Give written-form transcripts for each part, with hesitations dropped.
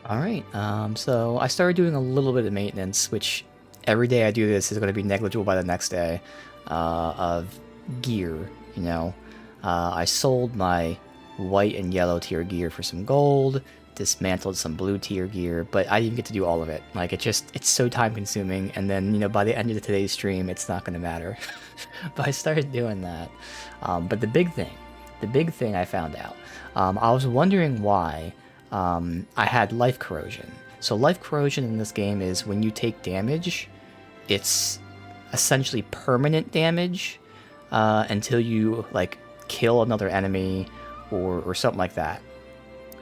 Alright, so I started doing a little bit of maintenance, which every day I do this is going to be negligible by the next day, of gear, you know. I sold my white and yellow tier gear for some gold, dismantled some blue tier gear, but I didn't get to do all of it. Like, it's so time consuming, and then, by the end of today's stream, it's not going to matter. But I started doing that. But the big thing I found out, I was wondering why I had life corrosion. So life corrosion in this game is when you take damage, it's essentially permanent damage until you like kill another enemy or something like that.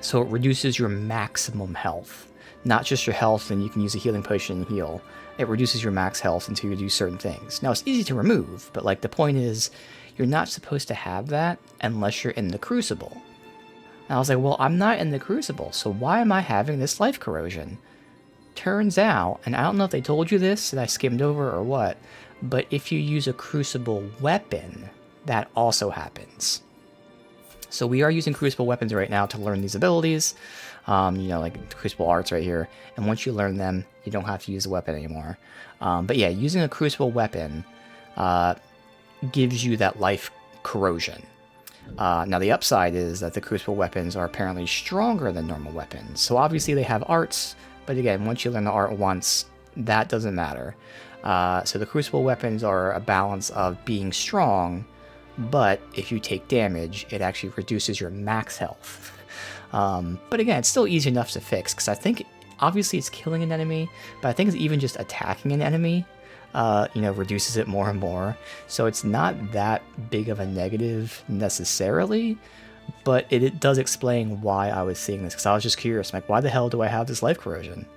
So it reduces your maximum health, not just your health, and you can use a healing potion and heal. It reduces your max health until you do certain things. Now it's easy to remove, but like the point is, you're not supposed to have that unless you're in the Crucible. And I was like, well, I'm not in the Crucible, so why am I having this life corrosion? Turns out, and I don't know if they told you this and I skimmed over or what, but if you use a Crucible weapon, that also happens. So we are using Crucible weapons right now to learn these abilities, like Crucible arts right here. And once you learn them, you don't have to use the weapon anymore. But yeah, using a Crucible weapon gives you that life corrosion. Now the upside is that the Crucible weapons are apparently stronger than normal weapons. So obviously they have arts, but again, once you learn the art once, that doesn't matter. So the Crucible weapons are a balance of being strong, but if you take damage, it actually reduces your max health. But again, it's still easy enough to fix, because I think, obviously it's killing an enemy, but I think it's even just attacking an enemy, reduces it more and more. So it's not that big of a negative necessarily, but it does explain why I was seeing this, because I was just curious, like, why the hell do I have this life corrosion?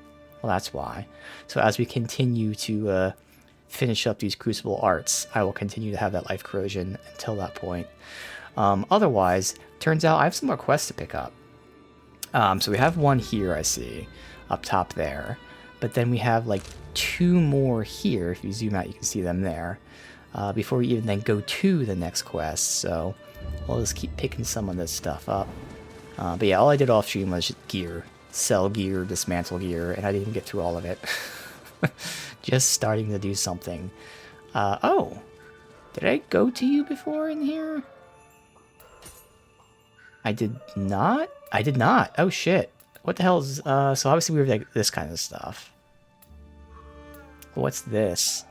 Well, that's why. So as we continue to finish up these Crucible arts, I will continue to have that life corrosion until that point. Otherwise, turns out I have some more quests to pick up. So we have one here, I see, up top there. But then we have like 2 more here. If you zoom out, you can see them there. Before we even then go to the next quest. So we'll just keep picking some of this stuff up. But yeah, all I did off stream was just gear. Sell gear, dismantle gear, and I didn't even get through all of it. Just starting to do something. Oh! Did I go to you before in here? I did not? I did not. Oh shit. What the hell is... so obviously we have like this kind of stuff. What's this?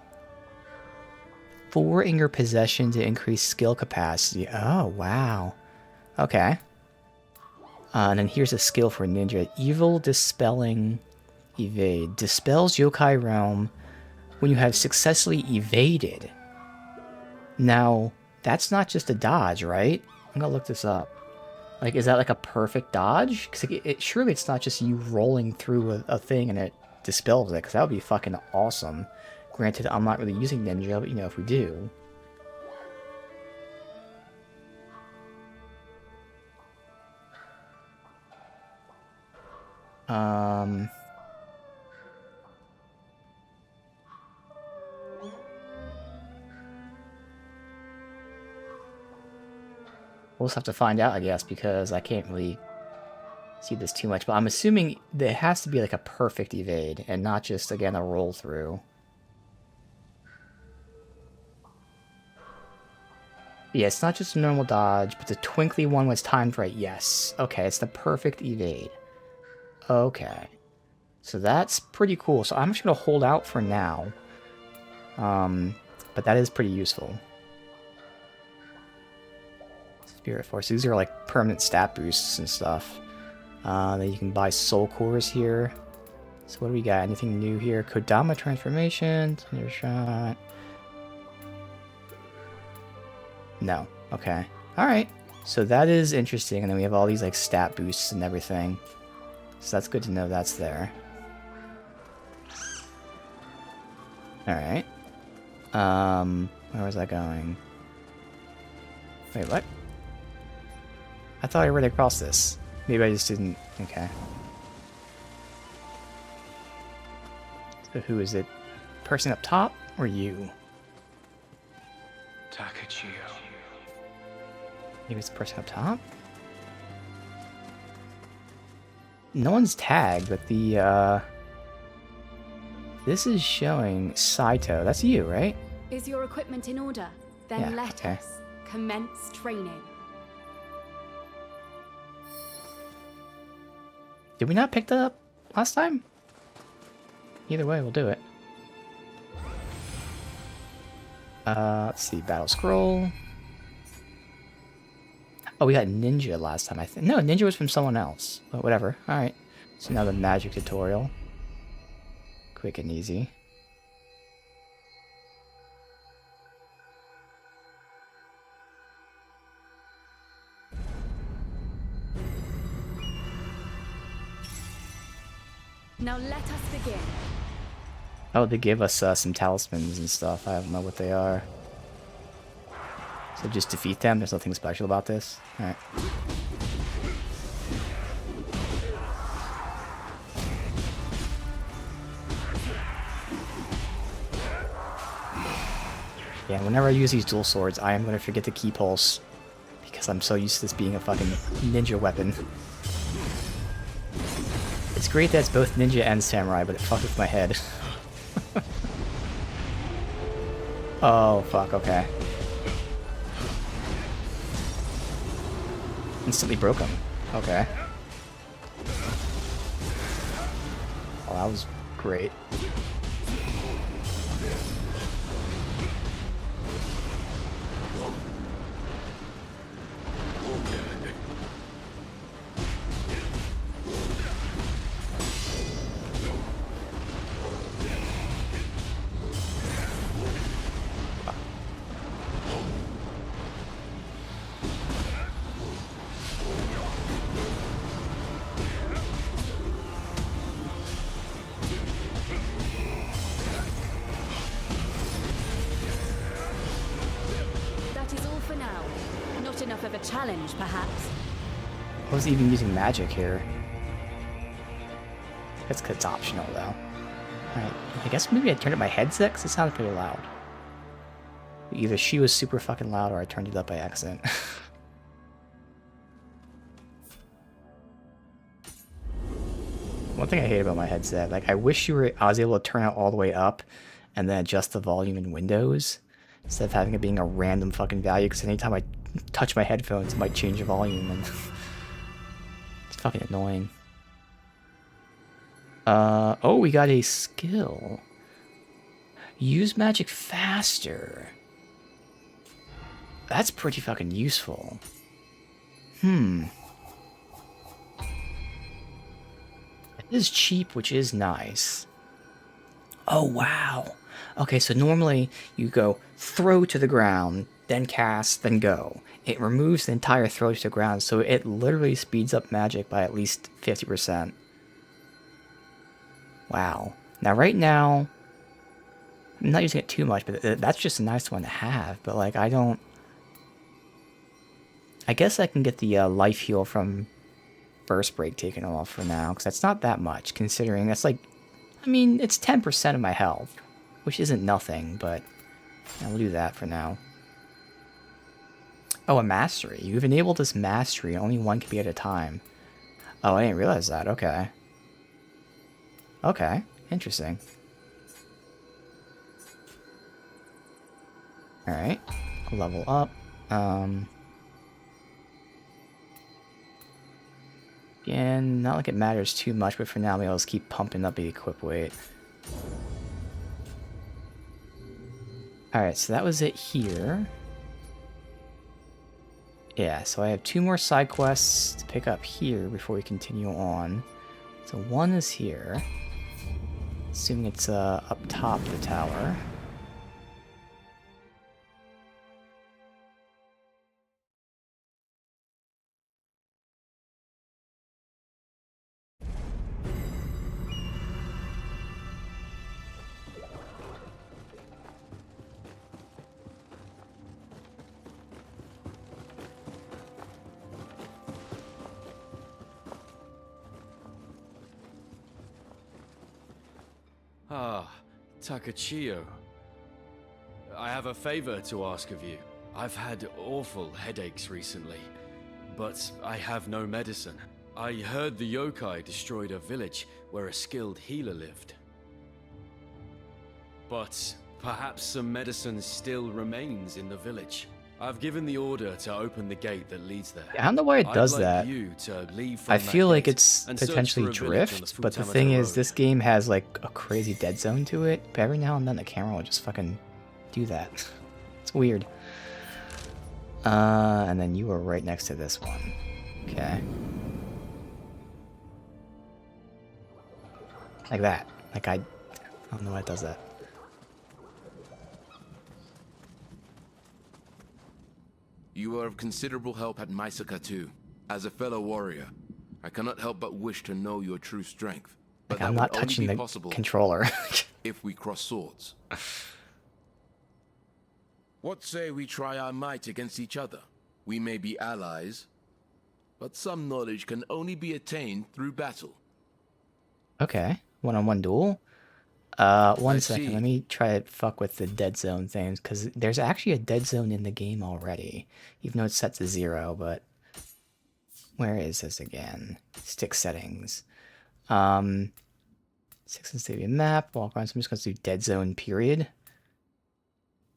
4 in your possession to increase skill capacity. Oh, wow. Okay. And then here's a skill for ninja. Evil Dispelling Evade. Dispels yokai realm when you have successfully evaded. Now, that's not just a dodge, right? I'm gonna look this up. Like, is that like a perfect dodge? Because surely it's not just you rolling through a thing and it dispels it, because that would be fucking awesome. Granted, I'm not really using ninja, but if we do. We'll just have to find out, I guess, because I can't really see this too much. But I'm assuming that it has to be like a perfect evade and not just, again, a roll through. Yeah, it's not just a normal dodge, but the twinkly one was timed right. Yes. Okay, it's the perfect evade. Okay. So that's pretty cool. So I'm just going to hold out for now. But that is pretty useful. Spirit Force. These are like permanent stat boosts and stuff. Then you can buy soul cores here. So what do we got? Anything new here? Kodama transformation. Thunder shot. No. Okay. Alright. So that is interesting. And then we have all these like stat boosts and everything. So that's good to know that's there. Alright. Where was that going? Wait, what? I thought I already crossed this. Maybe I just didn't. Okay. So who is it? Person up top or you? Takachio. Maybe it's the person up top? No one's tagged, but the, this is showing Saito. That's you, right? Is your equipment in order? Then Yeah, let okay. us commence training. Did we not pick that up last time? Either way, we'll do it. Let's see, Battle Scroll. Oh, we got Ninja last time, I think. No, Ninja was from someone else. But whatever. Alright. So now the magic tutorial. Quick and easy. Now let us begin. Oh, they give us some talismans and stuff. I don't know what they are. So just defeat them? There's nothing special about this? Alright. Yeah, whenever I use these dual swords, I am going to forget the key pulse. Because I'm so used to this being a fucking ninja weapon. It's great that it's both ninja and samurai, but it fucked with my head. Oh, fuck, okay. Instantly broke him. Okay. Oh, that was great. Enough of a challenge, perhaps. I was even using magic here. It's optional, though. Alright, I guess maybe I turned up my headset because it sounded pretty loud. Either she was super fucking loud or I turned it up by accident. One thing I hate about my headset, like I wish I was able to turn it all the way up and then adjust the volume in Windows instead of having it being a random fucking value, because anytime I touch my headphones, it might change the volume, and it's fucking annoying. Oh, we got a skill. Use magic faster. That's pretty fucking useful. It is cheap, which is nice. Oh, wow. Okay, so normally you go throw to the ground, then cast, then go. It removes the entire throw to the ground, so it literally speeds up magic by at least 50%. Wow. Now, right now, I'm not using it too much, but that's just a nice one to have. But, like, I guess I can get the life heal from Burst Break taken off for now, because that's not that much, considering that's like, I mean, it's 10% of my health, which isn't nothing, but I'll do that for now. Oh, a mastery. You've enabled this mastery. Only one can be at a time. Oh, I didn't realize that. Okay. Okay. Interesting. Alright. Level up. Again, not like it matters too much, but for now, maybe I'll just keep pumping up the equip weight. Alright, so that was it here. Yeah, so I have 2 more side quests to pick up here before we continue on. So one is here. Assuming it's up top of the tower. Ah, Takachio. I have a favor to ask of you. I've had awful headaches recently, but I have no medicine. I heard the yokai destroyed a village where a skilled healer lived. But perhaps some medicine still remains in the village. I've given the order to open the gate that leads there. I don't know why it does I'd like that. you to leave from I that feel like gate it's and search potentially for a village on drift, but the Futamata thing is, Road. this game has like a crazy dead zone to it, but every now and then the camera will just fucking do that. It's weird. And then you were right next to this one. Okay. Like that. Like I don't know why it does that. You are of considerable help at Maisaka too. As a fellow warrior, I cannot help but wish to know your true strength. But Like I'm that not would only touching be the possible controller. if we cross swords. What say we try our might against each other? We may be allies, but some knowledge can only be attained through battle. Okay. One-on-one duel? One Let's second. see. Let me try to fuck with the dead zone things, because there's actually a dead zone in the game already. Even though it's set to 0, but... Where is this again? Stick settings. 6 and stadium map, walk around. So I'm just going to do dead zone, period.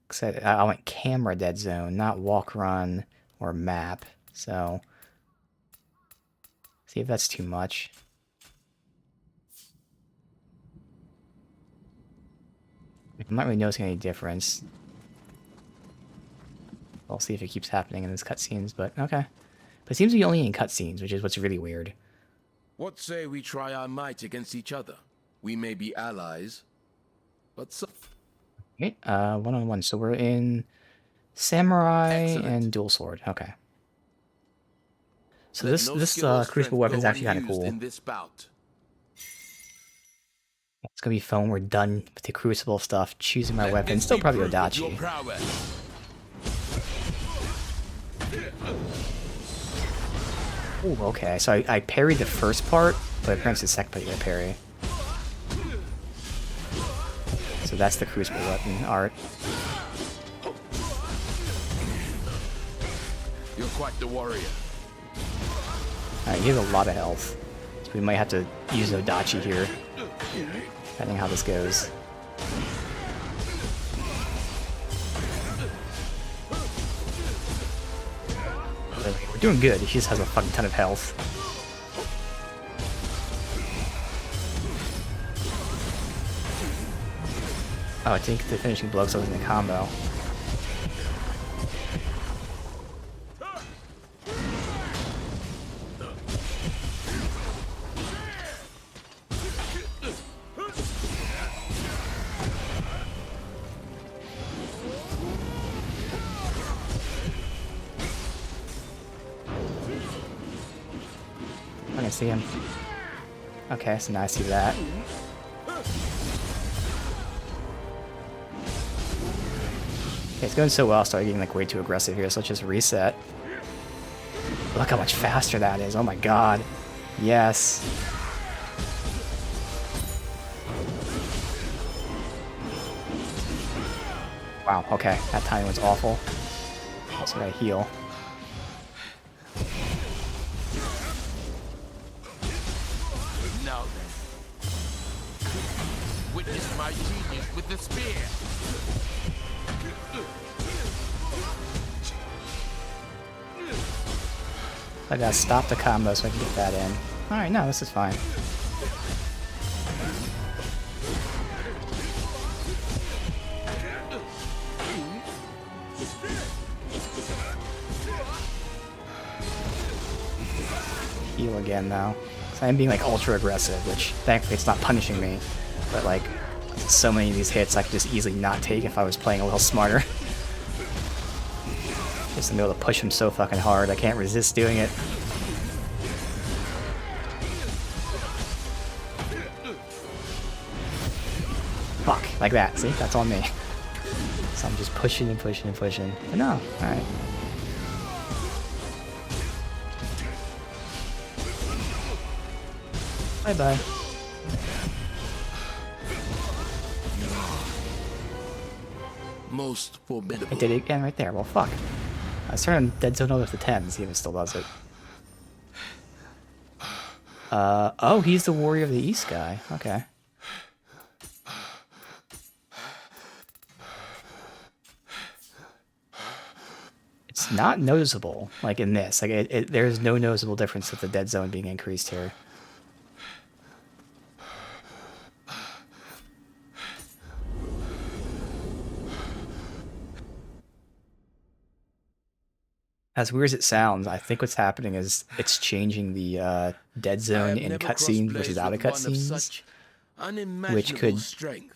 Because I went camera dead zone, not walk run or map. So... See if that's too much. I'm not really noticing any difference. I'll see if it keeps happening in these cutscenes, but okay. But it seems to be only in cutscenes, which is what's really weird. What say we try our might against each other? We may be allies, but some... Okay, one-on-one. So we're in Samurai Excellent. and Dual Sword. Okay. So Let this no this skill or Crucible strength weapon's go actually kind of unused cool. in this bout. It's gonna be fun when we're done with the Crucible stuff, choosing my Let weapon. this Still be probably proof of your Odachi. prowess. Ooh, okay. So I parried the first part, but apparently the second part you gotta parry. So that's the Crucible weapon art. You're quite the warrior. Alright, he has a lot of health. So we might have to use Odachi here, depending how this goes. We're doing good. He just has a fucking ton of health. Oh, I think the finishing blow so in the combo. I can see him. Okay, so now I see that. Okay, it's going so well, I started getting like way too aggressive here, so let's just reset. Look how much faster that is, oh my god. Yes. Wow, okay, that timing was awful. Also gotta heal. Now then. Witness my genius with the spear. I gotta stop the combo so I can get that in. Alright, no, this is fine. Heal again now. So I'm being like ultra aggressive, which thankfully it's not punishing me. But like, so many of these hits I could just easily not take if I was playing a little smarter. Just to be able to push him so fucking hard, I can't resist doing it. Fuck, like that, see? That's on me. So I'm just pushing and pushing and pushing. But no, alright. Bye-bye. Most I formidable. did it again right there. Well, fuck. I started on Dead Zone over to 10, see if it still does it. Oh, he's the Warrior of the East guy. Okay. It's not noticeable, like in this. Like, there's no noticeable difference with the dead zone being increased here. As weird as it sounds, I think what's happening is it's changing the dead I zone have in never crossed cutscenes blades versus out of with one of cutscenes, such which unimaginable could strength.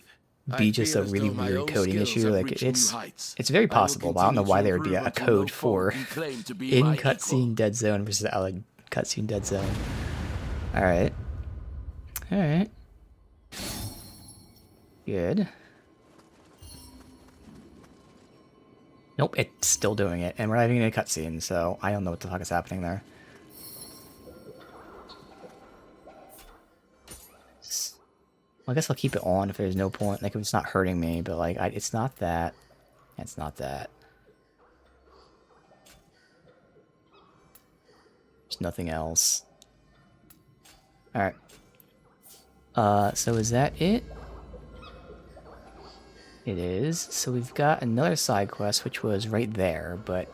be I just feel a as really though my weird own coding skills issue. have Like reached new heights. it's very I will possible, but I don't know continue why to there would be improve a until no code foe for can claim to be in my cutscene equal. dead zone versus out of cutscene dead zone. All right, all right, good. Nope, it's still doing it, and we're not even in a cutscene, so I don't know what the fuck is happening there. Well, I guess I'll keep it on if there's no point. Like, if it's not hurting me, but like, it's not that. It's not that. There's nothing else. All right. So is that it? It is. So we've got another side quest, which was right there, but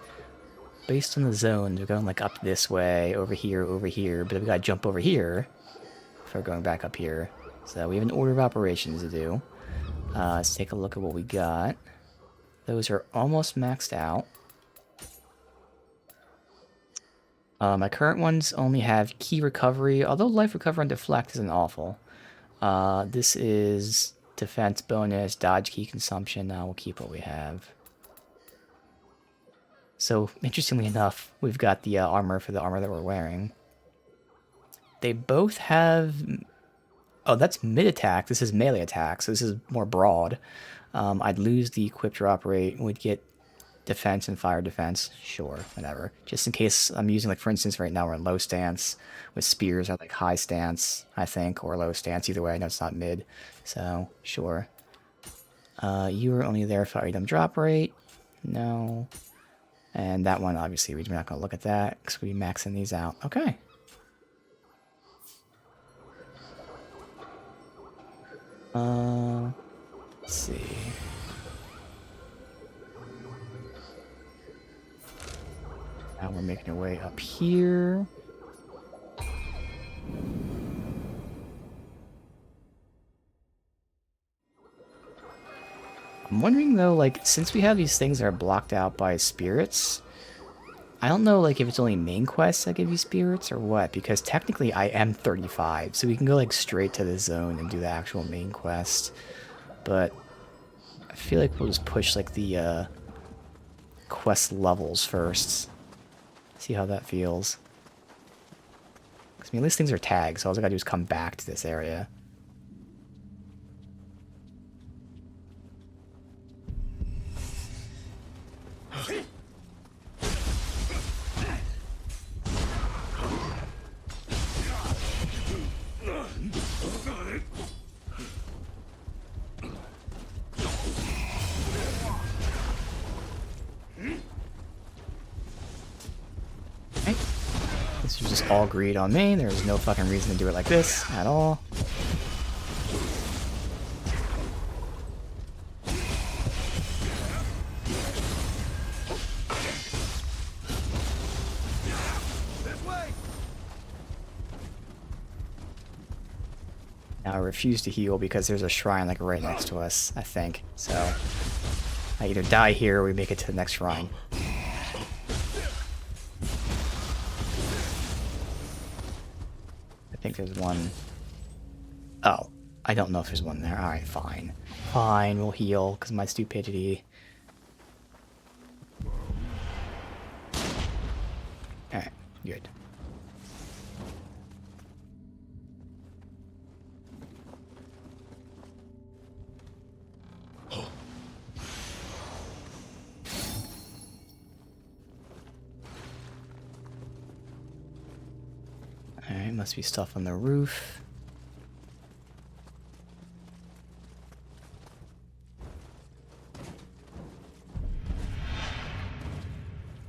based on the zones, we're going like up this way, over here, but we gotta jump over here before going back up here. So we have an order of operations to do. Let's take a look at what we got. Those are almost maxed out. My current ones only have key recovery, although life recovery and deflect isn't awful. This is defense bonus, dodge key consumption. We'll keep what we have. So, interestingly enough, we've got the armor for the armor that we're wearing. They both have... Oh, that's mid-attack. This is melee attack, so this is more broad. I'd lose the equip to operate. We'd get defense and fire defense. Sure, whatever. Just in case I'm using, like, for instance, right now we're in low stance. With spears, are like high stance, I think, or low stance. Either way, I know it's not mid. So, sure. You were only there for item drop rate. No. And that one, obviously, we're not going to look at that because we're maxing these out. Okay. Let's see. Now we're making our way up here. I'm wondering though, like, since we have these things that are blocked out by spirits, I don't know, like, if it's only main quests that give you spirits or what, because technically I am 35, so we can go, like, straight to the zone and do the actual main quest. But I feel like we'll just push, like, the quest levels first. See how that feels. 'Cause, I mean, at least things are tagged, so all I gotta do is come back to this area. This was just all greed on me. There's no fucking reason to do it like this at all. Now I refuse to heal because there's a shrine like right next to us, I think. So I either die here or we make it to the next shrine. I think there's one. Oh, I don't know if there's one there. Alright, fine. Fine, we'll heal because of my stupidity. Alright, good. Alright, must be stuff on the roof.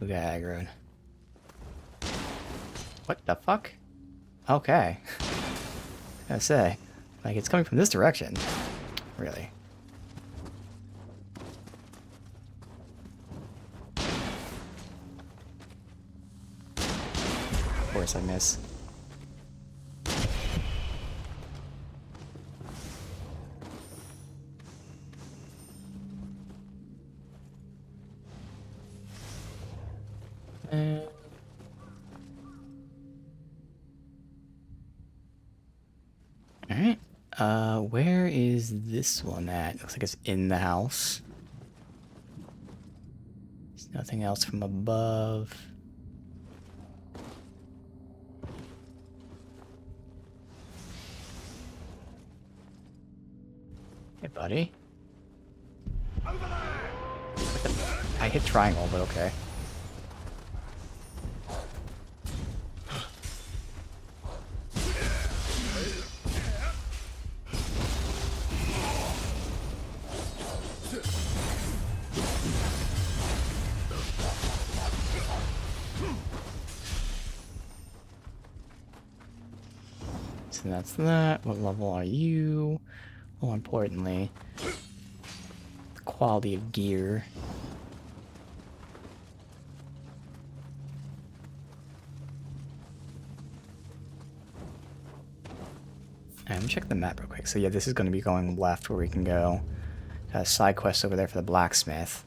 We got aggroed. What the fuck? Okay. I say, like, it's coming from this direction. Really. Of course I miss. Alright. Where is this one at? Looks like it's in the house. There's nothing else from above. Hey, buddy. I hit triangle, but okay. So that's that. What level are you? More importantly, the quality of gear. Let me check the map real quick. So yeah, this is going to be going left where we can go. Got a side quest over there for the blacksmith.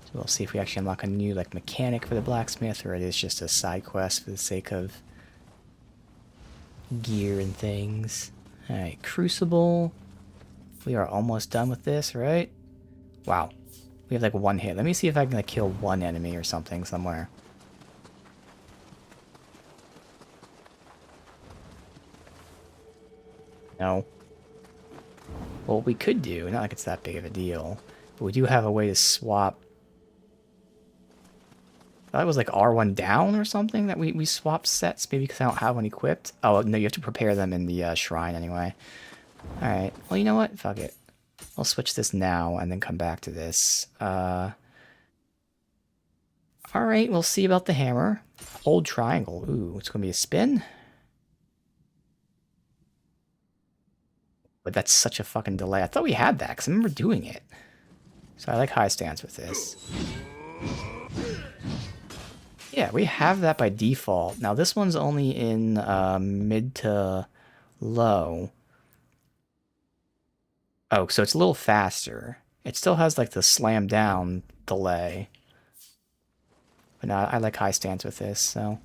So we'll see if we actually unlock a new like mechanic for the blacksmith, or it is just a side quest for the sake of gear and things. Alright, Crucible. We are almost done with this, right? Wow. We have like one hit. Let me see if I can like kill one enemy or something somewhere. No. Well, we could do, not like it's that big of a deal, but we do have a way to swap. I thought it was like R1 down or something that we swapped sets, maybe because I don't have one equipped. Oh, no, you have to prepare them in the shrine anyway. Alright, well, you know what? Fuck it. I'll switch this now and then come back to this. Alright, we'll see about the hammer. Hold triangle. Ooh, it's going to be a spin. But that's such a fucking delay. I thought we had that, because I remember doing it. So I like high stance with this. Yeah, we have that by default. Now this one's only in mid to low. Oh, so it's a little faster. It still has like the slam down delay. But no, I like high stance with this, so...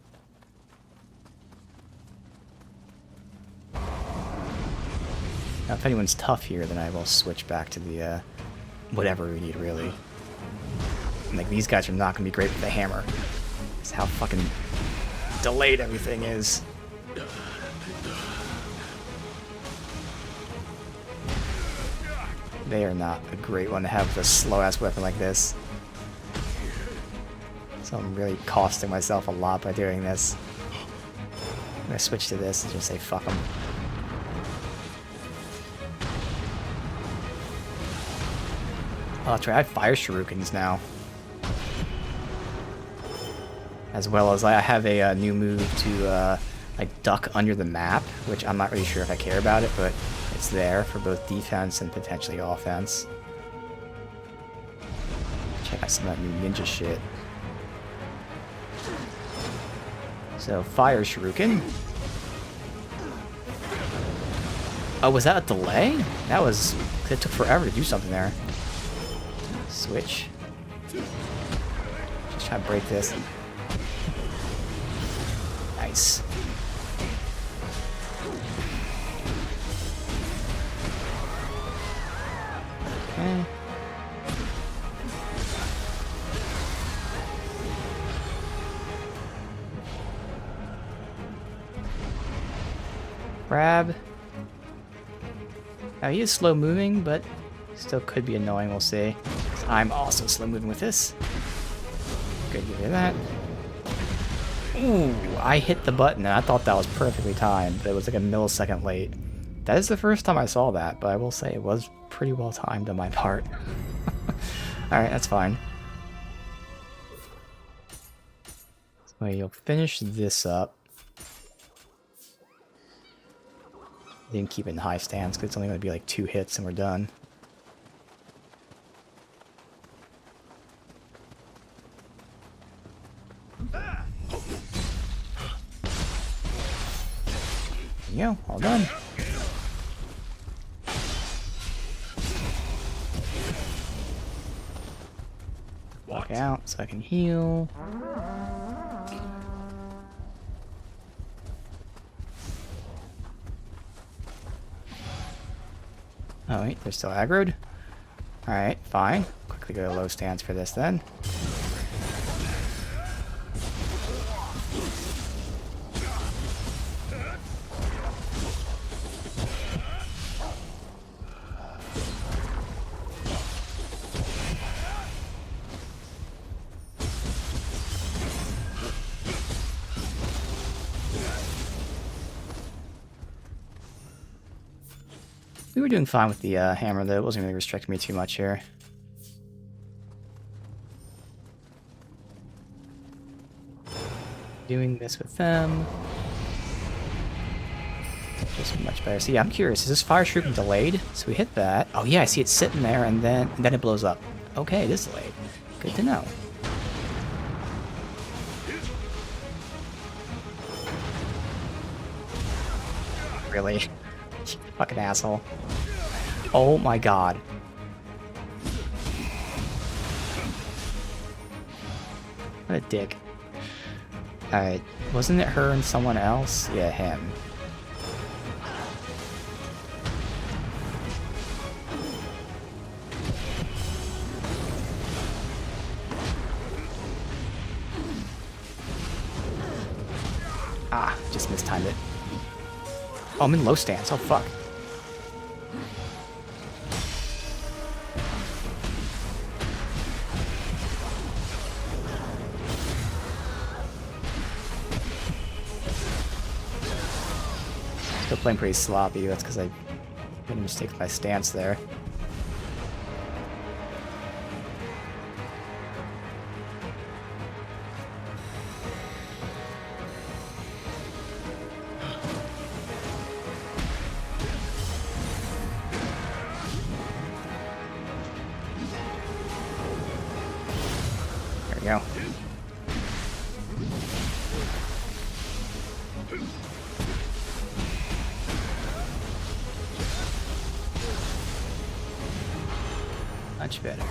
Now, if anyone's tough here, then I will switch back to the, whatever we need, really. And, like, these guys are not going to be great with the hammer. It's how fucking delayed everything is. They are not a great one to have with a slow-ass weapon like this. So I'm really costing myself a lot by doing this. I'm going to switch to this and just say fuck them. Oh, that's right, I have fire shurikens now. As well as I have a new move to like duck under the map, which I'm not really sure if I care about it, but it's there for both defense and potentially offense. Check out some of that new ninja shit. So, fire shuriken. Oh, was that a delay? That was... It took forever to do something there. Switch. Just try to break this. Nice. Okay. Grab. Now he is slow moving, but still could be annoying, we'll see. I'm also slow moving with this. Good to hear that. Ooh, I hit the button and I thought that was perfectly timed, but it was like a millisecond late. That is the first time I saw that, but I will say it was pretty well timed on my part. Alright, that's fine. So you'll finish this up. Didn't keep it in high stance because it's only going to be like 2 hits and we're done. There you go, all done. Walk out so I can heal. Oh wait, they're still aggroed? Alright, fine. Quickly go to low stance for this then. We were doing fine with the hammer though, it wasn't really restricting me too much here. Doing this with them. Just much better. So yeah, I'm curious, is this fire shuriken delayed? So we hit that. Oh yeah, I see it sitting there and then it blows up. Okay, it is delayed. Good to know. Really? Fucking asshole. Oh my god. What a dick. Alright, wasn't it her and someone else? Yeah, him. Ah, just mistimed it. Oh, I'm in low stance. Oh, fuck. Still playing pretty sloppy. That's because I made a mistake with my stance there. There we go. Much better.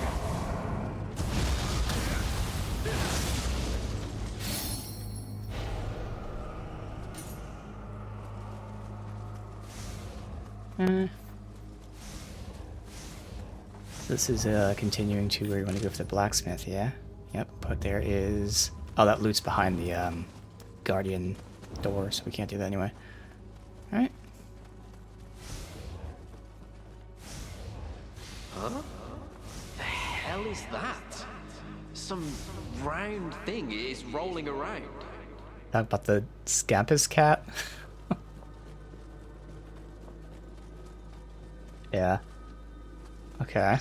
This is continuing to where you want to go for the blacksmith, yeah? Yep, but there is... Oh, that loot's behind the guardian door, so we can't do that anyway. Alright. Huh? The hell is that? Some round thing is rolling around. Talk about the Scampus cat? Yeah. Okay.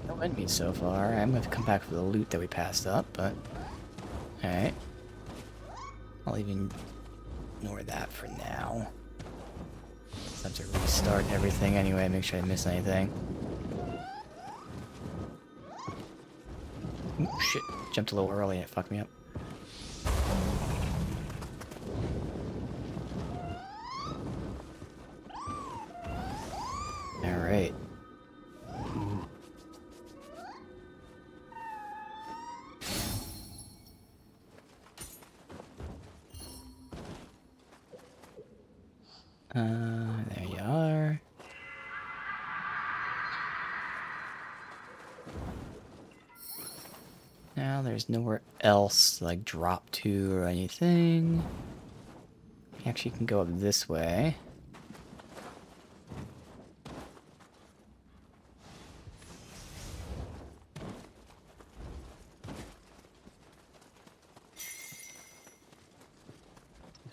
No enemies so far. I'm going to come back for the loot that we passed up, but... Alright. I'll even ignore that for now. I have to restart everything anyway, make sure I didn't miss anything. Ooh, shit. Jumped a little early and it fucked me up. Alright. There you are. Now there's nowhere else to like drop to or anything. We actually can go up this way.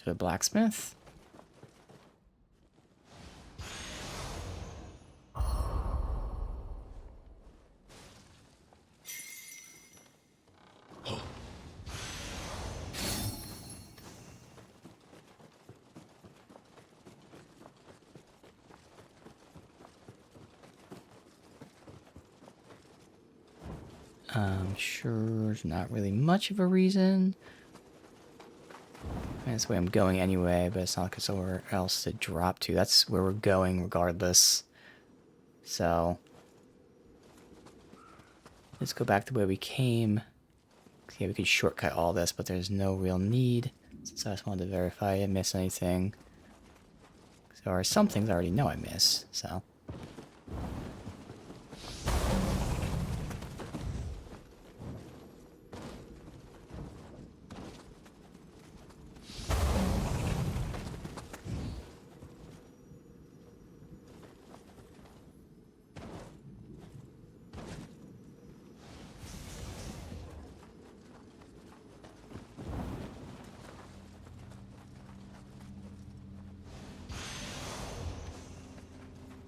To a blacksmith. I'm sure there's not really much of a reason. That's the way I'm going anyway, but it's not like there's somewhere else to drop to. That's where we're going regardless. So, let's go back the way we came. Yeah, we could shortcut all this, but there's no real need. So I just wanted to verify I didn't miss anything. So there are some things I already know I missed, so.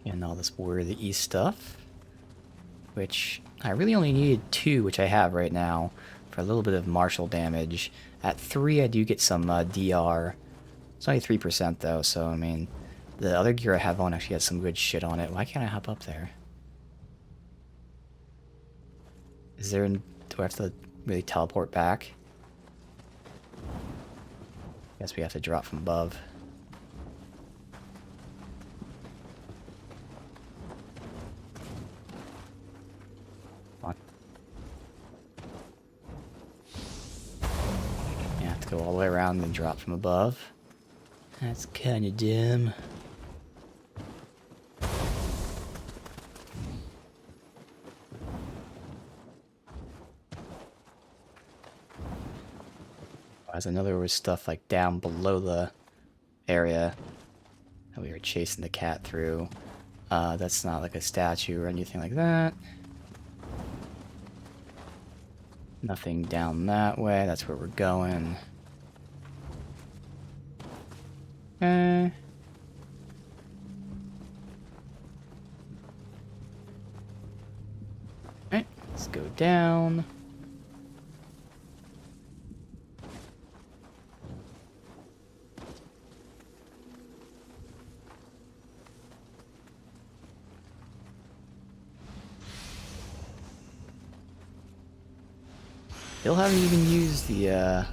And all this Warrior of the East stuff. Which, I really only needed 2, which I have right now, for a little bit of martial damage. At 3, I do get some DR. It's only 3% though, so I mean, the other gear I have on actually has some good shit on it. Why can't I hop up there? Is there, do I have to really teleport back? Guess we have to drop from above. Go all the way around and then drop from above. That's kinda dumb. As I know there was stuff like down below the area that we were chasing the cat through. That's not like a statue or anything like that. Nothing down that way, that's where we're going. Alright, let's go down. Still haven't even used the,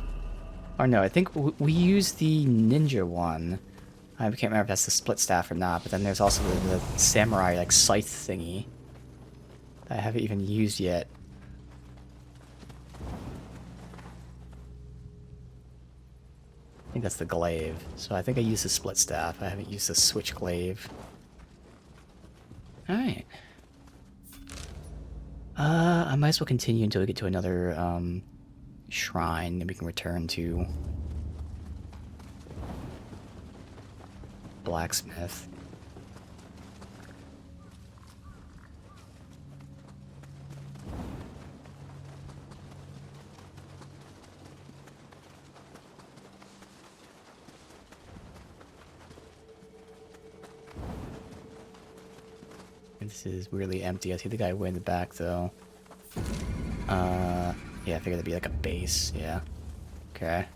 or no, I think we used the ninja one. I can't remember if that's the split staff or not, but then there's also the samurai, like, scythe thingy that I haven't even used yet. I think that's the glaive. So I think I used the split staff. I haven't used the switch glaive. Alright. I might as well continue until we get to another, shrine that we can return to. Blacksmith. This is weirdly empty. I see the guy way in the back, though. Yeah, I figured that'd be like a base. Yeah. Okay.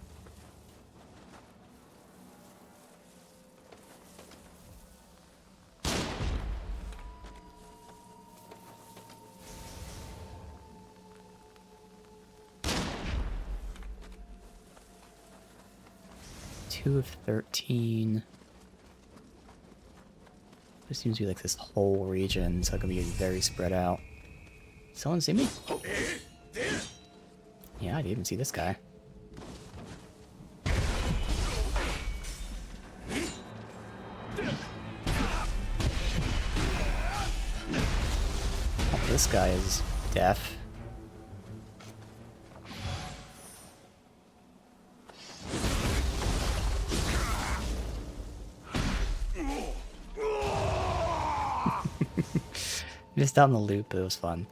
Two of 13. This seems to be like this whole region, so it can be very spread out. Someone see me? Yeah, I didn't even see this guy. this guy is deaf. Just down the loop, but it was fun.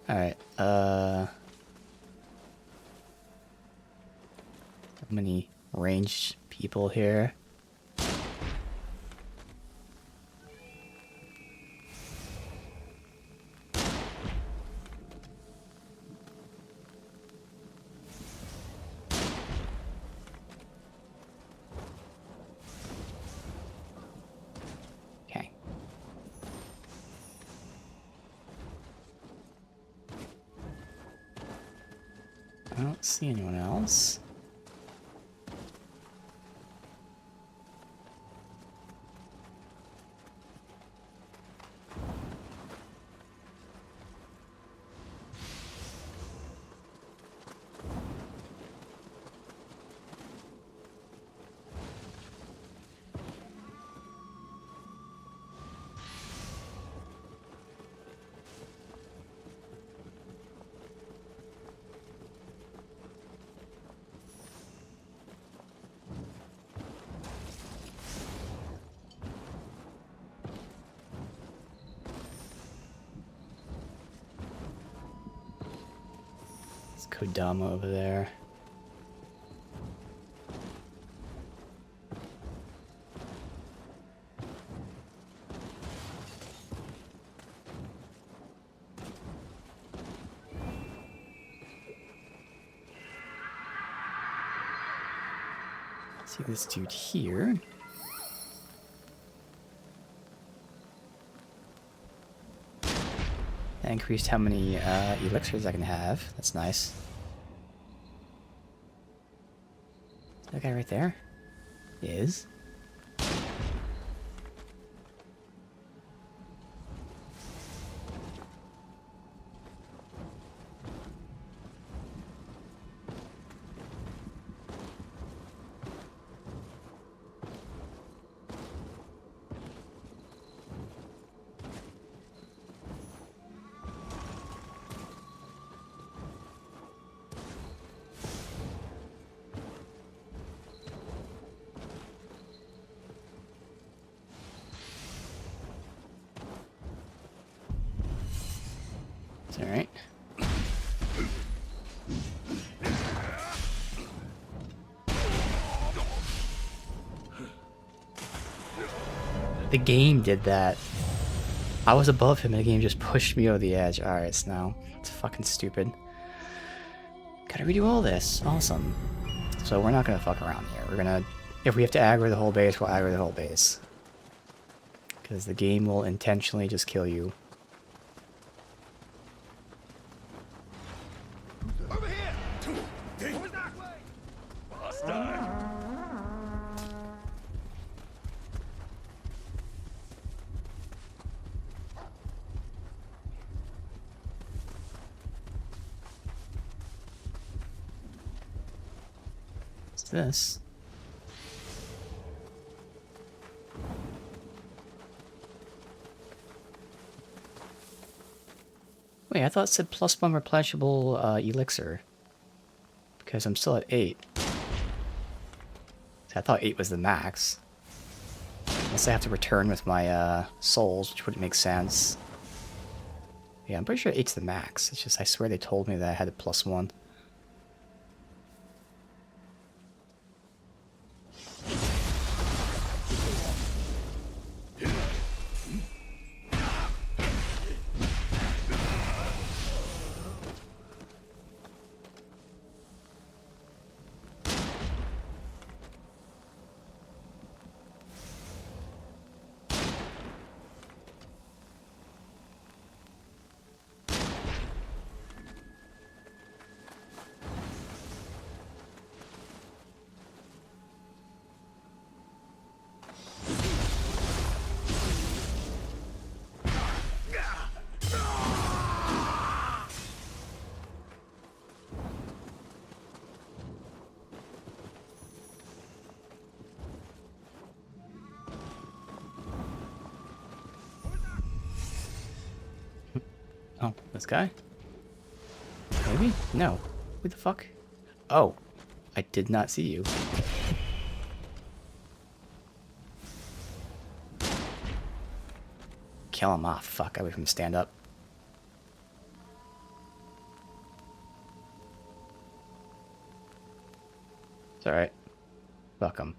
Alright, how many ranged people here? Okay. I don't see anyone else. It's Kodama over there. See this dude here. That increased how many elixirs I can have. That's nice. That guy right there is. It's alright. The game did that. I was above him and the game just pushed me over the edge. Alright, so now it's fucking stupid. Gotta redo all this. Awesome. So we're not gonna fuck around here. We're gonna... If we have to aggro the whole base, we'll aggro the whole base. Because the game will intentionally just kill you. Over here! Who's that way? Bastard! What's this? Wait, I thought it said +1 replenishable elixir. Because I'm still at 8. I thought 8 was the max. Unless I have to return with my souls, which wouldn't make sense. Yeah, I'm pretty sure 8's the max. It's just I swear they told me that I had a +1. Oh, this guy? Maybe? No. Who the fuck? Oh. I did not see you. Kill him off. Fuck, I wait for him to stand up. It's alright. Fuck him.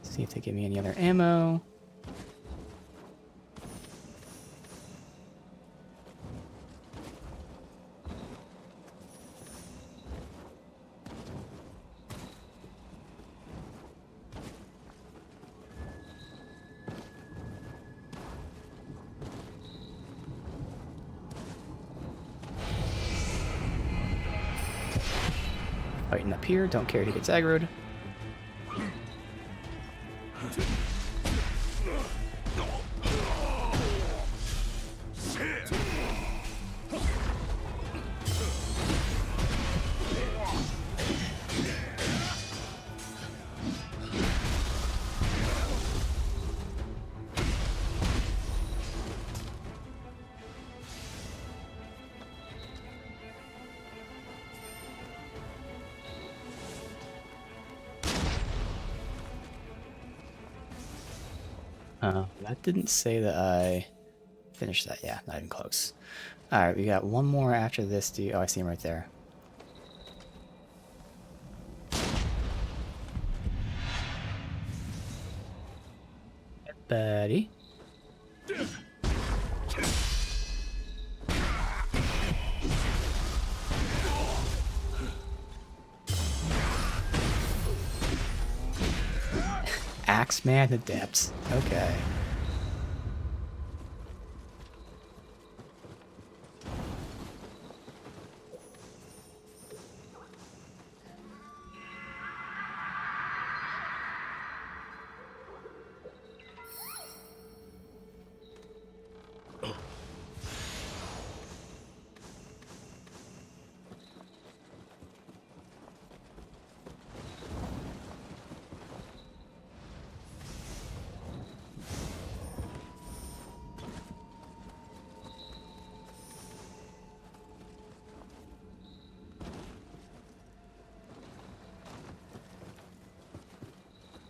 See if they give me any other ammo. Fighting up here, don't care who gets aggroed. That didn't say that I finished that. Yeah, not even close. Alright, we got one more after this dude. Oh, I see him right there. Hey, buddy. Axeman Adepts. Okay.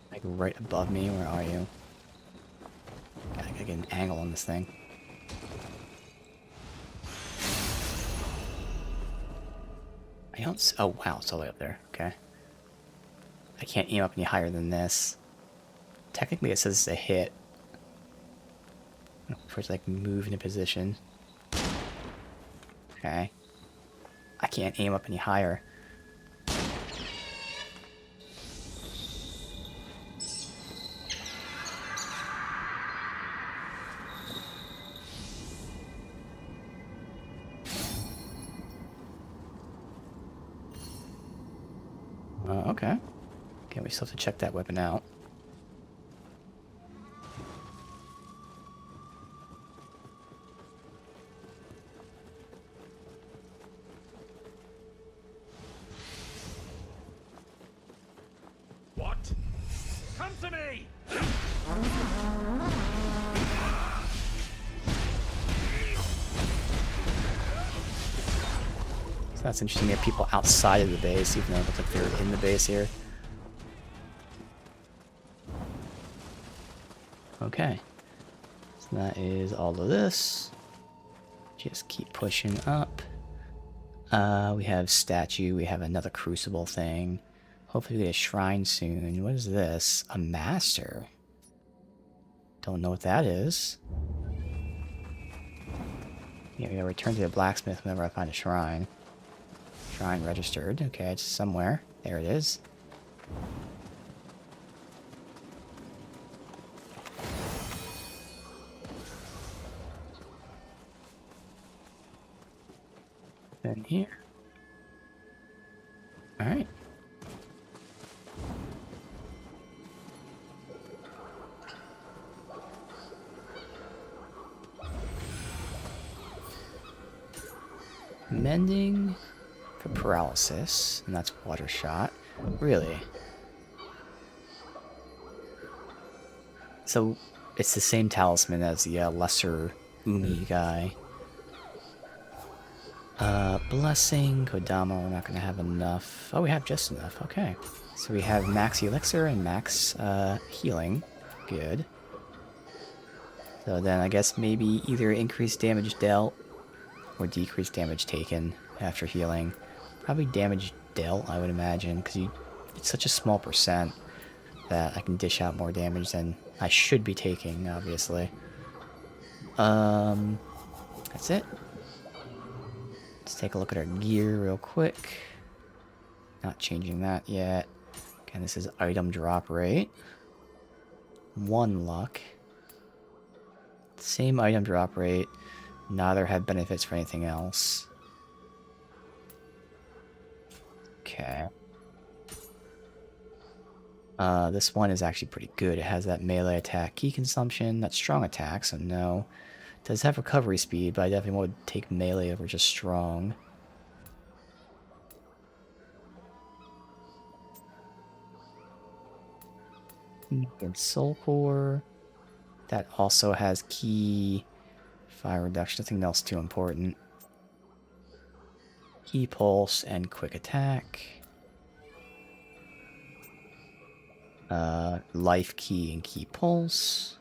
Like right above me, where are you? Gotta get an angle on this thing. I don't oh wow, it's all the way up there. Okay. I can't aim up any higher than this. Technically it says it's a hit. First, like, move into position. Okay. I can't aim up any higher. Okay. Okay, we still have to check that weapon out. What? Come to me! So that's interesting. We have people outside of the base, even though it looks like they're in the base here. Okay. So that is all of this. Just keep pushing up. We have statue. We have another crucible thing. Hopefully we get a shrine soon. What is this? A master. Don't know what that is. Yeah, we gotta return to the blacksmith whenever I find a shrine. Shrine registered. Okay, it's somewhere. There it is. Then here. Alright. Mending. for paralysis, and that's water shot. Really? So it's the same talisman as the lesser Umi guy. Blessing, Kodama, we're not going to have enough. Oh, we have just enough. Okay. So we have max elixir and max healing. Good. So then I guess maybe either increased damage dealt or decreased damage taken after healing. Probably damage dealt, I would imagine, because it's such a small percent that I can dish out more damage than I should be taking, obviously. That's it. Let's take a look at our gear real quick. Not changing that yet. Again, this is item drop rate. 1 luck. Same item drop rate. Neither have benefits for anything else. Okay. This one is actually pretty good. It has that melee attack key consumption, that's strong attack, so no. It does have recovery speed, but I definitely would take melee over just strong. And Soul Core. That also has key fire reduction, nothing else too important. Key pulse and quick attack. Life key and key pulse.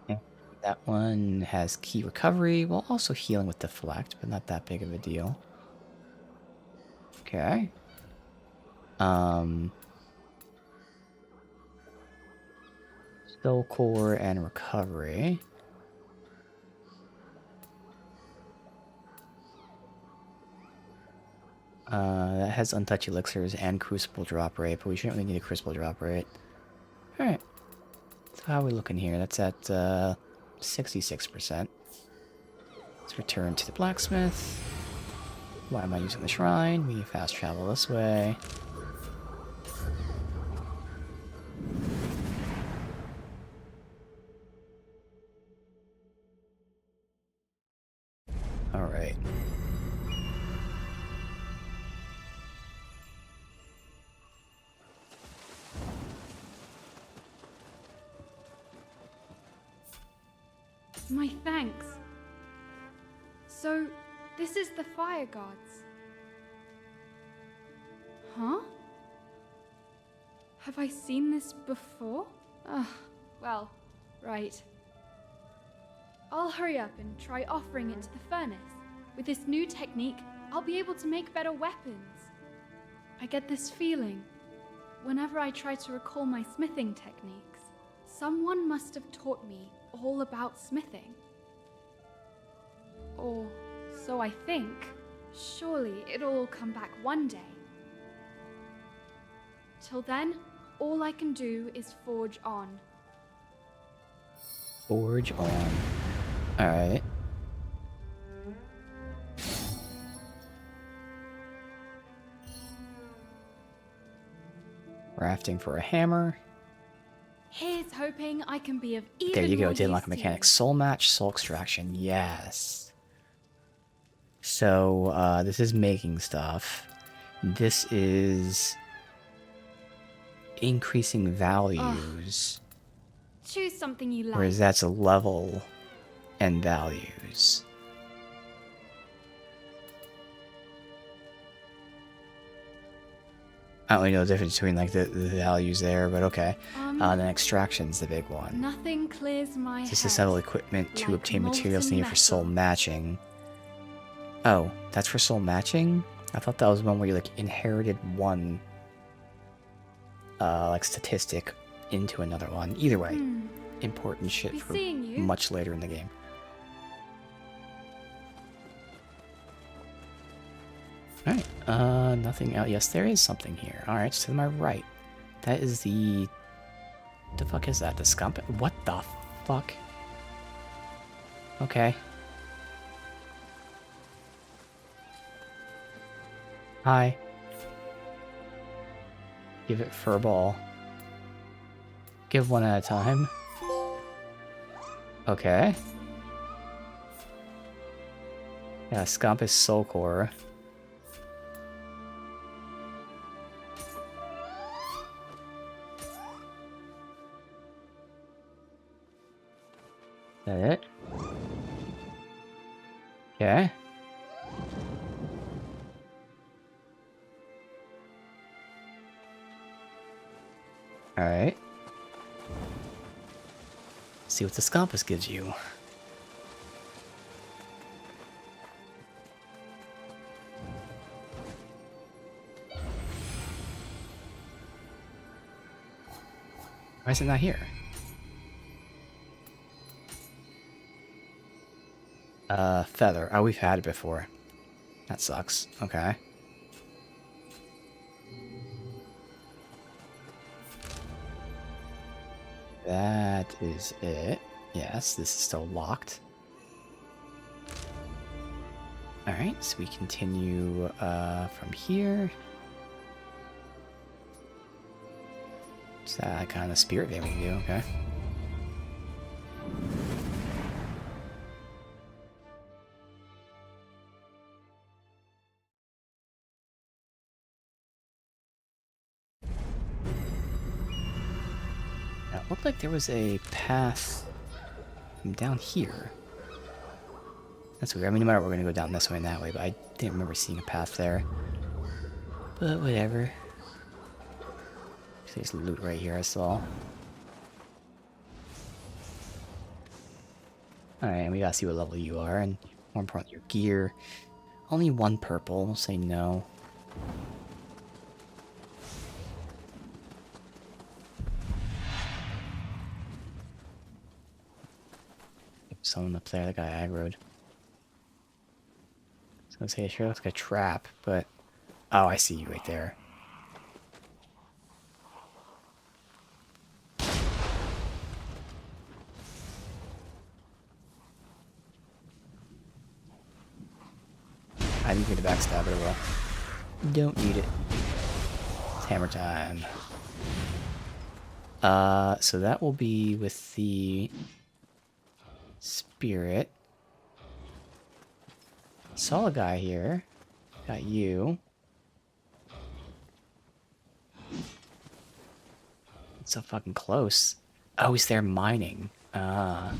And that one has key recovery, while also healing with deflect, but not that big of a deal. Okay. Soul Core and recovery. That has untouched elixirs and crucible drop rate, but we shouldn't really need a crucible drop rate. Alright. So how are we looking here? That's at 66%. Let's return to the blacksmith. Why am I using the shrine? We fast travel this way. Alright. My thanks. So, this is the fire gods. Huh? Have I seen this before? Ugh, well, right. I'll hurry up and try offering it to the furnace. With this new technique, I'll be able to make better weapons. I get this feeling whenever I try to recall my smithing techniques. Someone must have taught me all about smithing. Or so I think. Surely it'll all come back one day. Till then, all I can do is forge on. Forge on. Alright. Rafting for a hammer. Here's hoping I can be of even There you go, more did unlock use a to mechanic. you. Soul match, soul extraction, yes. So, this is making stuff. This is increasing values. Choose something you like. Whereas that's a level and values. I don't really know the difference between like the values there, but okay. Then extraction's the big one. Nothing clears my head. Disassemble equipment to like obtain materials molten needed for soul metal. matching. Oh, that's for soul matching? I thought that was one where you like inherited one like statistic into another one. Either way, important shit Be for seeing you. much later in the game. Alright, nothing else. Yes, there is something here. Alright, it's to my right. That is the... The fuck is that? The scump? What the fuck? Okay. Hi. Give it furball. Give one at a time. Yeah, Scampus Soul Core. Is that it? Okay. Alright. See what the Scampus gives you. Why is it not here? Feather. Oh, we've had it before. That sucks. Okay. That is it. Yes, this is still locked. Alright, so we continue from here. Is that kind of spirit thing we can do? Okay. Now, it looked like there was a path from down here. That's weird. I mean, no matter what, we're going to go down this way and that way, but I didn't remember seeing a path there. But whatever. There's loot right here, I saw. Alright, and we gotta see what level you are, and more importantly, your gear. Only one purple, we'll say no. Someone up there that got aggroed. So I was gonna say, it sure looks like a trap, but... Oh, I see you right there. I didn't need to backstab it, well. Don't need it. It's hammer time. So that will be with the spirit. Saw a guy here. Got you. It's so fucking close. Oh, he's there mining. Ah.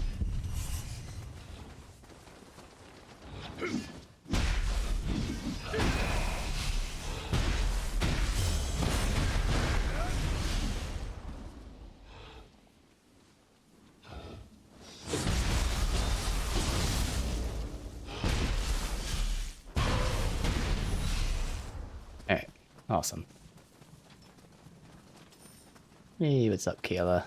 Alright, awesome. Hey, what's up, Kayla?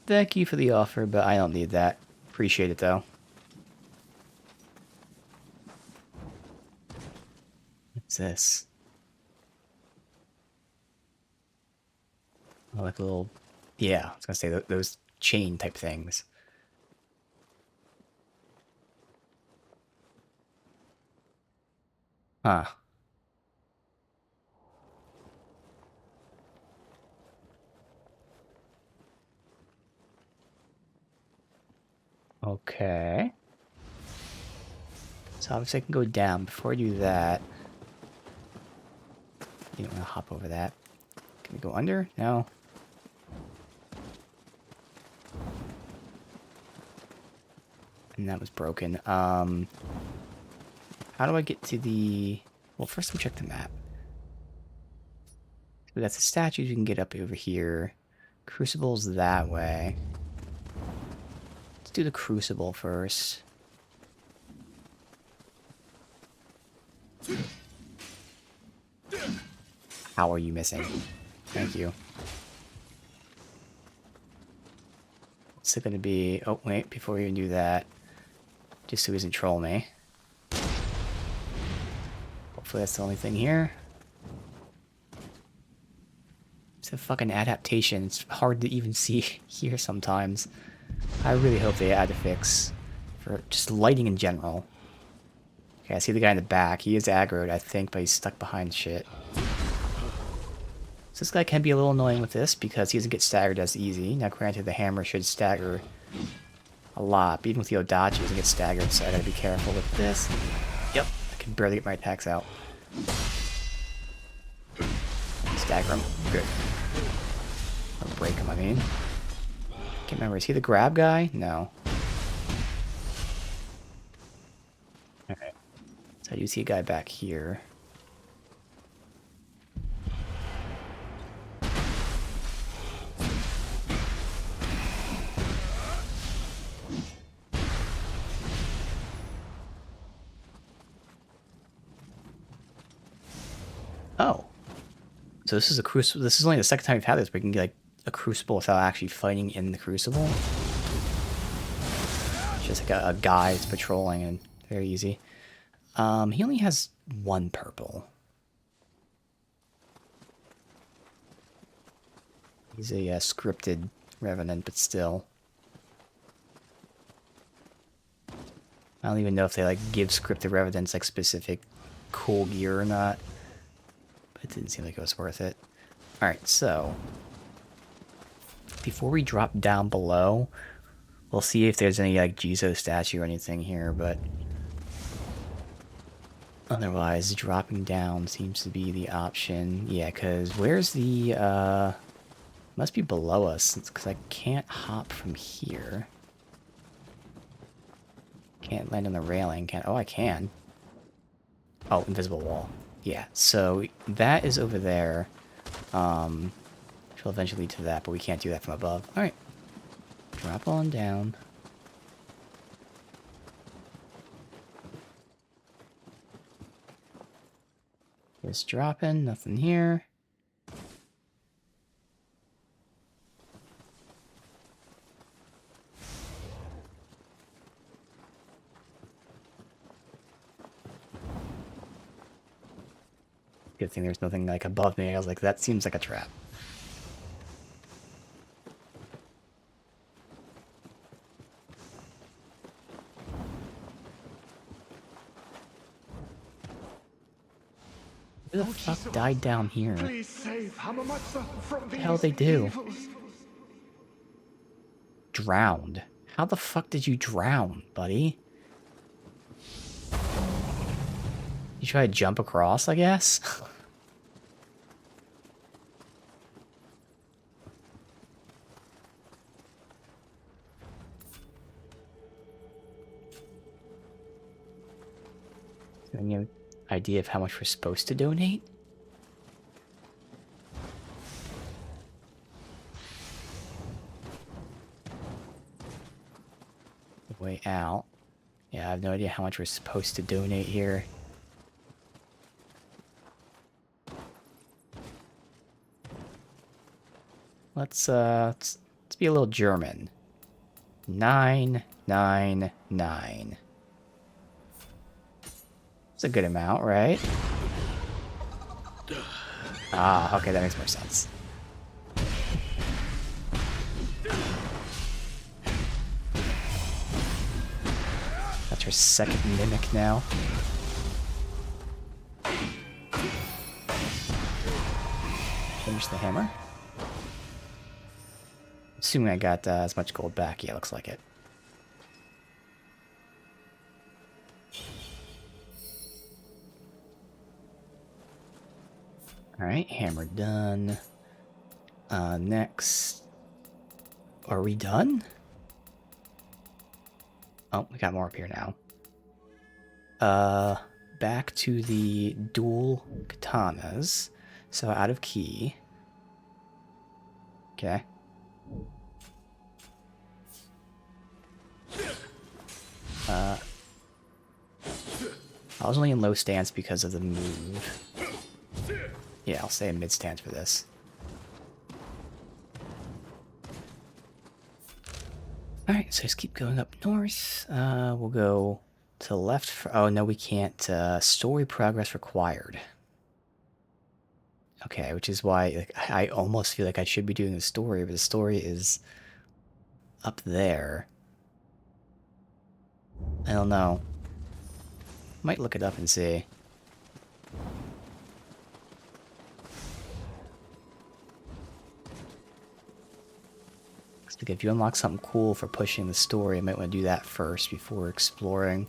Thank you for the offer, but I don't need that. Appreciate it, though. What's this? Oh, like a little... Yeah, I was gonna say, those chain type things. Huh. Okay. So obviously I can go down. Before I do that... You don't want to hop over that. Can we go under? No. And that was broken. How do I get to the... Well, first we check the map. So that's the statues you can get up over here. Crucible's that way. Let's do the crucible first. How are you missing? Thank you. What's it gonna be? Oh, wait, before we even do that. Just so he doesn't troll me. Hopefully that's the only thing here. It's a fucking adaptation. It's hard to even see here sometimes. I really hope they add a fix for just lighting in general. Okay, I see the guy in the back. He is aggroed, I think, but he's stuck behind shit. So this guy can be a little annoying with this because he doesn't get staggered as easy. Now, granted, the hammer should stagger a lot. But even with the Odachi, it gets staggered, so I gotta be careful with this. Yep, I can barely get my attacks out. Stagger him. Good. Or break him, I mean. Can't remember, is he the grab guy? No. Alright. So I do see a guy back here. Oh. So this is a crucible. This is only the second time we've had this, where we can get like a crucible without actually fighting in the crucible. It's just like a guy that's patrolling and very easy. He only has one purple. He's a scripted revenant, but still. I don't even know if they like give scripted revenants like specific cool gear or not. But it didn't seem like it was worth it. Alright, so before we drop down below, we'll see if there's any like Jizo statue or anything here, but otherwise dropping down seems to be the option. Yeah, because where's the must be below us, because I can't hop from here. Can't land on the railing, can oh I can. Oh, invisible wall. Yeah, so that is over there. Which will eventually lead to that, but we can't do that from above. Alright. Drop on down. Just dropping, nothing here. Good thing there's nothing like above me. I was like, that seems like a trap. Who the fuck died down here? Please save Hamamatsu from What the hell they do? Drowned. How the fuck did you drown, buddy? You try to jump across, I guess? Any idea of how much we're supposed to donate? Way out. Yeah, I have no idea how much we're supposed to donate here. Let's be a little German. 999. It's a good amount, right? Ah, okay, that makes more sense. That's her second mimic now. Finish the hammer. Assuming I got as much gold back. Yeah, looks like it. Alright, hammer done. Next. Are we done? Oh, we got more up here now. Back to the dual katanas. So out of key. Okay. I was only in low stance because of the move. Yeah, I'll stay in mid stance for this. Alright, so just keep going up north. We'll go to the left. Oh, no, we can't. Story progress required. Okay, which is why like, I almost feel like I should be doing the story, but the story is up there. I don't know. Might look it up and see. Like if you unlock something cool for pushing the story, you might want to do that first before exploring.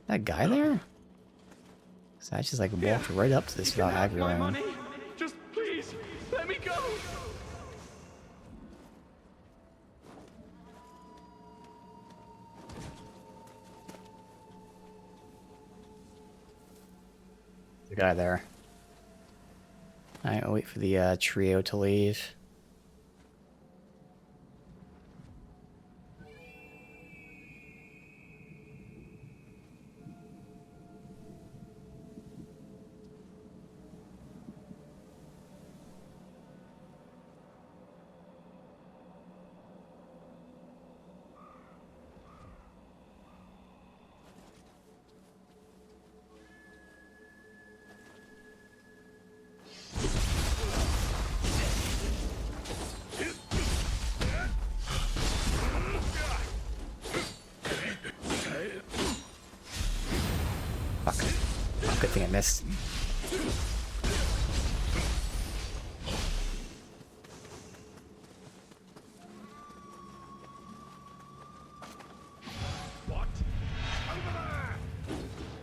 That guy there? So I just like walked right up to this without aggroing him. Just please, let me go. The guy there. Alright, I'll wait for the trio to leave. Fuck. Oh, good thing I missed.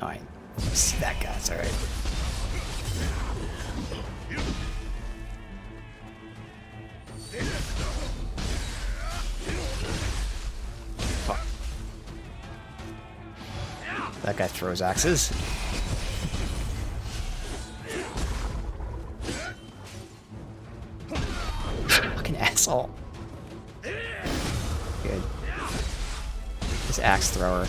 Alright. See that guy, it's alright. Fuck. That guy throws axes. Fucking asshole. Good. This axe thrower.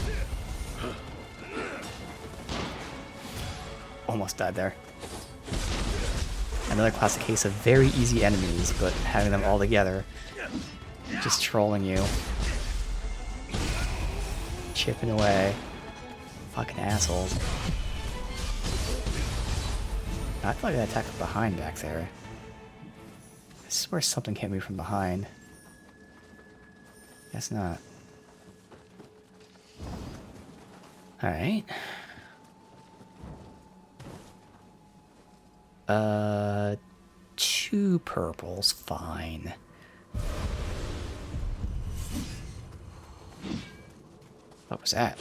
Almost died there. Another classic case of very easy enemies, but having them all together, just trolling you. Chipping away. Fucking assholes. I feel like I attacked from behind back there. I swear something hit me from behind. Guess not. Alright. 2 purples, fine. What was that?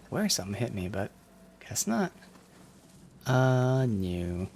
Where something hit me, but guess not. New.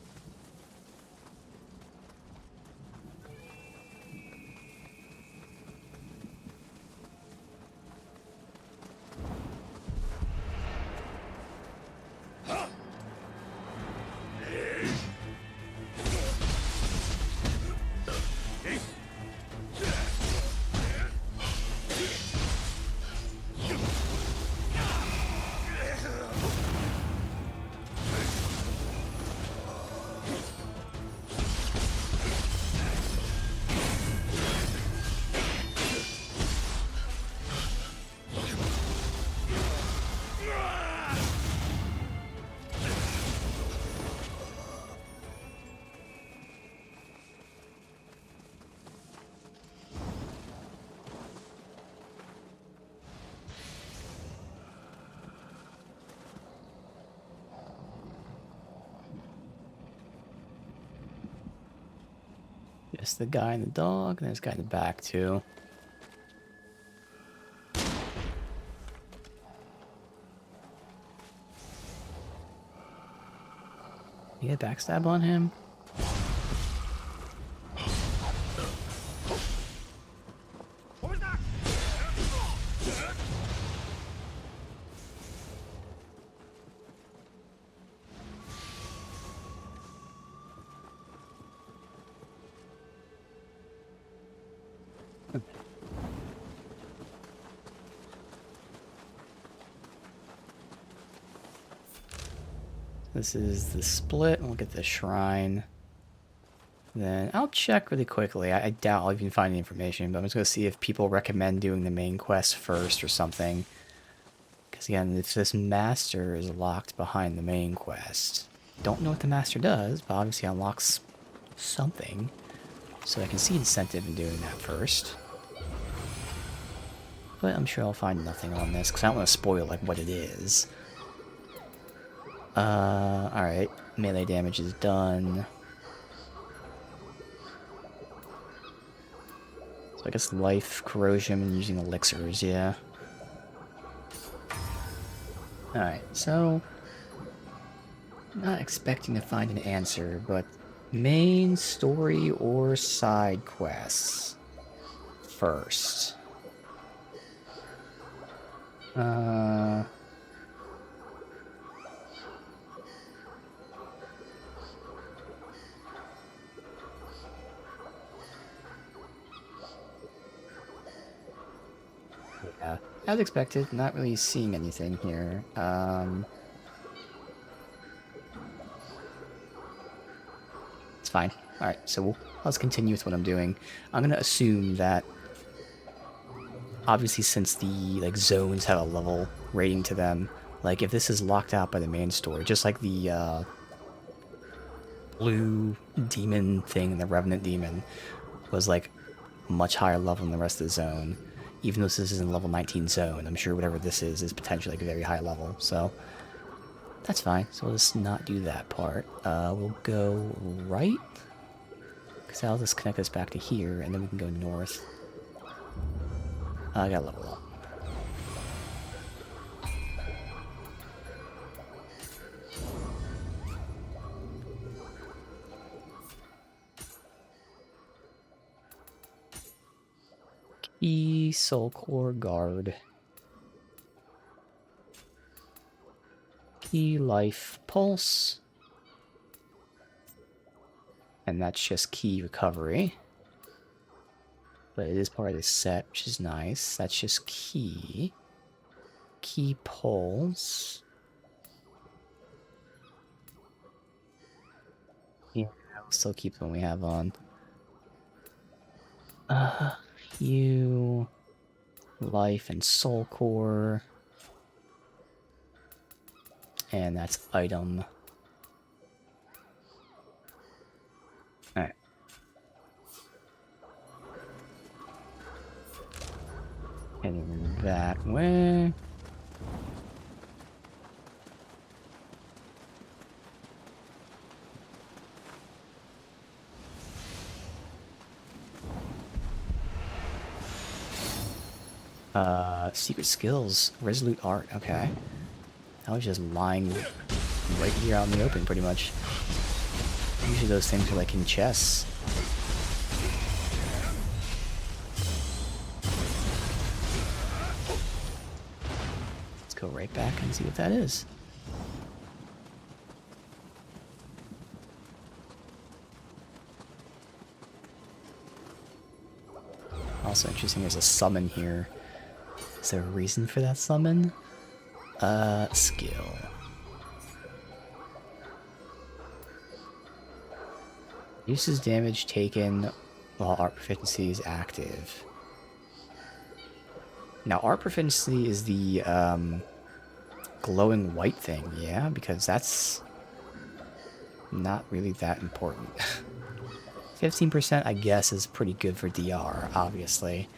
Just the guy and the dog, and there's a guy in the back too. You get backstab on him? This is the split. We'll get the shrine. Then I'll check really quickly. I doubt I'll even find any information, but I'm just going to see if people recommend doing the main quest first or something. Because again, if this master is locked behind the main quest, don't know what the master does, but obviously unlocks something. So I can see incentive in doing that first. But I'm sure I'll find nothing on this, because I don't want to spoil like what it is. Alright. Melee damage is done. So I guess life, corrosion, and using elixirs, yeah. Alright, so... not expecting to find an answer, but main story or side quests first. Yeah, as expected, not really seeing anything here. It's fine. Alright, so let's continue with what I'm doing. I'm gonna assume that obviously since the like zones have a level rating to them, like if this is locked out by the main story, just like the blue demon thing, the Revenant demon, was like much higher level than the rest of the zone. Even though this is in level 19 zone, I'm sure whatever this is potentially like a very high level, so that's fine. So let's not do that part. We'll go right, because that'll just connect us back to here, and then we can go north. I gotta level up. Key, Soul Core, Guard. Key, Life, Pulse. And that's just key recovery. But it is part of this set, which is nice. That's just key. Key pulse. Yeah, we'll still keep the one we have on. You... Life and Soul Core. And that's item. Alright. Heading that way. Secret skills, resolute art, okay. I was just lying right here out in the open, pretty much. Usually those things are like in chests. Let's go right back and see what that is. Also interesting, there's a summon here. Is there a reason for that summon? Skill. Uses damage taken while art proficiency is active. Now, art proficiency is the, glowing white thing, yeah? Because that's not really that important. 15%, I guess, is pretty good for DR, obviously.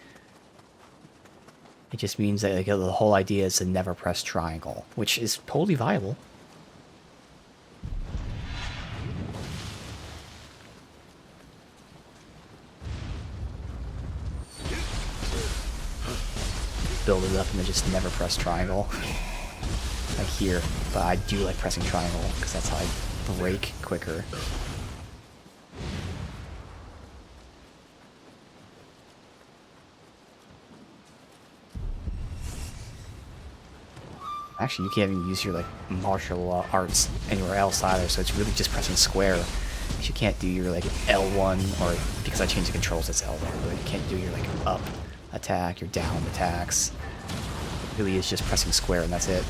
It just means that like, the whole idea is to never press triangle, which is totally viable. Build it up and then just never press triangle. Like here, but I do like pressing triangle because that's how I break quicker. Actually, you can't even use your like martial arts anywhere else either, so it's really just pressing square. You can't do your like L1, or because I changed the controls, it's L1, but you can't do your like up attack, your down attacks. It really is just pressing square and that's it.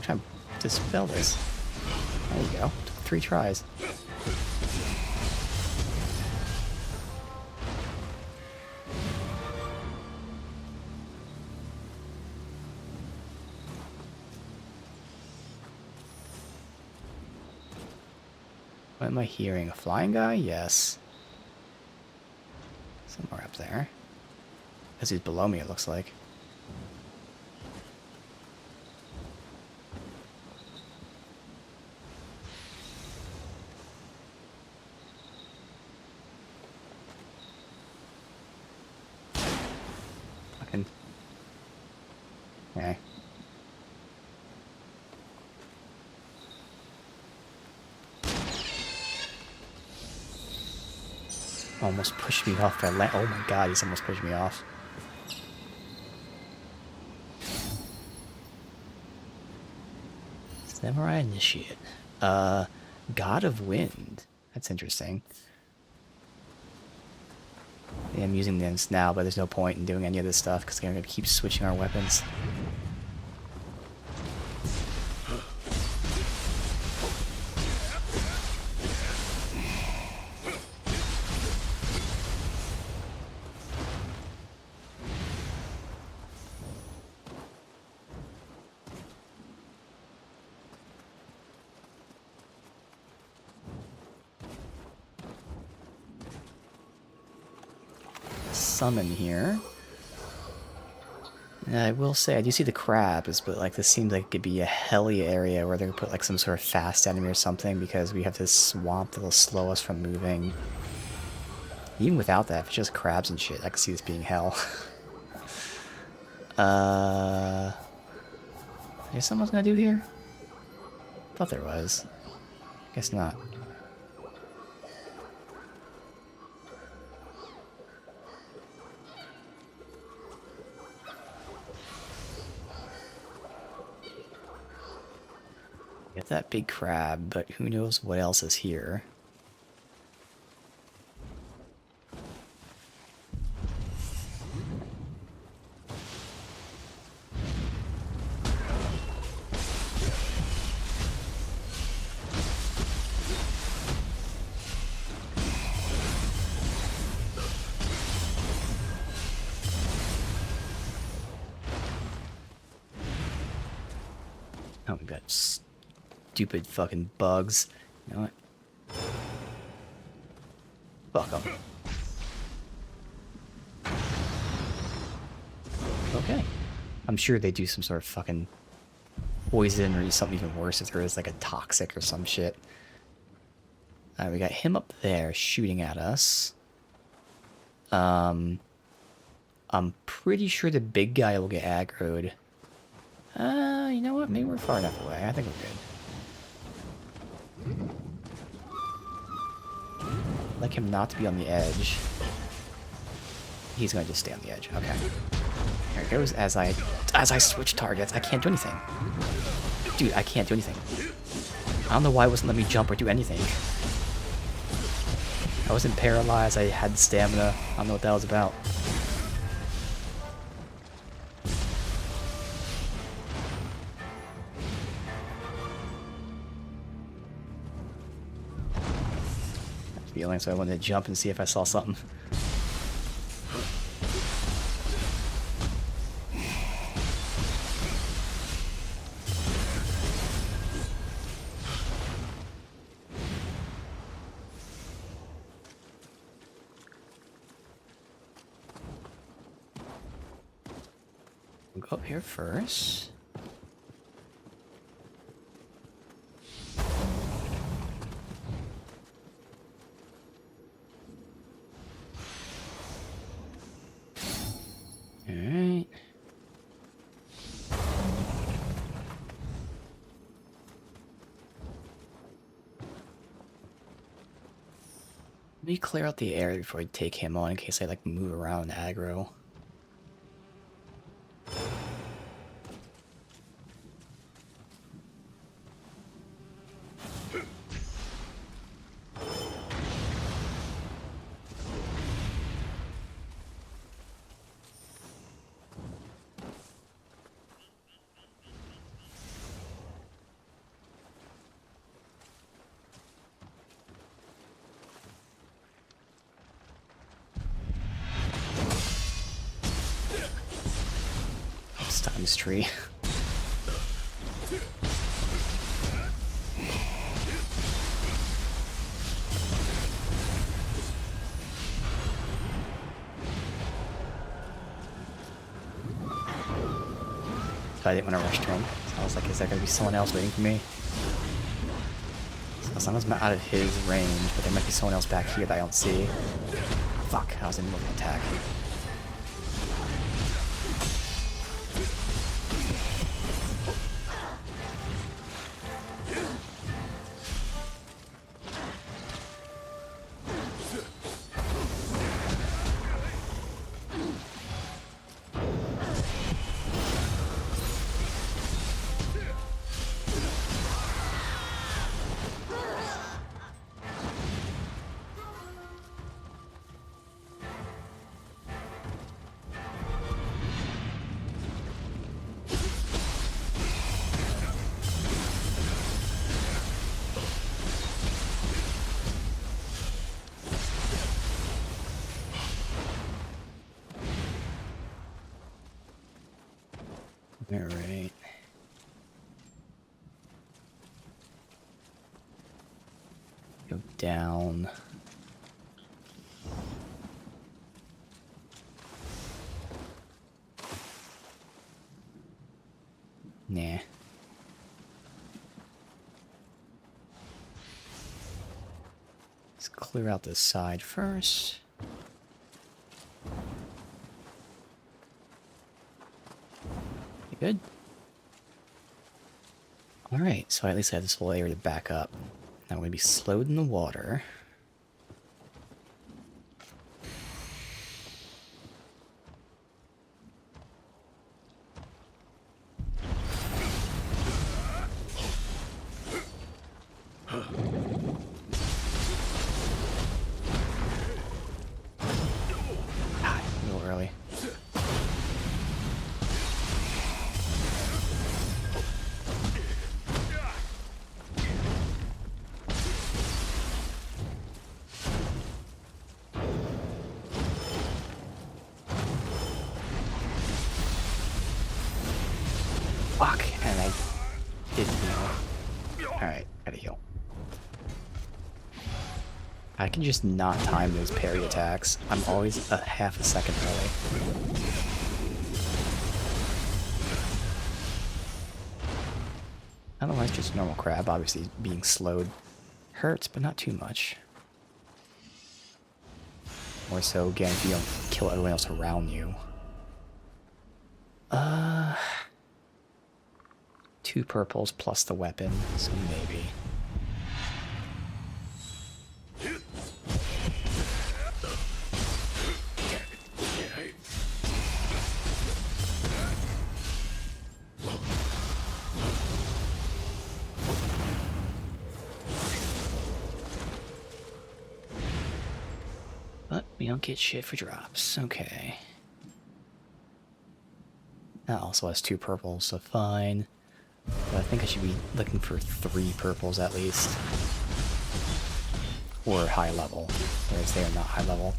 trying to dispel this. There you go. Took 3 tries. What am I hearing? A flying guy? Yes. Somewhere up there. Because he's below me, it looks like. Fucking... Okay. Almost pushed me off. Oh my god, he's almost pushed me off. Samurai Initiate. God of Wind. That's interesting. Yeah, I'm using this now, but there's no point in doing any of this stuff because we're going to keep switching our weapons. Summon here. And I will say, I do see the crabs, but like this seems like it could be a helly area where they could put like some sort of fast enemy or something because we have this swamp that'll slow us from moving. Even without that, if it's just crabs and shit, I can see this being hell. Is someone's gonna do here? Thought there was. Guess not. Get that big crab, but who knows what else is here. Oh, we got stupid fucking bugs. You know what? Fuck them. Okay. I'm sure they do some sort of fucking poison or something even worse if there is like a toxic or some shit. Alright, we got him up there shooting at us. I'm pretty sure the big guy will get aggroed. You know what? Maybe we're far enough away. I think we're good. Like him not to be on the edge. He's going to just stay on the edge. Okay. There it goes. As I switch targets, I can't do anything. Dude, I can't do anything. I don't know why it wasn't letting me jump or do anything. I wasn't paralyzed. I had stamina. I don't know what that was about. Feeling, so I wanted to jump and see if I saw something. We'll go up here first. Alright. Let me clear out the area before I take him on in case I like move around aggro. on this tree. I didn't want to rush to him. So I was like, is there going to be someone else waiting for me? So as long as I'm out of his range, but there might be someone else back here that I don't see. Fuck, I was in the middle of an attack. Alright. Go down. Nah. Let's clear out this side first. You good? Alright, so I at least have this whole area to back up. Now I'm going to be slowed in the water. Ah, a little early. Fuck, and I didn't heal. Alright, gotta heal. I can just not time those parry attacks. I'm always a half a second early. Otherwise, just normal crab. Obviously, being slowed hurts, but not too much. More so, again, if you don't kill everyone else around you. 2 purples plus the weapon, so maybe. But we don't get shit for drops. Okay. That also has 2 purples, so fine. But I think I should be looking for 3 purples at least. Or high level, whereas they are not high level.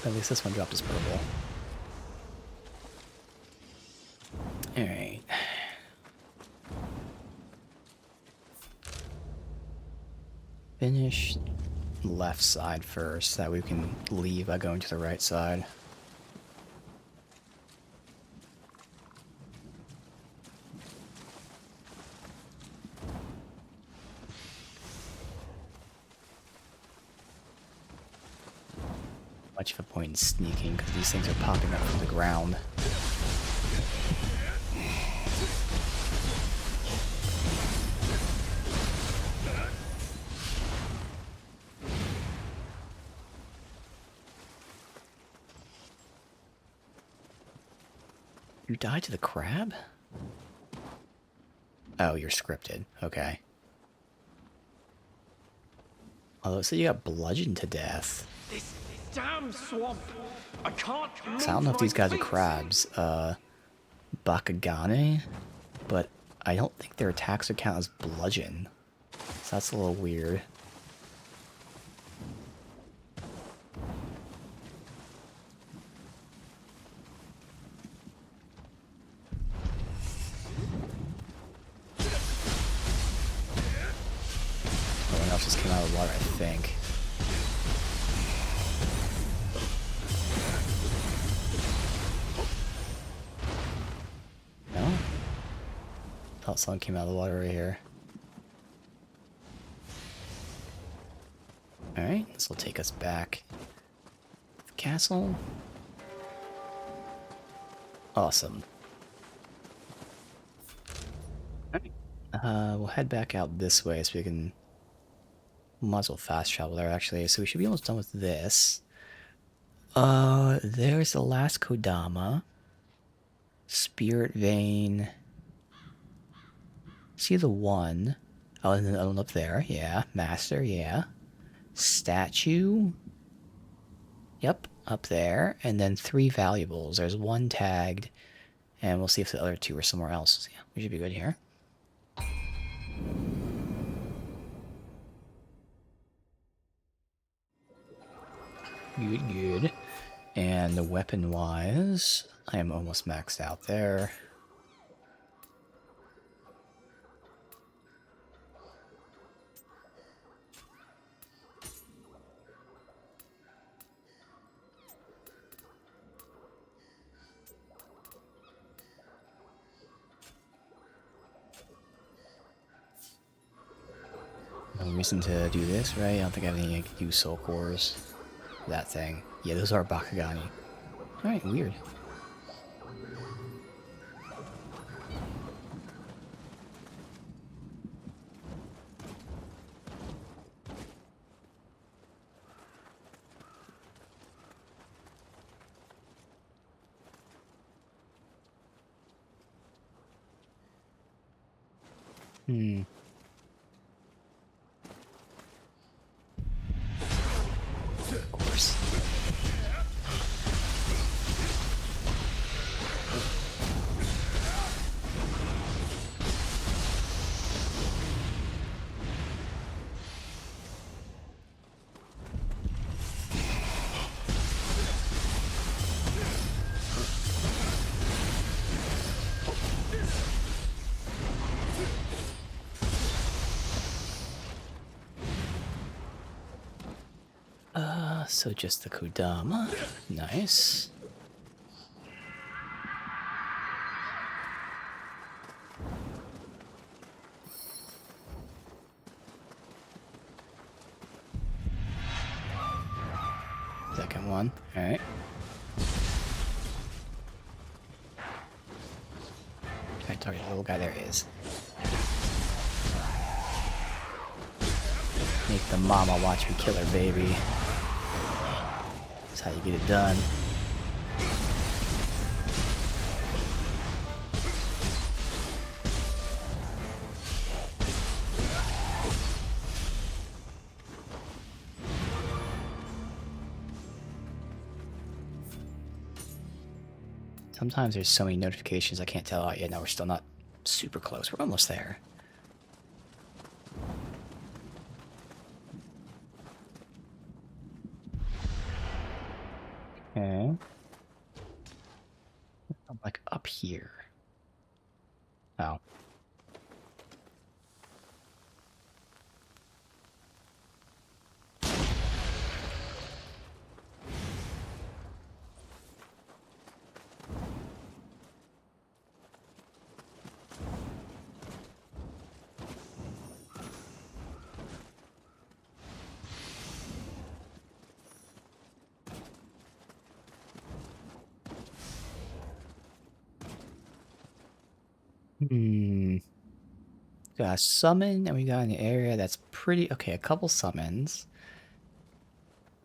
At least this one dropped his purple. Alright. Finish left side first, so that we can leave by going to the right side. Much of a point in sneaking, because these things are popping up from the ground. You died to the crab? Oh, you're scripted. Okay. Although, so you got bludgeoned to death. This damn swamp! I can't move So I don't know if these guys are my feet. crabs. Bakagane? But I don't think their attacks would count as bludgeon. So that's a little weird. else just came out of the water, I think. No? Thought something came out of the water right here. Alright, this will take us back to the castle. Awesome. Alright. We'll head back out this way so we can... Might as well fast travel there, actually. So we should be almost done with this. There's the last Kodama. Spirit Vein. See the one. Oh, and then the other one up there. Yeah. Master, yeah. Statue. Yep, up there. And then 3 valuables. There's 1 tagged. And we'll see if the other 2 are somewhere else. So yeah, we should be good here. Good, good. And the weapon-wise, I am almost maxed out there. No reason to do this, right? I don't think I have any use soul cores. That thing. Yeah, those are Bakugani. Alright, weird. Of course. So just the Kodama. Nice. Second one. Alright. I target the little guy. There he is. Make the mama watch me kill her baby. That's how you get it done. Sometimes there's so many notifications I can't tell. Oh, yeah, no, we're still not super close. We're almost there. Okay. I'm like up here. Oh. Got a summon, and we got an area that's pretty... Okay, a couple summons.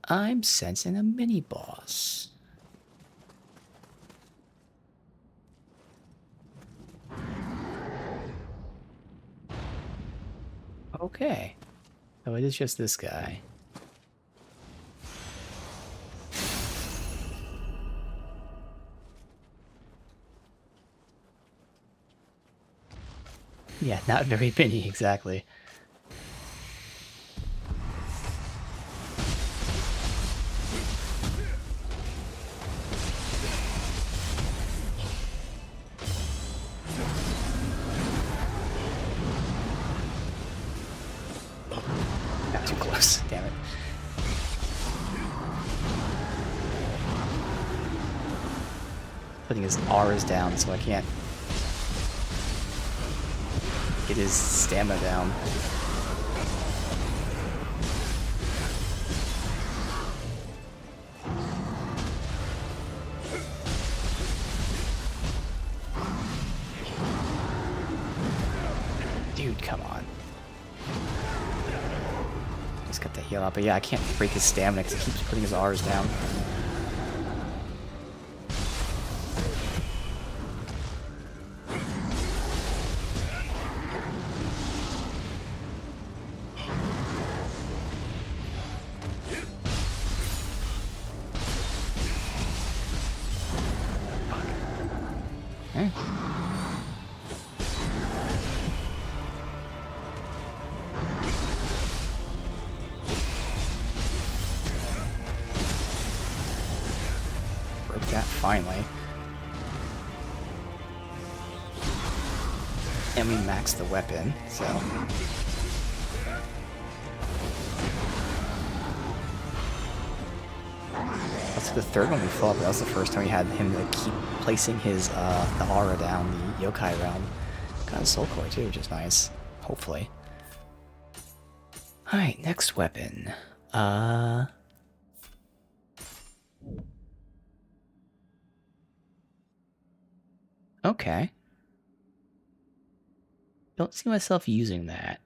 I'm sensing a mini-boss. Okay. So it is just this guy. Yeah, not very many, exactly. too close. Damn it. Putting his R's down so I can't get his stamina down. Dude, come on. Just got the heal up, but yeah, I can't break his stamina because he keeps putting his R's down. Broke that finally. And we maxed the weapon, so. That's the third one we fought, but that was the first time we had him to keep placing his the aura down the yokai realm. Got a soul core too, which is nice. Hopefully. Alright, next weapon. Okay. Don't see myself using that.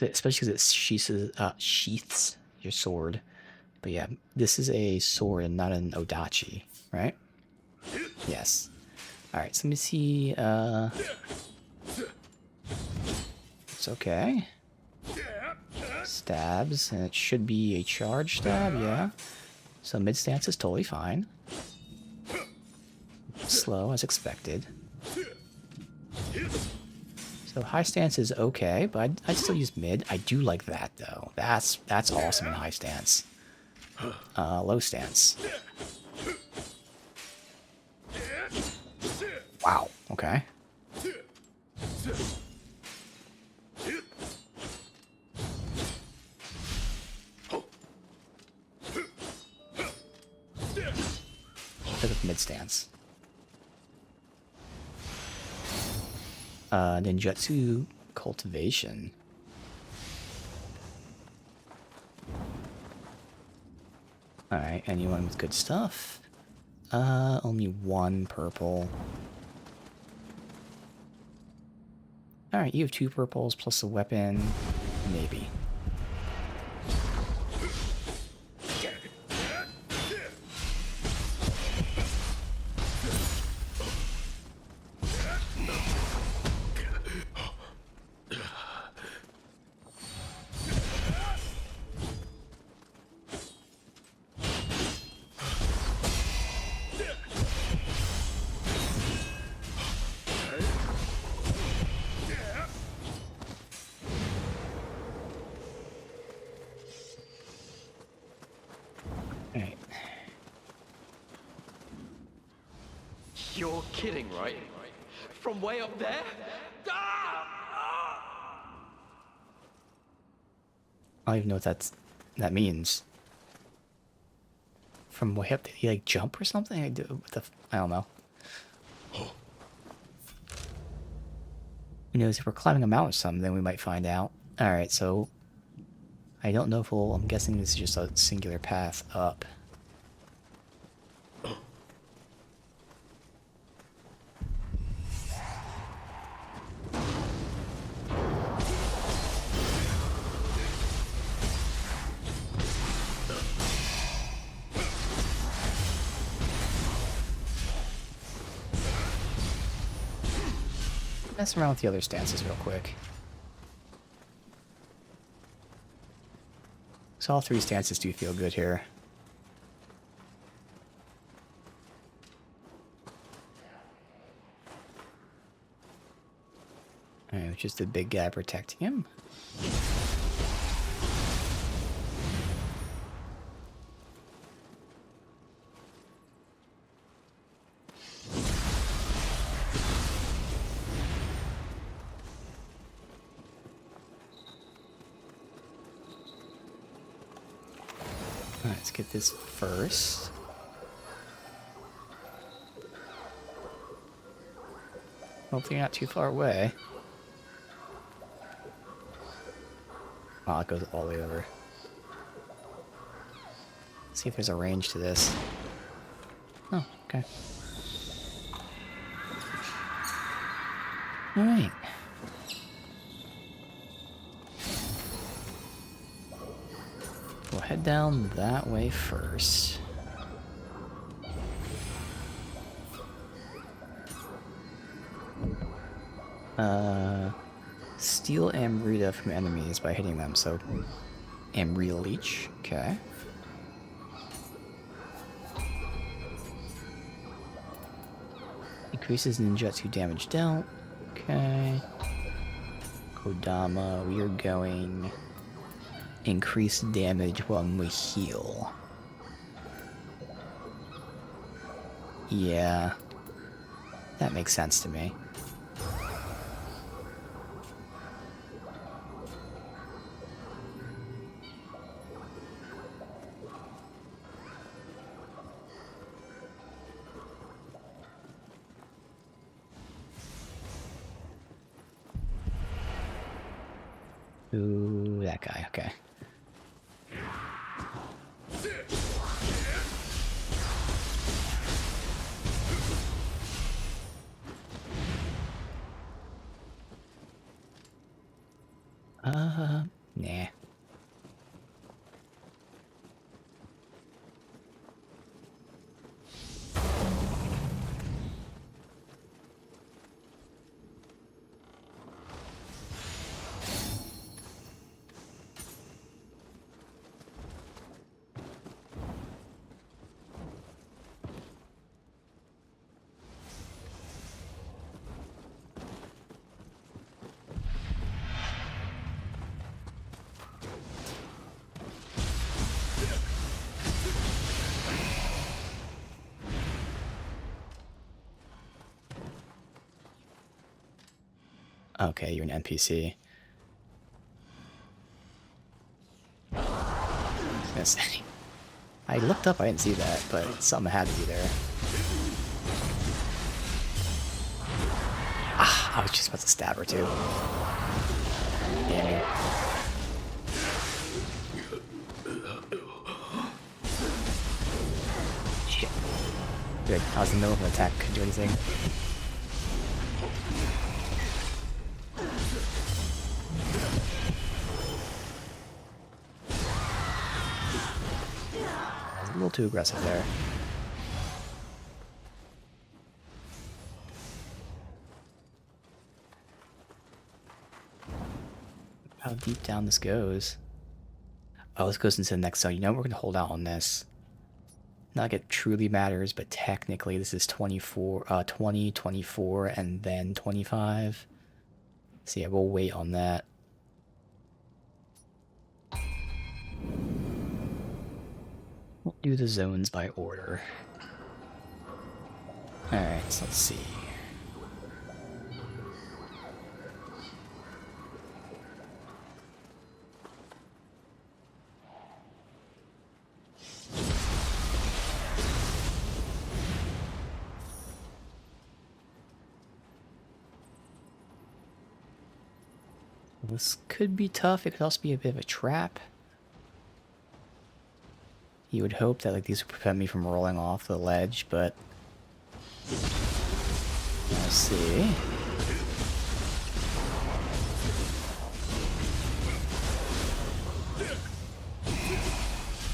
Especially because it sheaths your sword. But yeah, this is a sword and not an odachi, right? Yes. Alright, so let me see, it's okay. Stabs, and it should be a charge stab, yeah. So mid stance is totally fine. Slow, as expected. So high stance is okay, but I'd still use mid. I do like that, though. That's awesome in high stance. Low stance. Wow, okay. Pick up mid stance. Ninjutsu cultivation. Alright, anyone with good stuff? Only one purple. Alright, you have 2 purples plus a weapon. Maybe. Alright. You're kidding, right? From way up there? Ah! I don't even know what that means. From way up, did he like jump or something? I don't know. Who knows, if we're climbing a mountain or something, then we might find out. Alright, so I don't know if I'm guessing this is just a singular path up. Mess around with the other stances real quick. So all 3 stances do feel good here. Alright, which is the big guy protecting him. Alright, let's get this first. Hopefully you're not too far away. Oh, it goes all the way over. See if there's a range to this. Oh, okay. Alright. We'll head down that way first. Steal Amrita from enemies by hitting them, so Amrita Leech, okay. Increases ninjutsu damage dealt, okay. Kodama, we are going increase damage when we heal. Yeah, that makes sense to me. Ooh, that guy, okay. Nah. Okay, you're an NPC. I was gonna say. I looked up, I didn't see that, but something had to be there. Ah, I was just about to stab her too. Damn you. Shit. Good, I was in the middle of an attack, couldn't do anything. A little too aggressive there. How deep down this goes. Oh, this goes into the next zone. You know, we're going to hold out on this. Not like it truly matters, but technically this is 24, 20, 24, and then 25. So yeah, we'll wait on that. We'll do the zones by order. Alright, so let's see. This could be tough. It could also be a bit of a trap. You would hope that like these would prevent me from rolling off the ledge, but we'll see.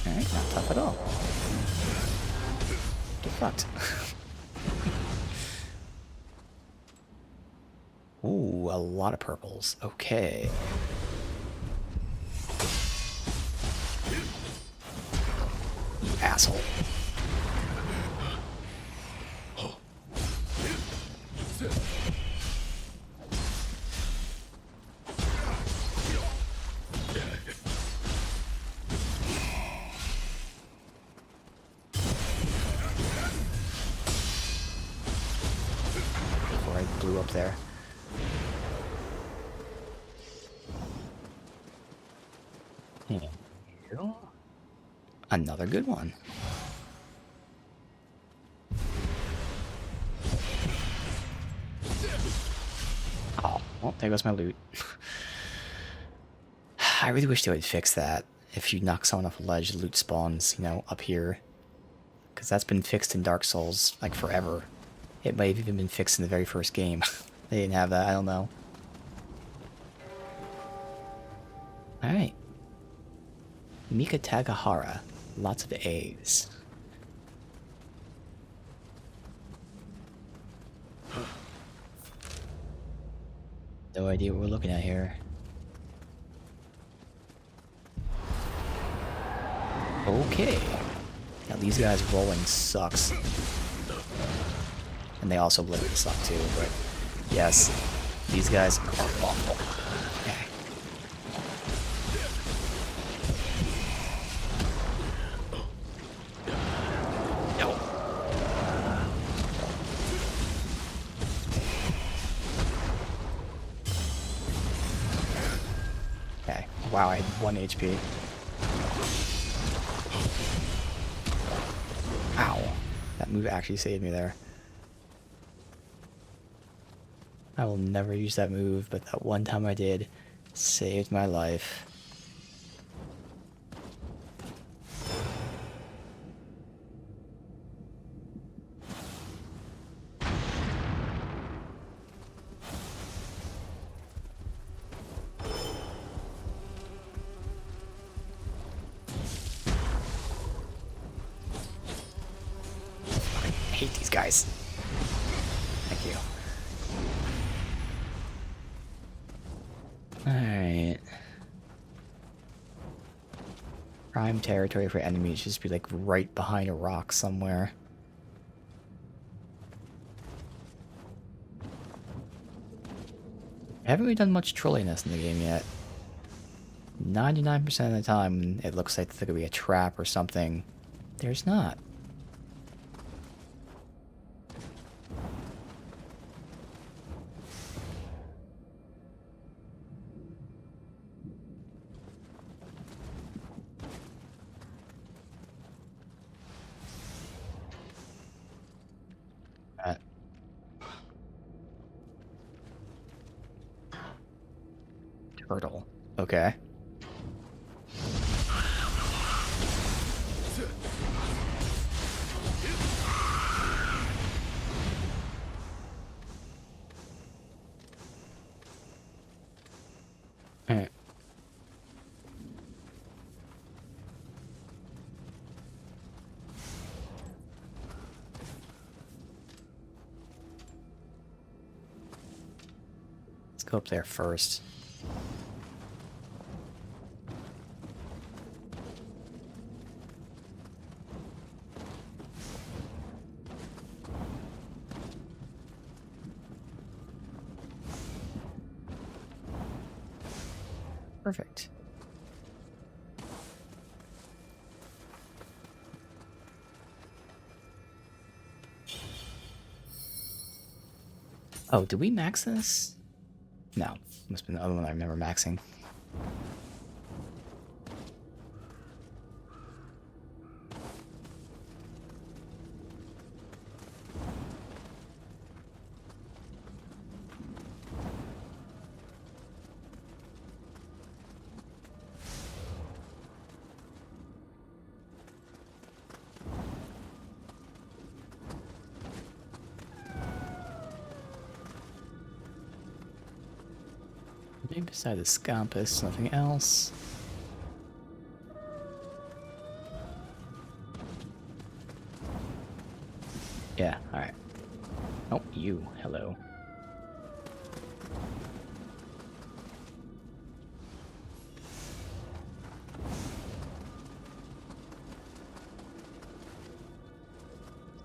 Alright, not tough at all. Get fucked. Ooh, a lot of purples. Okay. You asshole. Before I blew up there. Another good one. Oh, well, there goes my loot. I really wish they would fix that. If you knock someone off a ledge, loot spawns, you know, up here. Because that's been fixed in Dark Souls, like, forever. It might have even been fixed in the very first game. They didn't have that, I don't know. Alright. Mika Tagahara. Lots of A's. No idea what we're looking at here. Okay. Now these guys rolling sucks. And they also literally suck too, but yes, these guys are awful. Okay. No. Okay. Wow, I had 1 HP. Ow. That move actually saved me there. I will never use that move, but that one time I did, saved my life. I hate these guys. Thank you. Alright. Prime territory for enemies just be like right behind a rock somewhere. I haven't really done much trolliness in the game yet. 99% of the time it looks like there could be a trap or something. There's not. Turtle. Okay. Alright. Let's go up there first. Perfect. Oh, did we max this? No. Must have been the other one I remember maxing. Maybe beside the Scampus, nothing else. Yeah, alright. Oh, you. Hello.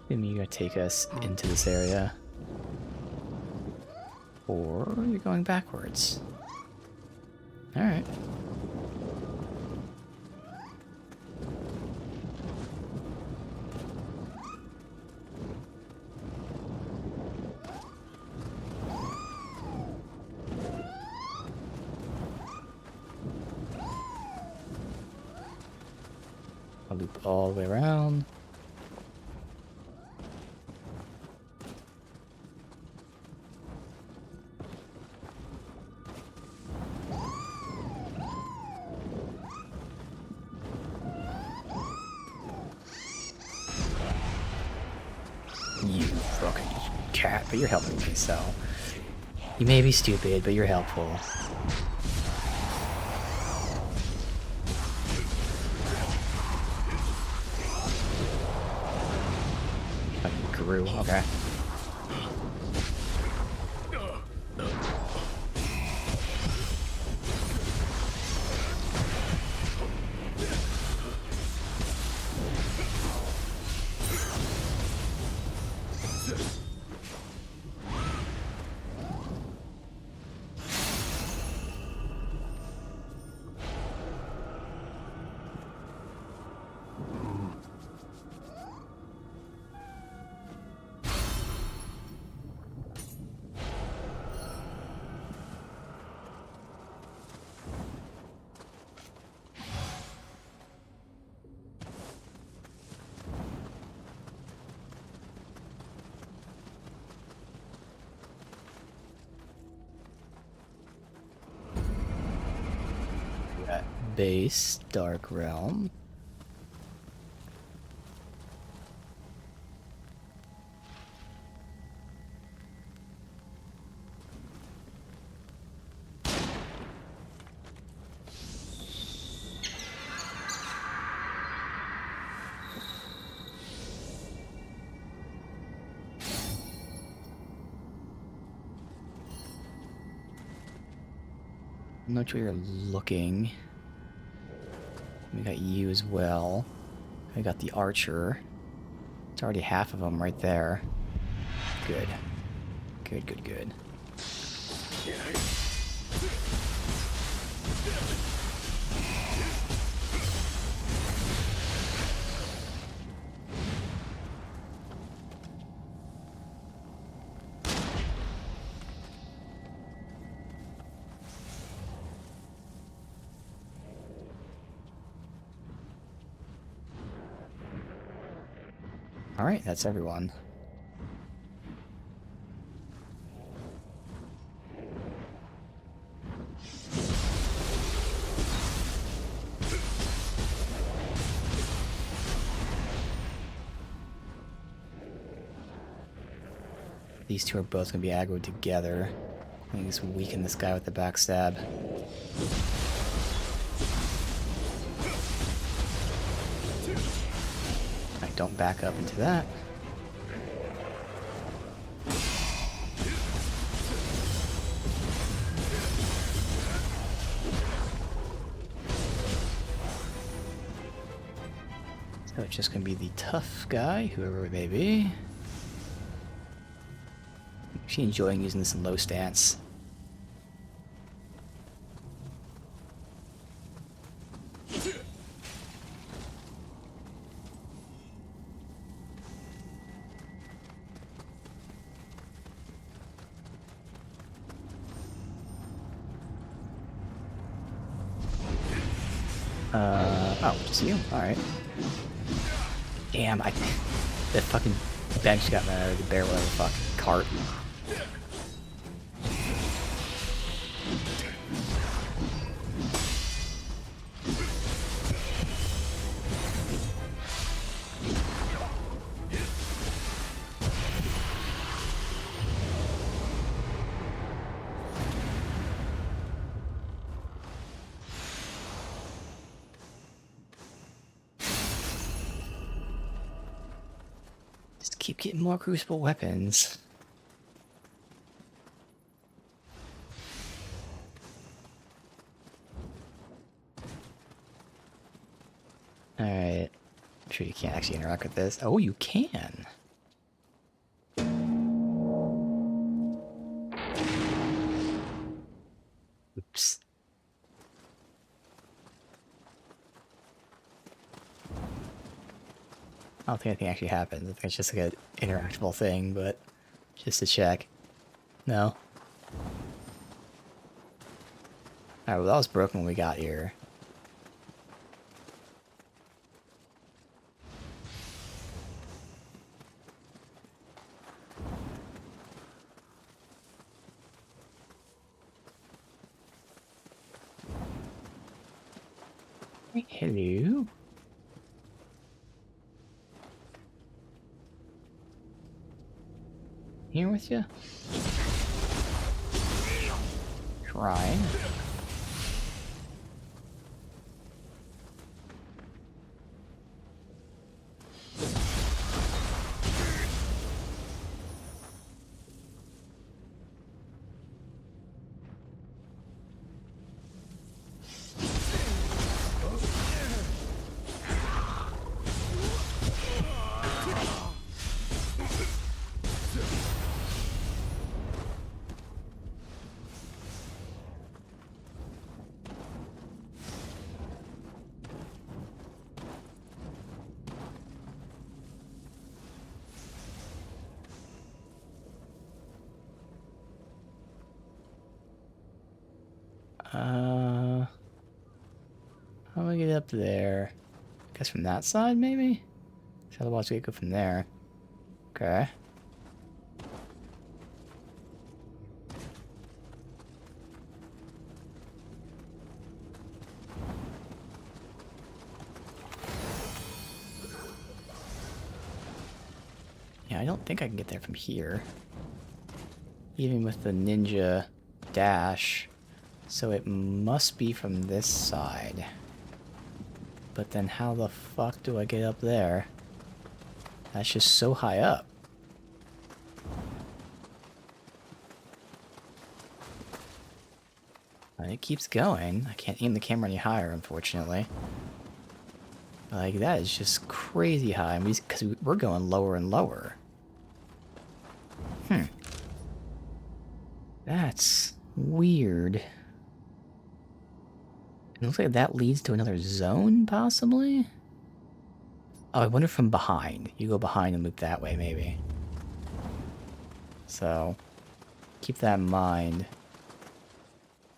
Then you gotta take us into this area. Or you're going backwards. Alright. I'll loop all the way around. You fucking cat, but you're helping me, so... You may be stupid, but you're helpful. Fucking grew, okay. Base, Dark Realm. I'm not sure you're looking. We got you as well. We got the archer. It's already half of them right there. Good. Good, good, good. Alright, that's everyone. These two are both going to be aggroed together. I think just weaken this guy with the backstab. Don't back up into that. So it's just gonna be the tough guy, whoever it may be. I'm actually enjoying using this in low stance. Oh, just you? Alright. Damn, the fucking bench got me out of the bear, whatever the fuck. Cart. Just keep getting more crucible weapons. Alright. I'm sure you can't actually interact with this. Oh, you can. Oops. I don't think anything actually happens. I think it's just like an interactable thing, but just to check. No? Alright, well that was broken when we got here. Hello. Here with you? Trying. How do I get up there? I guess from that side, maybe? Otherwise, we could go from there. Okay. Yeah, I don't think I can get there from here. Even with the ninja dash. So it must be from this side. But then how the fuck do I get up there? That's just so high up. And it keeps going. I can't aim the camera any higher, unfortunately. Like, that is just crazy high. Because we're going lower and lower. That's weird. It looks like that leads to another zone, possibly? Oh, I wonder from behind. You go behind and loop that way, maybe. So, keep that in mind.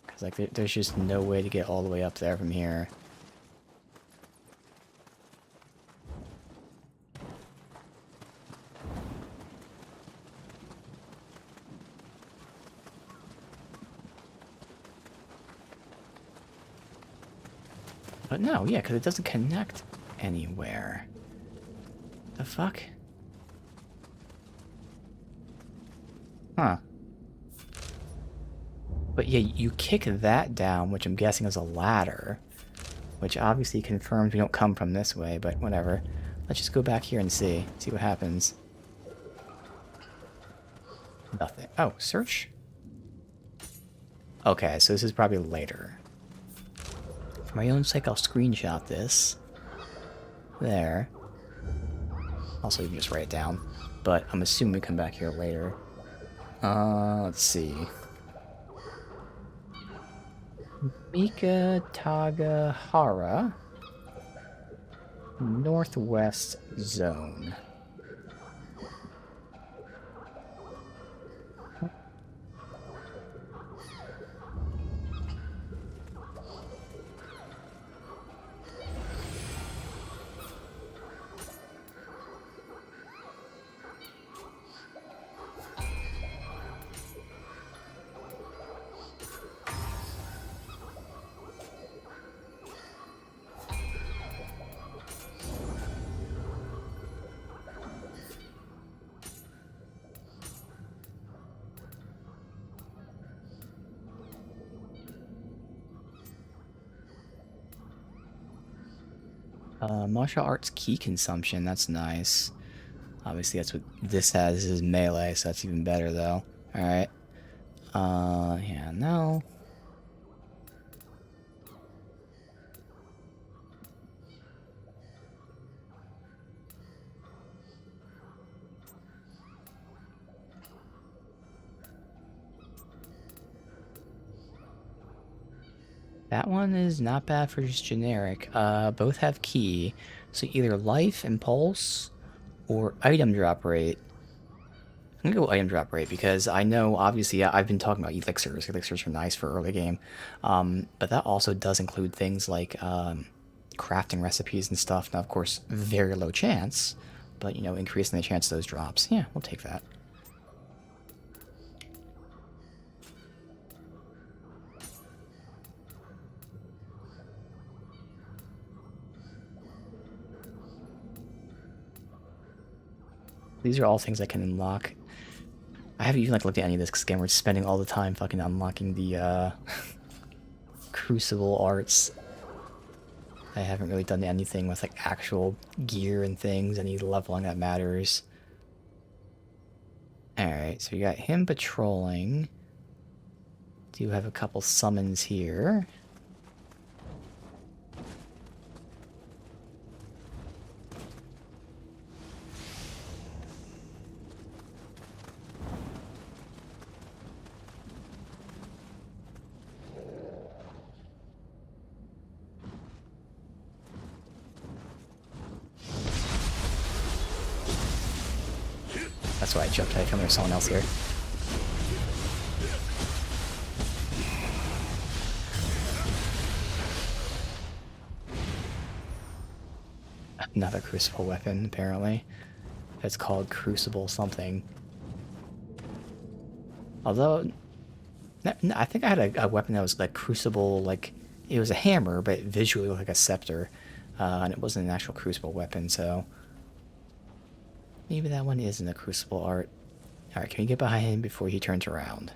Because, like, there's just no way to get all the way up there from here. But no, yeah, because it doesn't connect anywhere. The fuck? Huh. But yeah, you kick that down, which I'm guessing is a ladder. Which obviously confirms we don't come from this way, but whatever. Let's just go back here and see what happens. Nothing. Oh, search? Okay, so this is probably later. For my own sake, I'll screenshot this. There. Also, you can just write it down. But I'm assuming we come back here later. Let's see. Mika Tagahara. Northwest Zone. Martial arts key consumption, that's nice. Obviously that's what this has, is melee, so that's even better though. Alright. Yeah, no. That one is not bad for just generic. Both have key, so either life and pulse, or item drop rate. I'm gonna go item drop rate because I know, obviously, I've been talking about elixirs. Elixirs are nice for early game. But that also does include things like crafting recipes and stuff. Now, of course, very low chance, but, you know, increasing the chance of those drops. Yeah, we'll take that. These are all things I can unlock. I haven't even like looked at any of this because again we're spending all the time fucking unlocking the Crucible arts. I haven't really done anything with like actual gear and things, any leveling that matters. Alright, so we got him patrolling. Do have a couple summons here. That's why I jumped. I come there's someone else here. Another crucible weapon, apparently. It's called Crucible something. Although, I think I had a weapon that was like Crucible, like, it was a hammer, but visually looked like a scepter. And it wasn't an actual Crucible weapon, so... maybe that one isn't a Crucible art. Alright, can we get behind him before he turns around?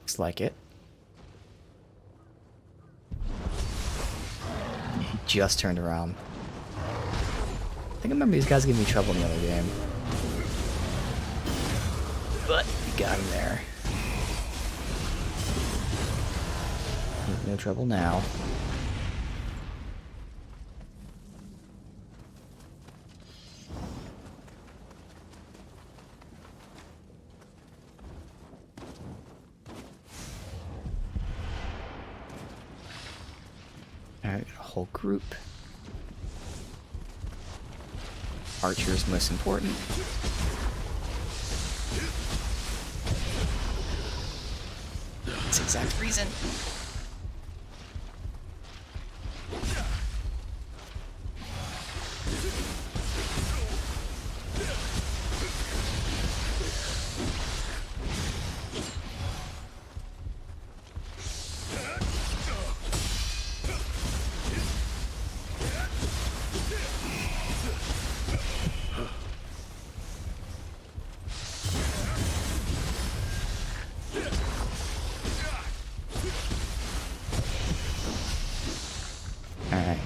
Looks like it. He just turned around. I think I remember these guys giving me trouble in the other game. But we got him there. No trouble now. Alright, a whole group. Archer's most important. That's the exact reason. Alright.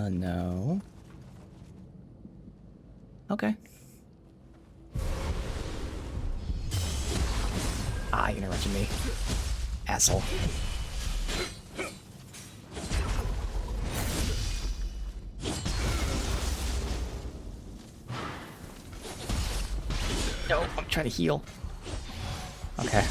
No. Okay. Ah, you interrupted me. Asshole. No, I'm trying to heal. Okay.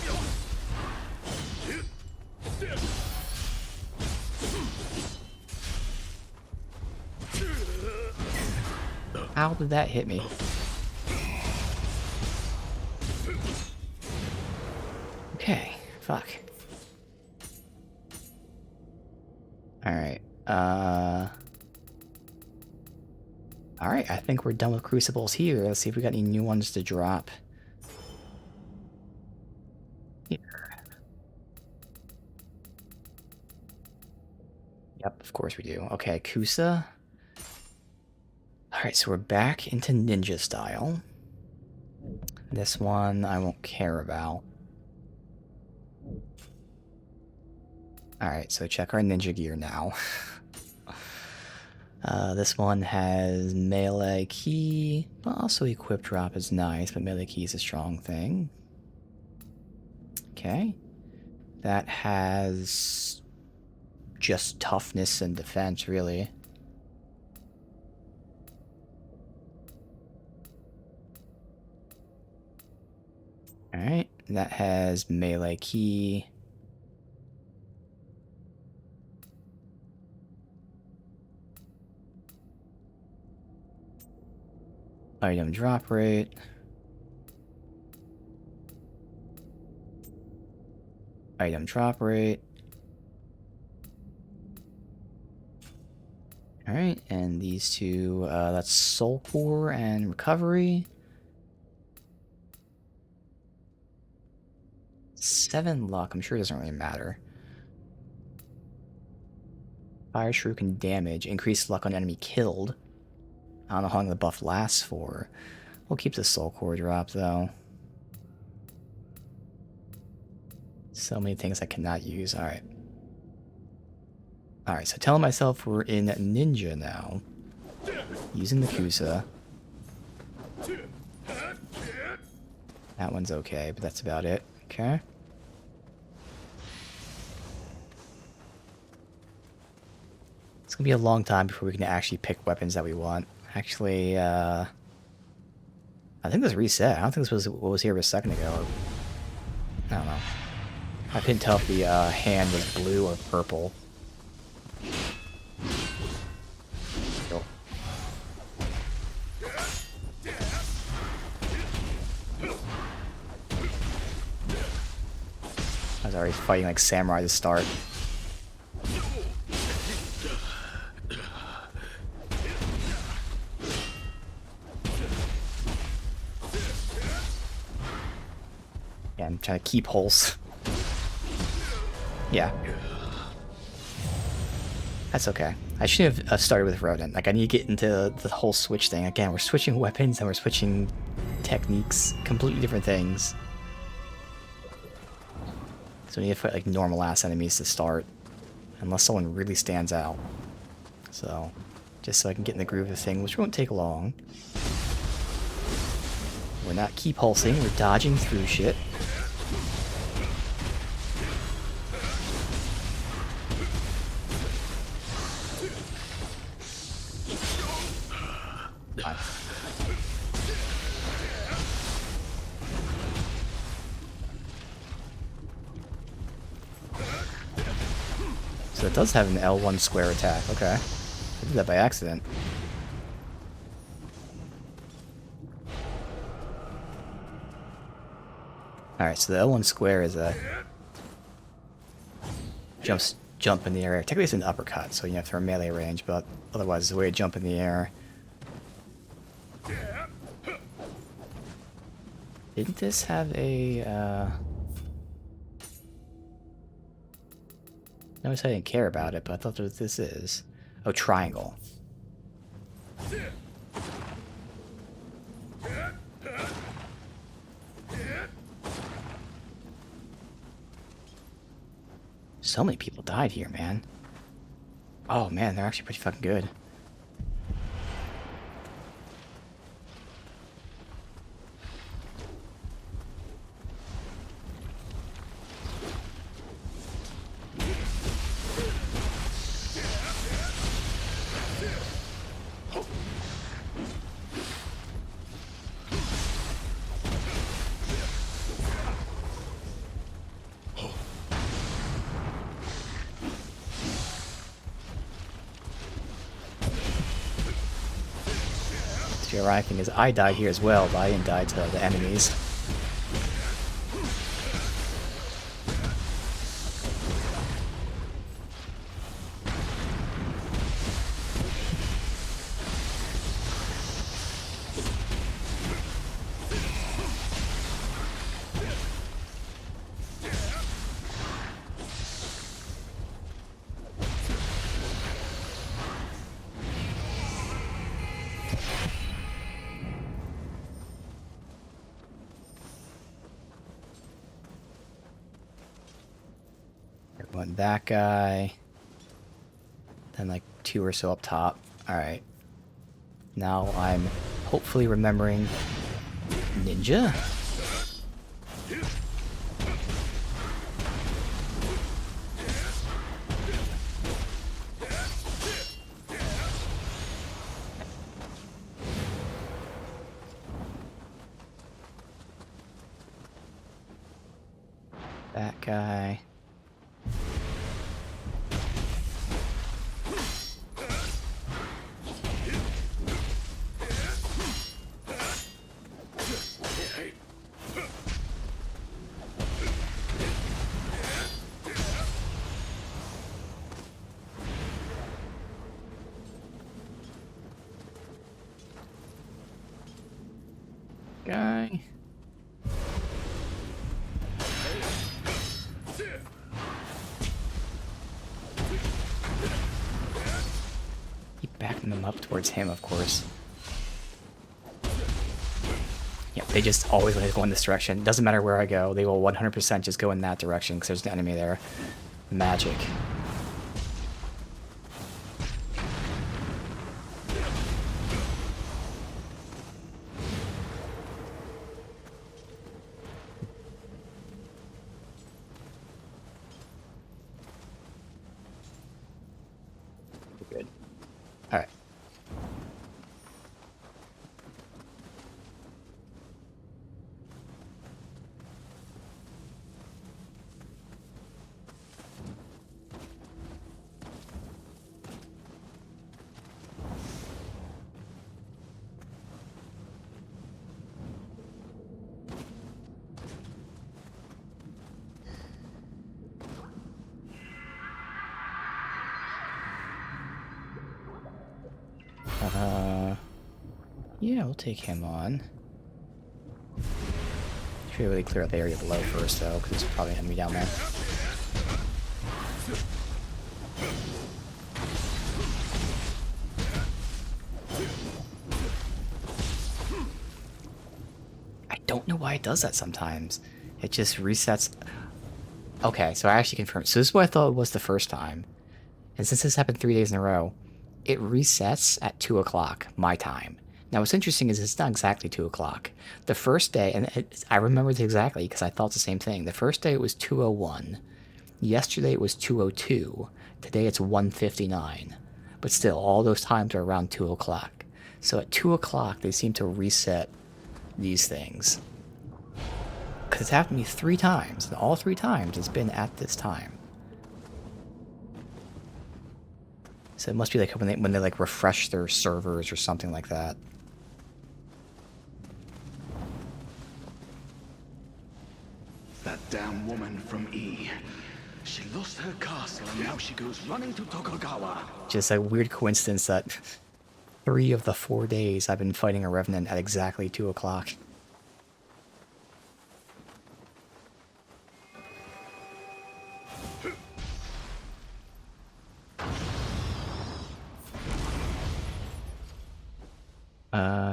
How did that hit me? Okay, fuck. Alright, alright, I think we're done with Crucibles here. Let's see if we got any new ones to drop. Here. Yep, of course we do. Okay, Kusa. Alright, so we're back into ninja style. This one I won't care about. Alright, so check our ninja gear now. This one has melee key, but also equip drop is nice, but melee key is a strong thing. Okay. That has just toughness and defense, really. Alright, that has melee key. Item drop rate. Item drop rate. Alright, and these two, that's Soul Core and Recovery. 7 luck, I'm sure it doesn't really matter. Fire Shuriken damage, increased luck on enemy killed. I don't know how long the buff lasts for. We'll keep the Soul Core drop though. So many things I cannot use, alright. Alright, so telling myself we're in Ninja now. Using the Kusa. That one's okay, but that's about it. Okay. It's gonna be a long time before we can actually pick weapons that we want. Actually, I think this reset. I don't think this was what was here a second ago. I don't know. I couldn't tell if the hand was blue or purple. Cool. I was already fighting like samurai to start. Yeah, I'm trying to keep holes. Yeah. That's okay. I should have started with Rodent. Like, I need to get into the whole switch thing. Again, we're switching weapons and we're switching techniques. Completely different things. So we need to fight, like, normal-ass enemies to start. Unless someone really stands out. So, just so I can get in the groove of the thing, which won't take long. We're not keep pulsing, we're dodging through shit. So it does have an L1 square attack, okay. I did that by accident. Alright, so the L1 square is a jump in the air. Technically it's an uppercut, so you have to throw melee range, but otherwise it's a way to jump in the air. Didn't this have a, Notice I didn't care about it, but I thought that's what this is. Oh, triangle. So many people died here, man. Oh man, they're actually pretty fucking good. The ironic thing is I died here as well, but I didn't die to the enemies. One that guy. Then like 2 or so up top. Alright. Now I'm hopefully remembering Ninja. That guy. guy. Keep backing them up towards him, of course. Yeah, they just always want to go in this direction. Doesn't matter where I go, they will 100% just go in that direction because there's an enemy there. Magic. Good. All right. Yeah, we'll take him on. Should really clear out the area below first, though, because there's probably an enemy down there. I don't know why it does that sometimes. It just resets. Okay, so I actually confirmed. So this is what I thought it was the first time. And since this happened 3 days in a row, it resets at 2 o'clock, my time. Now, what's interesting is it's not exactly 2 o'clock. The first day, and I remember it exactly because I thought the same thing. The first day it was 2:01. Yesterday it was 2:02. Today it's 1:59. But still, all those times are around 2 o'clock. So at 2 o'clock, they seem to reset these things. Because it's happened to me 3 times, and all 3 times it's been at this time. So it must be like when they like refresh their servers or something like that. That damn woman from E. She lost her castle and now she goes running to Tokugawa. Just a weird coincidence that 3 of the 4 days I've been fighting a revenant at exactly 2 o'clock.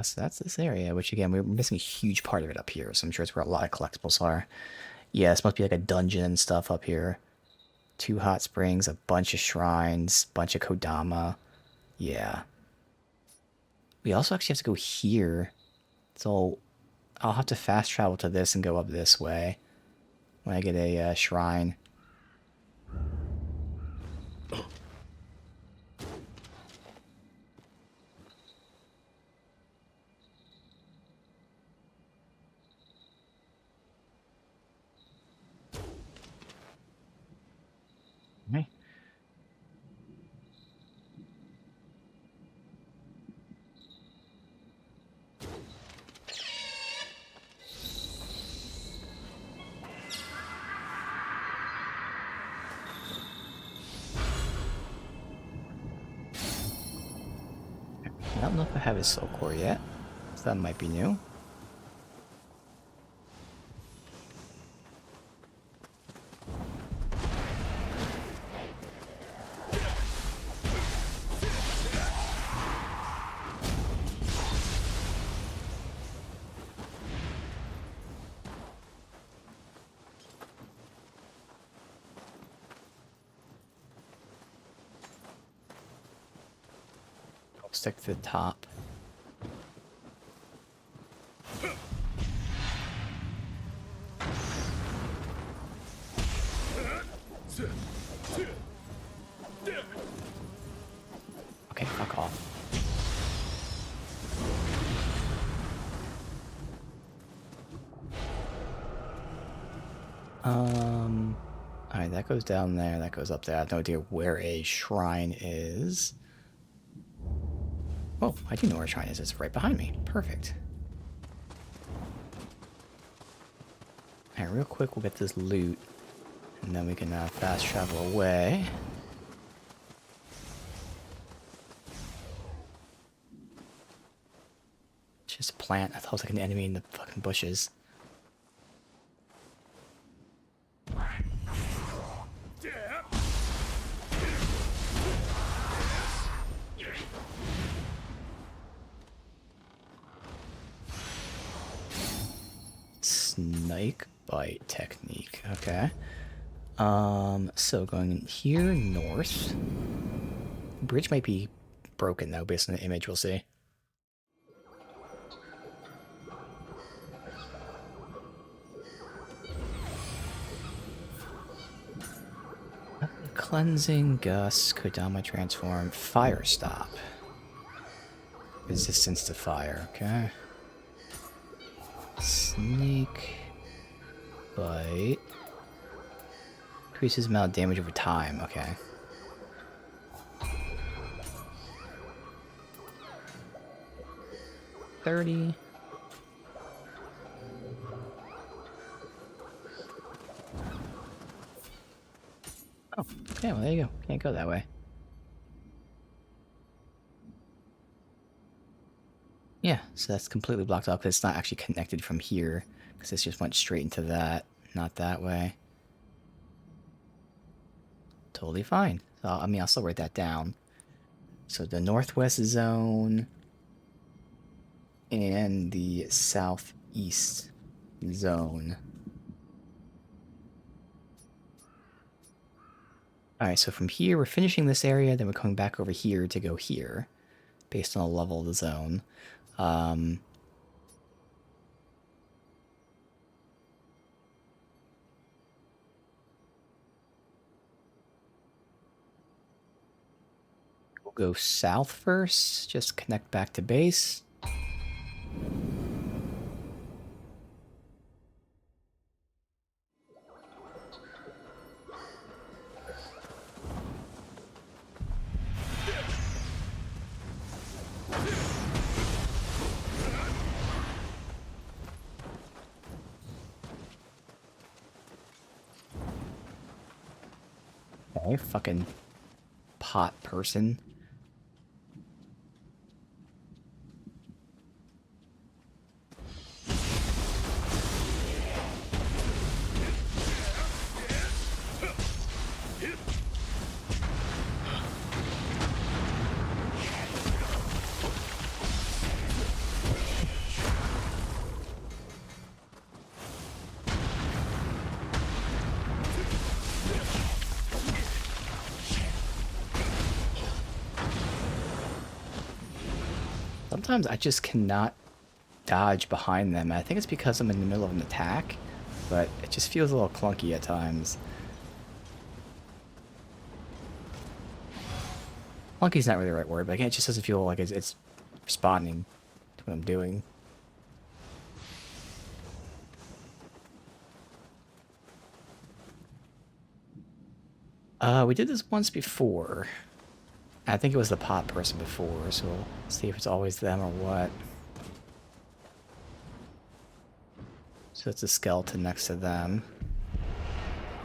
So that's this area, which again, we're missing a huge part of it up here, so I'm sure it's where a lot of collectibles are. Yeah, this must be like a dungeon and stuff up here. 2 hot springs, a bunch of shrines, bunch of Kodama. Yeah. We also actually have to go here. So I'll have to fast travel to this and go up this way when I get a shrine. Okay. I don't know if I have his soul core yet, so that might be new. Stick to the top. Okay, fuck off. Alright, that goes down there, that goes up there. I have no idea where a shrine is. Oh, I do know where a shrine is. It's right behind me. Perfect. Alright, real quick, we'll get this loot. And then we can fast travel away. Just plant. I thought it was like an enemy in the fucking bushes. Snake bite technique. Okay. So going in here north. Bridge might be broken though, based on the image we'll see. Cleansing Gust, Kodama Transform, Fire Stop. Resistance to fire, okay. Snake Bite. Increases amount of damage over time, okay. $30. Oh, okay, well there you go. Can't go that way. Yeah, so that's completely blocked off because it's not actually connected from here. Because this just went straight into that, not that way. Totally fine. So, I mean, I'll still write that down. So the northwest zone and the southeast zone. Alright, so from here, we're finishing this area, then we're coming back over here to go here, based on the level of the zone. We'll go south first, just connect back to base. Okay, fucking pot person. Sometimes I just cannot dodge behind them. I think it's because I'm in the middle of an attack, but it just feels a little clunky at times. Clunky's not really the right word, but again, it just doesn't feel like it's responding to what I'm doing. We did this once before. I think it was the pot person before, so we'll see if it's always them or what. So it's a skeleton next to them.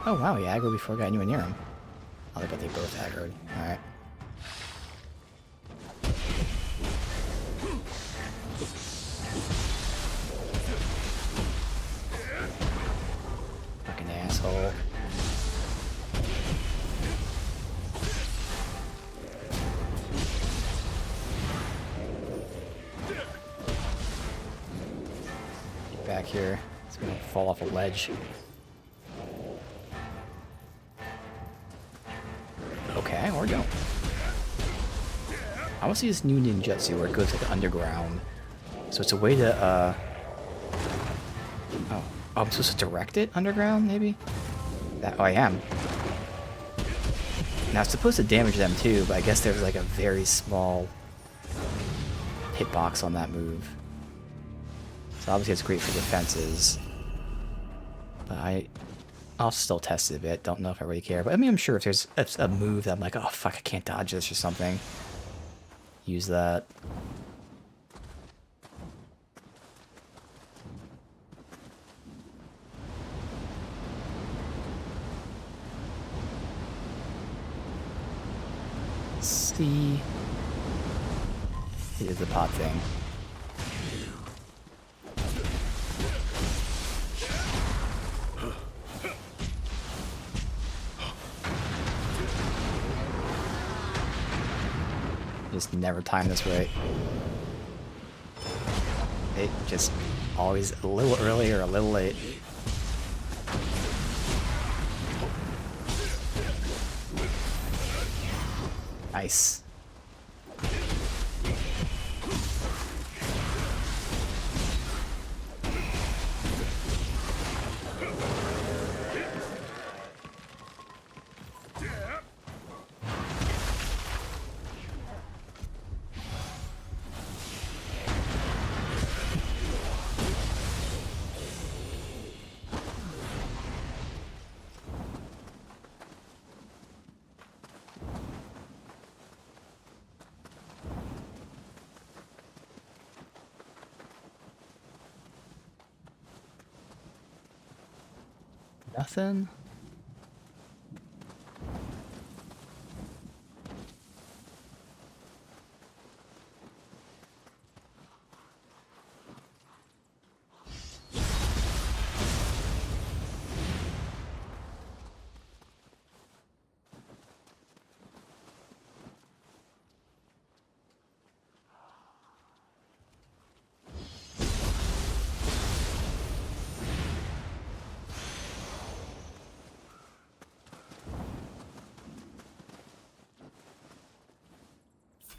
Oh wow, he aggroed before I got anywhere near him. Oh, I bet they both aggroed. Alright. Fucking asshole. Back here. It's gonna fall off a ledge. Okay, or don't. I want to see this new ninjutsu where it goes like underground. So it's a way to, Oh, I'm supposed to direct it underground, maybe? Oh, I am. Now, it's supposed to damage them too, but I guess there's like a very small hitbox on that move. So obviously it's great for defenses. But I'll still test it a bit. Don't know if I really care. But I mean, I'm sure if there's a move that I'm like, oh fuck, I can't dodge this or something. Use that. Let's see. It is the pot thing. just never time this right. It just always a little early or a little late. Nice. Nothing?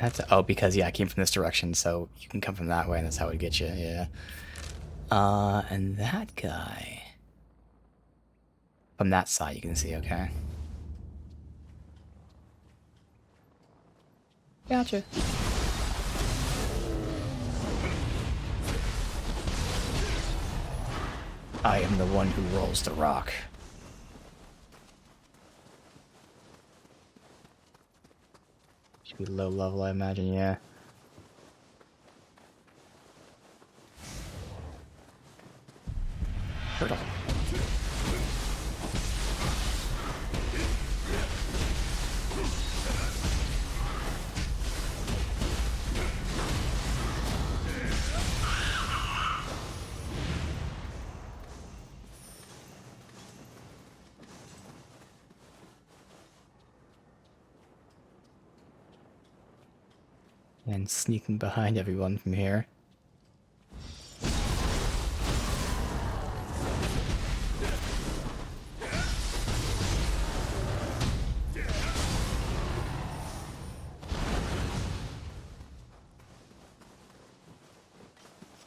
I have to, oh, because, yeah, I came from this direction, so you can come from that way, and that's how it would get you, yeah. And that guy... From that side, you can see, okay. Gotcha. I am the one who rolls the rock. Should be low level, I imagine, yeah. Turtle. And sneaking behind everyone from here.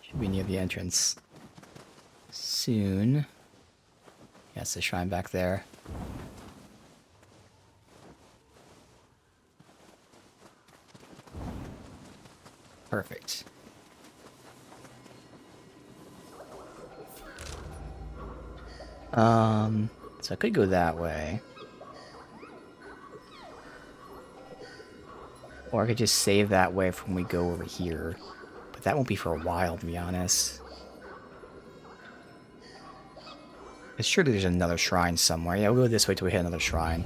Should be near the entrance soon. Yeah, it's the shrine back there. Perfect. So I could go that way. Or I could just save that way from when we go over here. But that won't be for a while, to be honest. It's surely there's another shrine somewhere. Yeah, we'll go this way till we hit another shrine.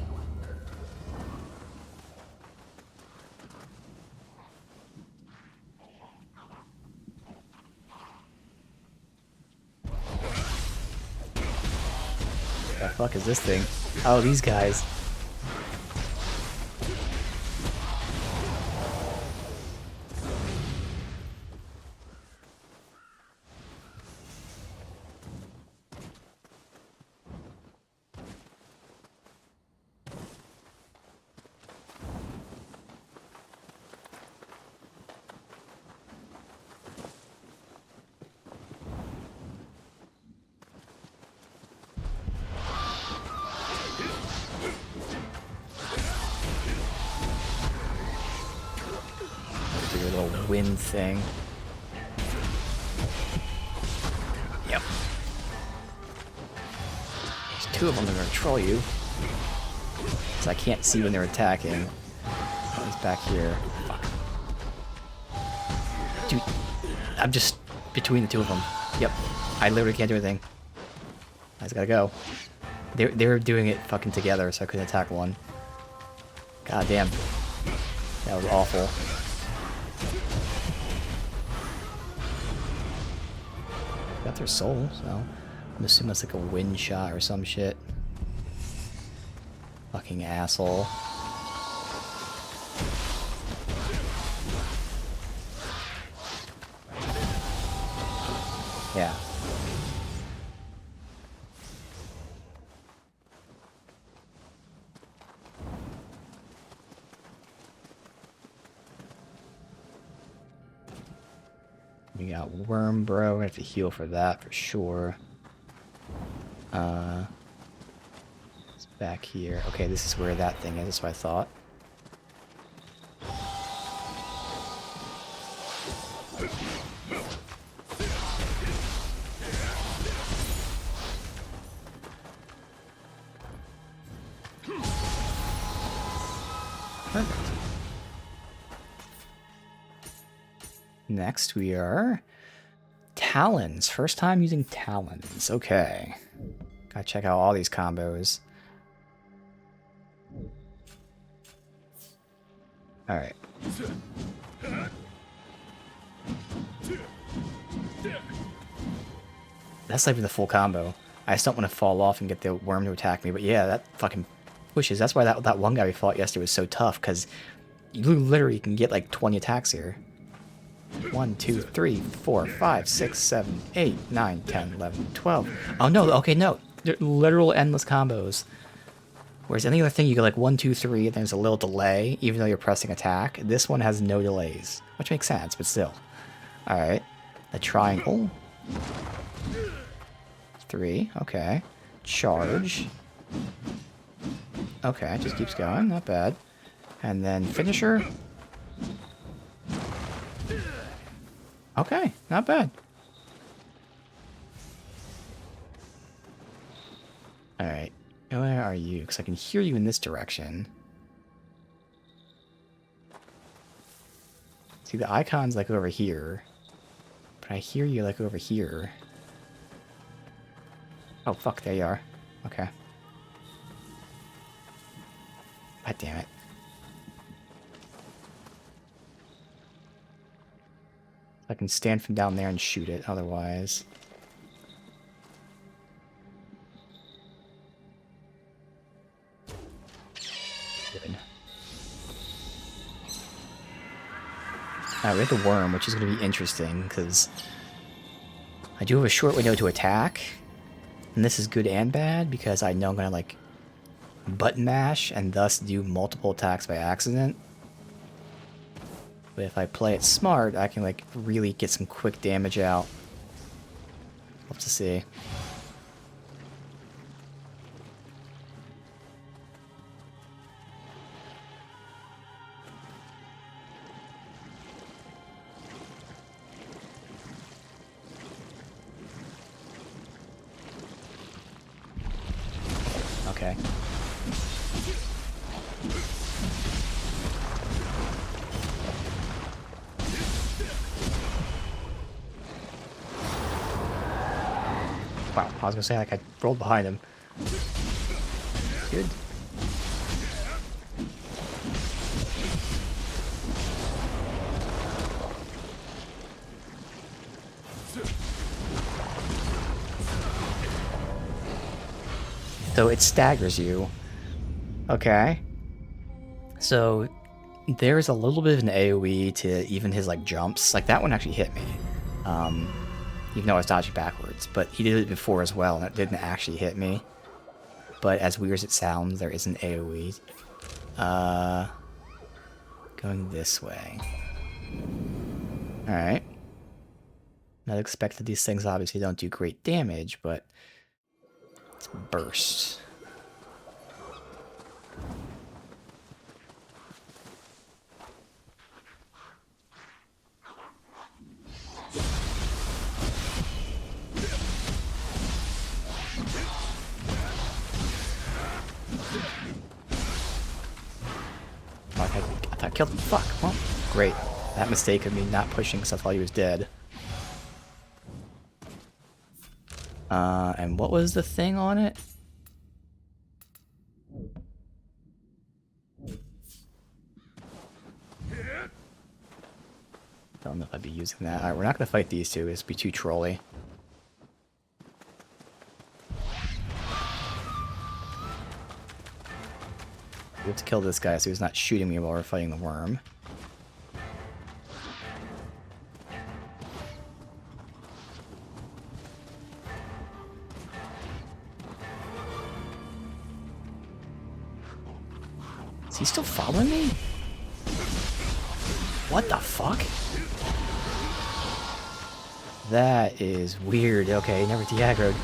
The fuck is this thing? Oh, these guys. Your little wind thing. Yep. There's two of them that are gonna troll you. So I can't see when they're attacking. One's back here. Fuck. Dude, I'm just between the two of them. Yep. I literally can't do anything. I just gotta go. They're doing it fucking together, so I couldn't attack one. God damn. That was awful. Got their soul, so I'm assuming that's like a wind shot or some shit. Fucking asshole. Yeah. We got Worm Bro. We have to heal for that for sure. It's back here. Okay, this is where that thing is. That's what I thought. Perfect. Next we are Talons. First time using Talons. Okay. Gotta check out all these combos. Alright. That's not even the full combo. I just don't want to fall off and get the worm to attack me. But yeah, that fucking pushes. That's why that one guy we fought yesterday was so tough, because you literally can get like 20 attacks here. 1, 2, 3, 4, 5, 6, 7, 8, 9, 10, 11, 12. Oh no, okay, no. They're literal endless combos. Whereas any other thing, you go like 1, 2, 3, and there's a little delay, even though you're pressing attack. This one has no delays, which makes sense, but still. Alright. The triangle. 3, okay. Charge. Okay, it just keeps going, not bad. And then finisher. Okay, not bad. Alright, where are you? Because I can hear you in this direction. See, the icon's like over here. But I hear you like over here. Oh, fuck, there you are. Okay. God damn it. I can stand from down there and shoot it, otherwise. Good. Alright, we have the worm, which is going to be interesting, because I do have a short window to attack. And this is good and bad, because I know I'm going to, like, button mash, and thus do multiple attacks by accident. But if I play it smart, I can, like, really get some quick damage out. We'll have to see. Okay. Wow, I was gonna say, like, I rolled behind him. Good. So it staggers you. Okay. So there's a little bit of an AoE to even his, like, jumps. Like, that one actually hit me. Even though I was dodging backwards. But he did it before as well, and it didn't actually hit me. But as weird as it sounds, there is an AoE. Going this way. Alright. Not expect that these things obviously don't do great damage, but let's burst. I thought I killed him. Fuck. Well, great. That mistake of me not pushing because I thought he was dead. And what was the thing on it? Don't know if I'd be using that. Alright, we're not going to fight these two. It's be too trolly. We have to kill this guy so he's not shooting me while we're fighting the worm. Is he still following me? What the fuck? That is weird. Okay, never de-aggroed.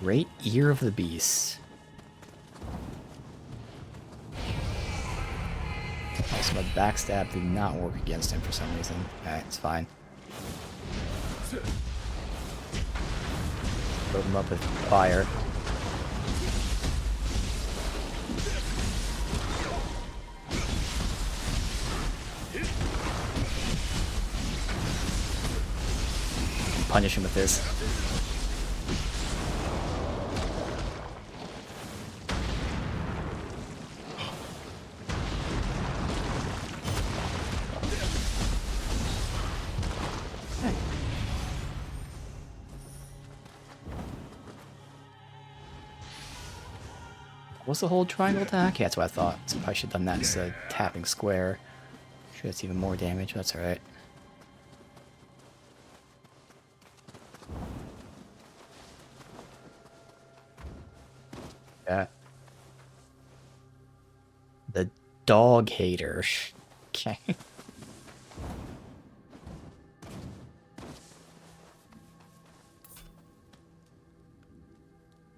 Great Ear of the Beast. Also, my backstab did not work against him for some reason. Alright, it's fine. Load him up with fire. Punish him with this. What's the whole triangle attack? Yeah, that's what I thought. So I should have done that instead of tapping square. Sure, that's even more damage. That's alright. Yeah. The dog hater. Okay.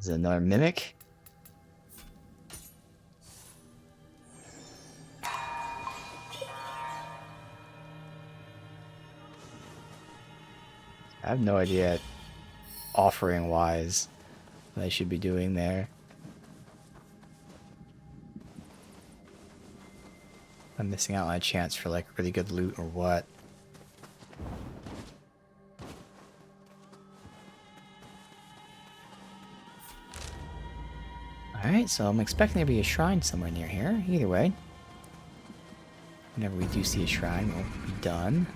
Is it another mimic? I have no idea, offering-wise, what I should be doing there. I'm missing out on a chance for, like, really good loot or what. Alright, so I'm expecting there to be a shrine somewhere near here. Either way. Whenever we do see a shrine, we'll be done.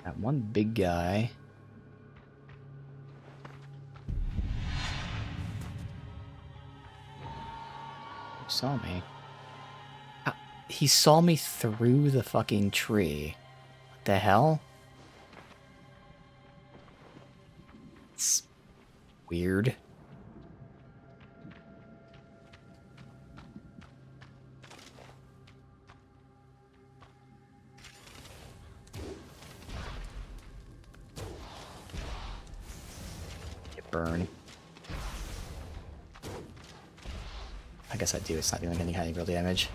Got one big guy. Who saw me? He saw me through the fucking tree. What the hell? It's weird. Burn. I guess I do. It's not doing any real damage.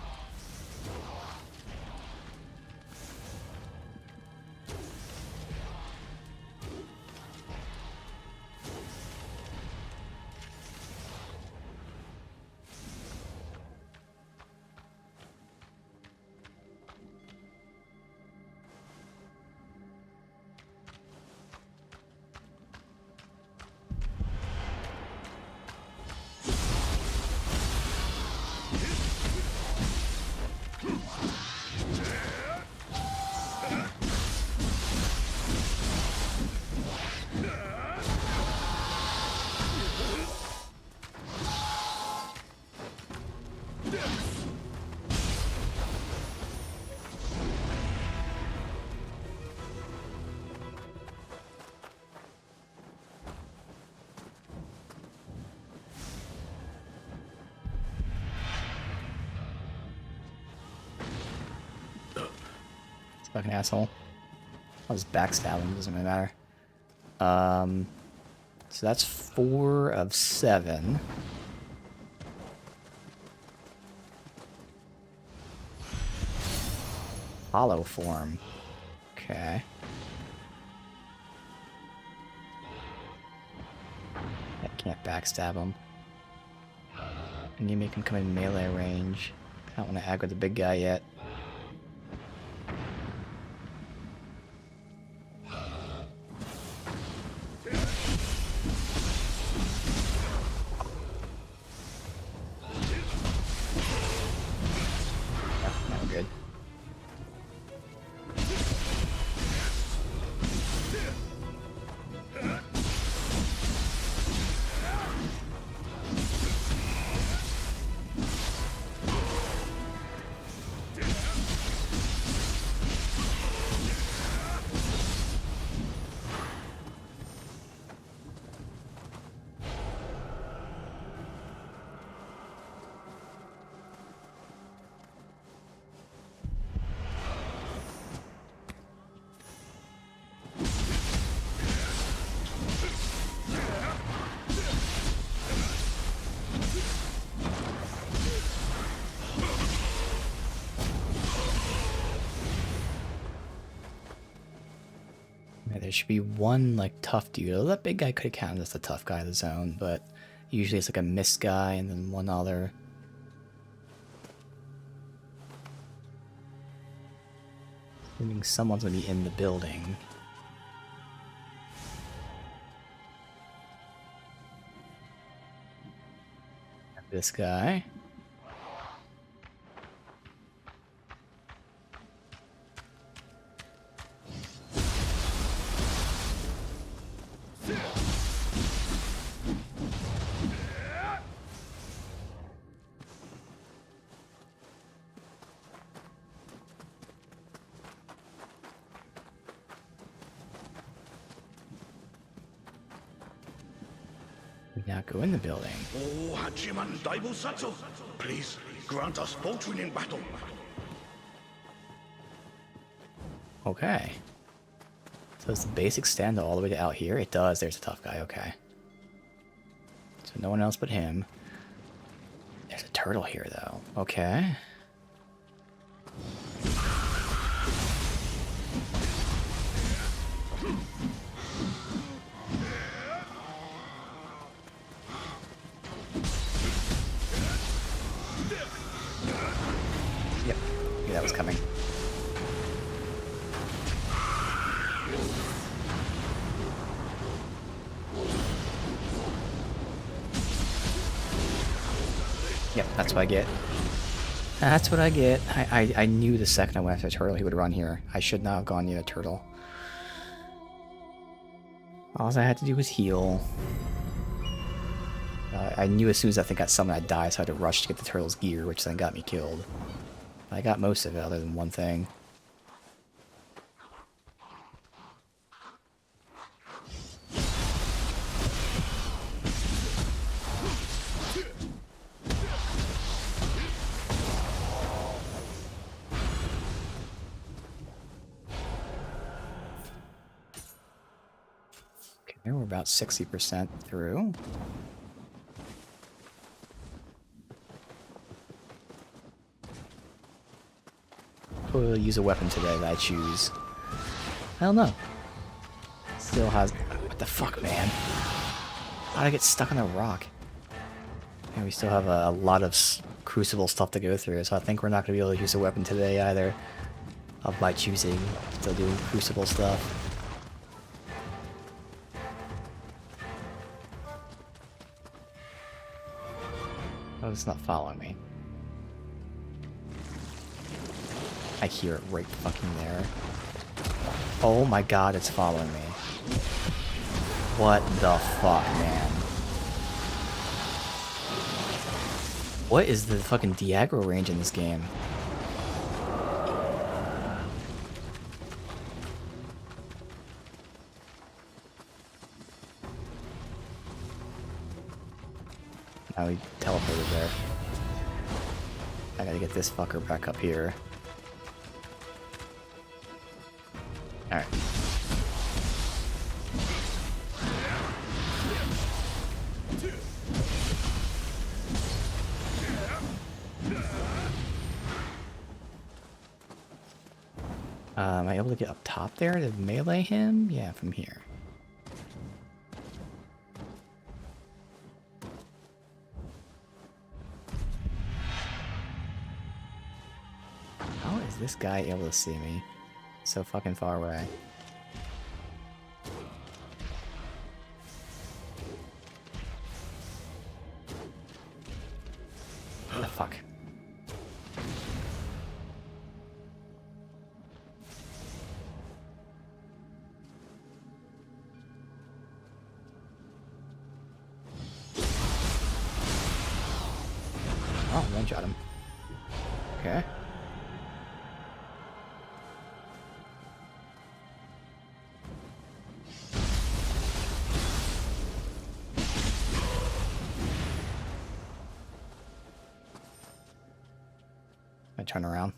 Fucking asshole. I'll just backstab him, doesn't really matter. So that's 4 of 7. Hollow form. Okay. I can't backstab him. I need to make him come in melee range. I don't want to aggro the big guy yet. there should be one like tough dude. Although that big guy could have counted as the tough guy of the zone, but usually it's like a mist guy and then one other. Assuming someone's gonna be in the building. This guy. We now go in the building. Oh, Hachiman Daibusatsu, please grant us fortune in battle. Okay. So does the basic stand all the way to out here? It does. There's a tough guy. Okay. So no one else but him. There's a turtle here, though. Okay. Yep. Knew that was coming. Yep, that's what I get. That's what I get. I knew the second I went after a turtle he would run here. I should not have gone near a turtle. All I had to do was heal. I knew as soon as that thing got summoned I'd die, so I had to rush to get the turtle's gear, which then got me killed. I got most of it other than one thing. Okay, we're about 60% through. Will use a weapon today that I choose. I don't know. Still has. What the fuck, man? How'd I get stuck on a rock? And we still have a lot of crucible stuff to go through, so I think we're not going to be able to use a weapon today either. Of my choosing. Still doing crucible stuff. Oh, it's not following me. I hear it right fucking there. Oh my god, it's following me. What the fuck, man? What is the fucking Diagro range in this game? Now we teleported there. I gotta get this fucker back up here. Alright. Am I able to get up top there to melee him? Yeah, from here. How is this guy able to see me so fucking far away? What the fuck? Oh, one-shot him. Okay. I turn around.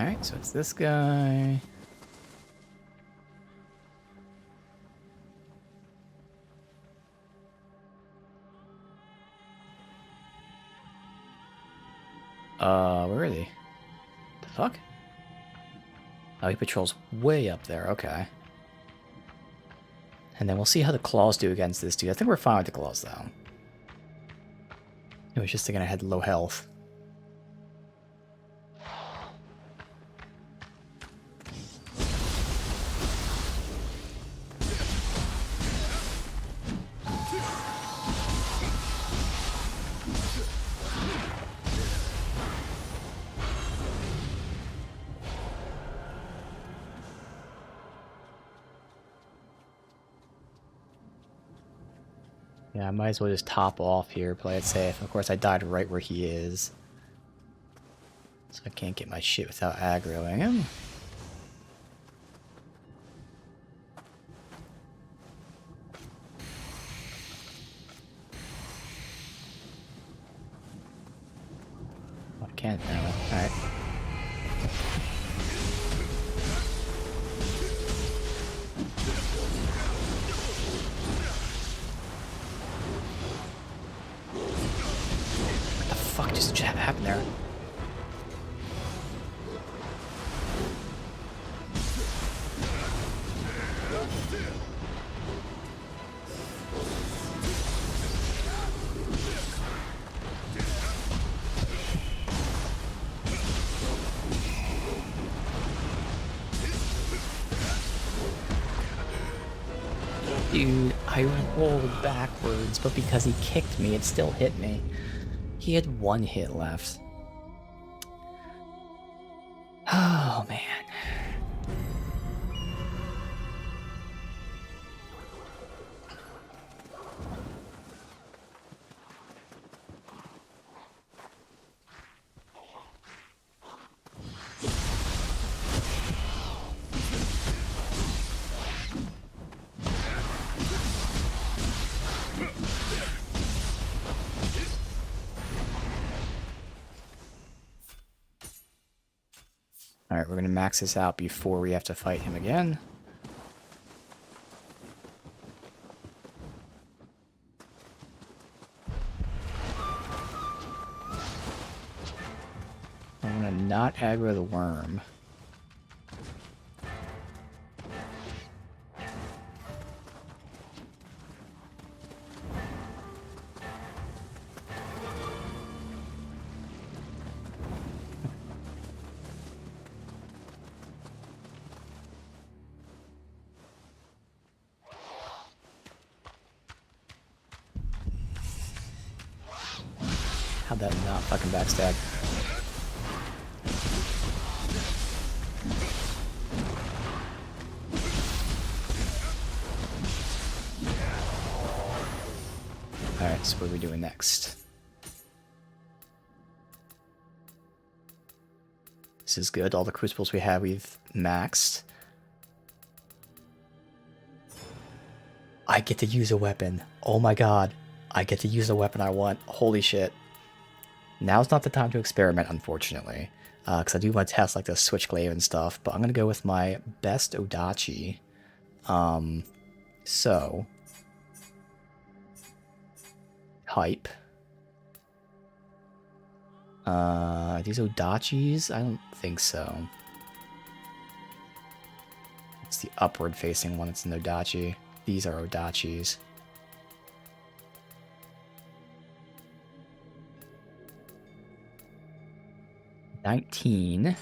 Alright, so it's this guy. Where are they? The fuck? Oh, he patrols way up there, okay. And then we'll see how the claws do against this dude. I think we're fine with the claws, though. It was just thinking I had low health. Yeah, I might as well just top off here, play it safe. Of course, I died right where he is. So I can't get my shit without aggroing him. I can't now. Alright. What the fuck just happened there? Dude, I rolled backwards, but because he kicked me, it still hit me. He had one hit left. Oh, man. Alright, we're gonna max this out before we have to fight him again. I'm gonna not aggro the worm. How'd that not fucking backstab? Alright, so what are we doing next? This is good. All the crucibles we have, we've maxed. I get to use a weapon. Oh my god. I get to use the weapon I want. Holy shit. Now's not the time to experiment, unfortunately. Because I do want to test like the switchglaive and stuff. But I'm going to go with my best Odachi. So. Hype. Are these Odachis? I don't think so. It's the upward facing one. It's an Odachi. These are Odachis. $19.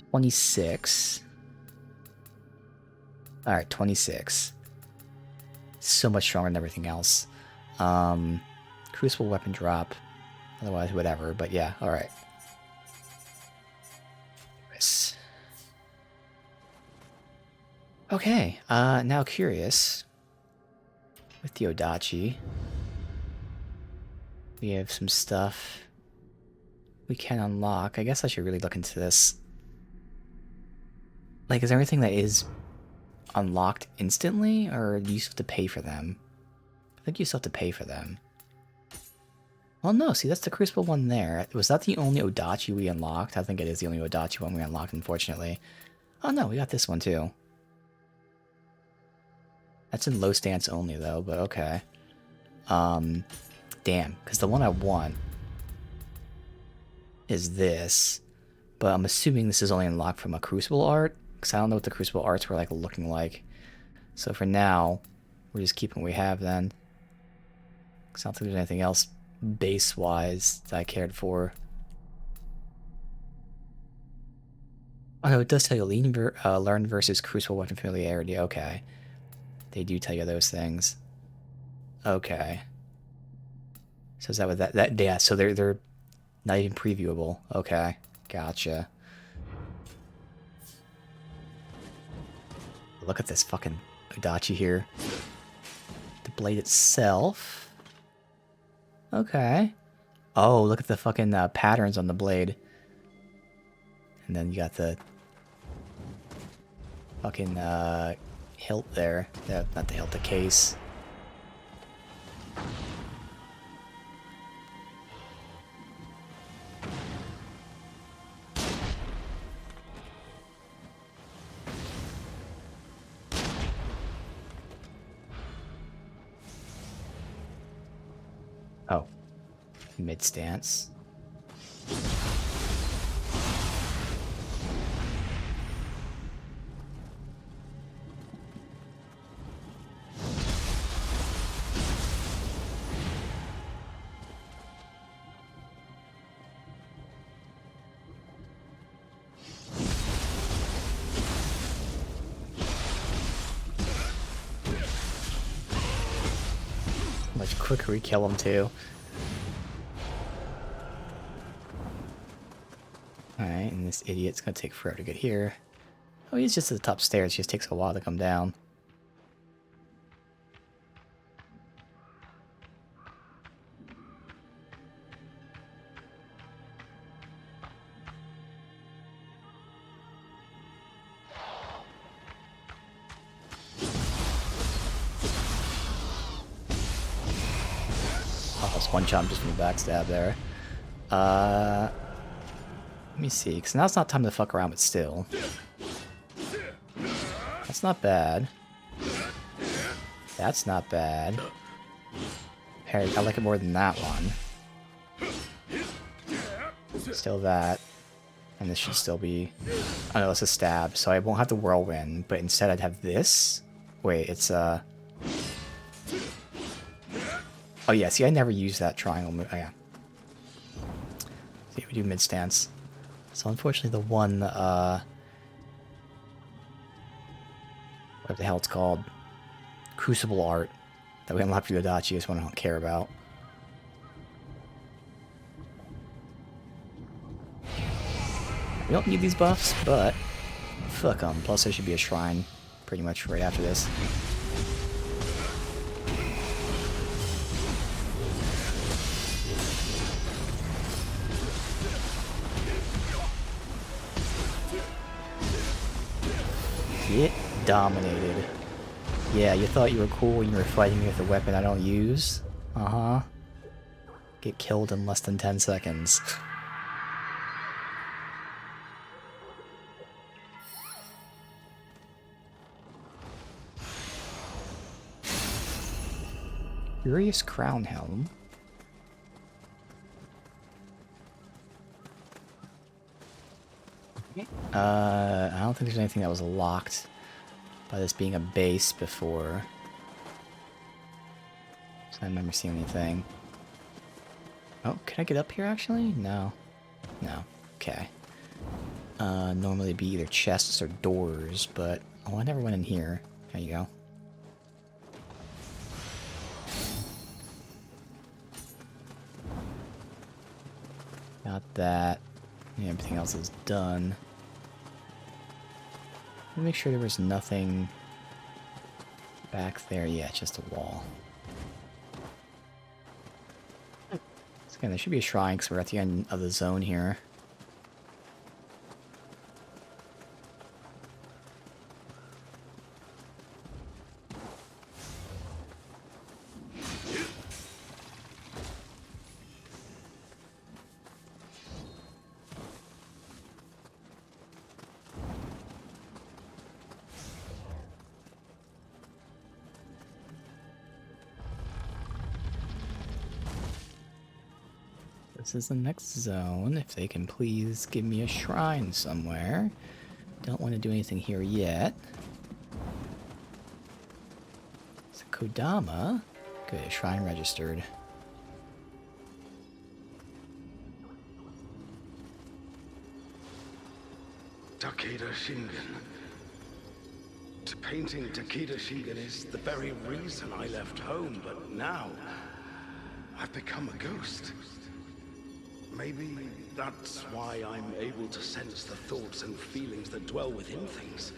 26. Alright, 26. So much stronger than everything else. Crucible weapon drop. Otherwise, whatever. But yeah, alright. Okay, now curious. With the Odachi. We have some stuff we can unlock. I guess I should really look into this. Like, is there anything that is unlocked instantly, or do you still have to pay for them? I think you still have to pay for them. Well, no, see, that's the Crucible one there. Was that the only Odachi we unlocked? I think it is the only Odachi one we unlocked, unfortunately. Oh no, we got this one too. That's in low stance only though, but okay. Damn, because the one I want is this, but I'm assuming this is only unlocked from a Crucible art, because I don't know what the Crucible arts were like looking like. So for now, we're just keeping what we have then. Because I don't think there's anything else base-wise that I cared for. Oh no, it does tell you learn versus Crucible weapon familiarity. Okay. They do tell you those things. Okay. So is that what that yeah, so they're not even previewable. Okay. Gotcha. Look at this fucking Odachi here. The blade itself. Okay. Oh, look at the fucking patterns on the blade. And then you got the fucking hilt there. Not the hilt, the case. Oh. Mid stance. Much quicker we kill him too. Alright, and this idiot's gonna take forever to get here. Oh, he's just at the top stairs, it just takes a while to come down. Oh, that's one shot just from the backstab there. Let me see, because now it's not time to fuck around, but still. That's not bad. That's not bad. Hey, I like it more than that one. Still that. And this should still be... Oh no, it's a stab, so I won't have the whirlwind, but instead I'd have this. Wait, it's Oh yeah, see, I never use that triangle move. Oh yeah. See, we do mid-stance. So unfortunately the one, whatever the hell it's called, Crucible art that we unlocked for the Odachi is one I don't care about. We don't need these buffs, but fuck them. Plus there should be a shrine pretty much right after this. Get dominated. Yeah, you thought you were cool when you were fighting me with a weapon I don't use? Uh-huh. Get killed in less than 10 seconds. Curious Crown Helm. I don't think there's anything that was locked by this being a base before. So I remember seeing anything. Oh, can I get up here actually? No. No. Okay. Normally it'd be either chests or doors, but... Oh, I never went in here. There you go. Got that. Yeah, everything else is done. Let me make sure there was nothing back there. Yeah, just a wall. So again, there should be a shrine because we're at the end of the zone here. This is the next zone. If they can please give me a shrine somewhere. Don't want to do anything here yet. It's a Kodama. Good, shrine registered. Takeda Shingen. Painting Takeda Shingen is the very reason I left home, but now I've become a ghost. Maybe that's why I'm able to sense the thoughts and feelings that dwell within things.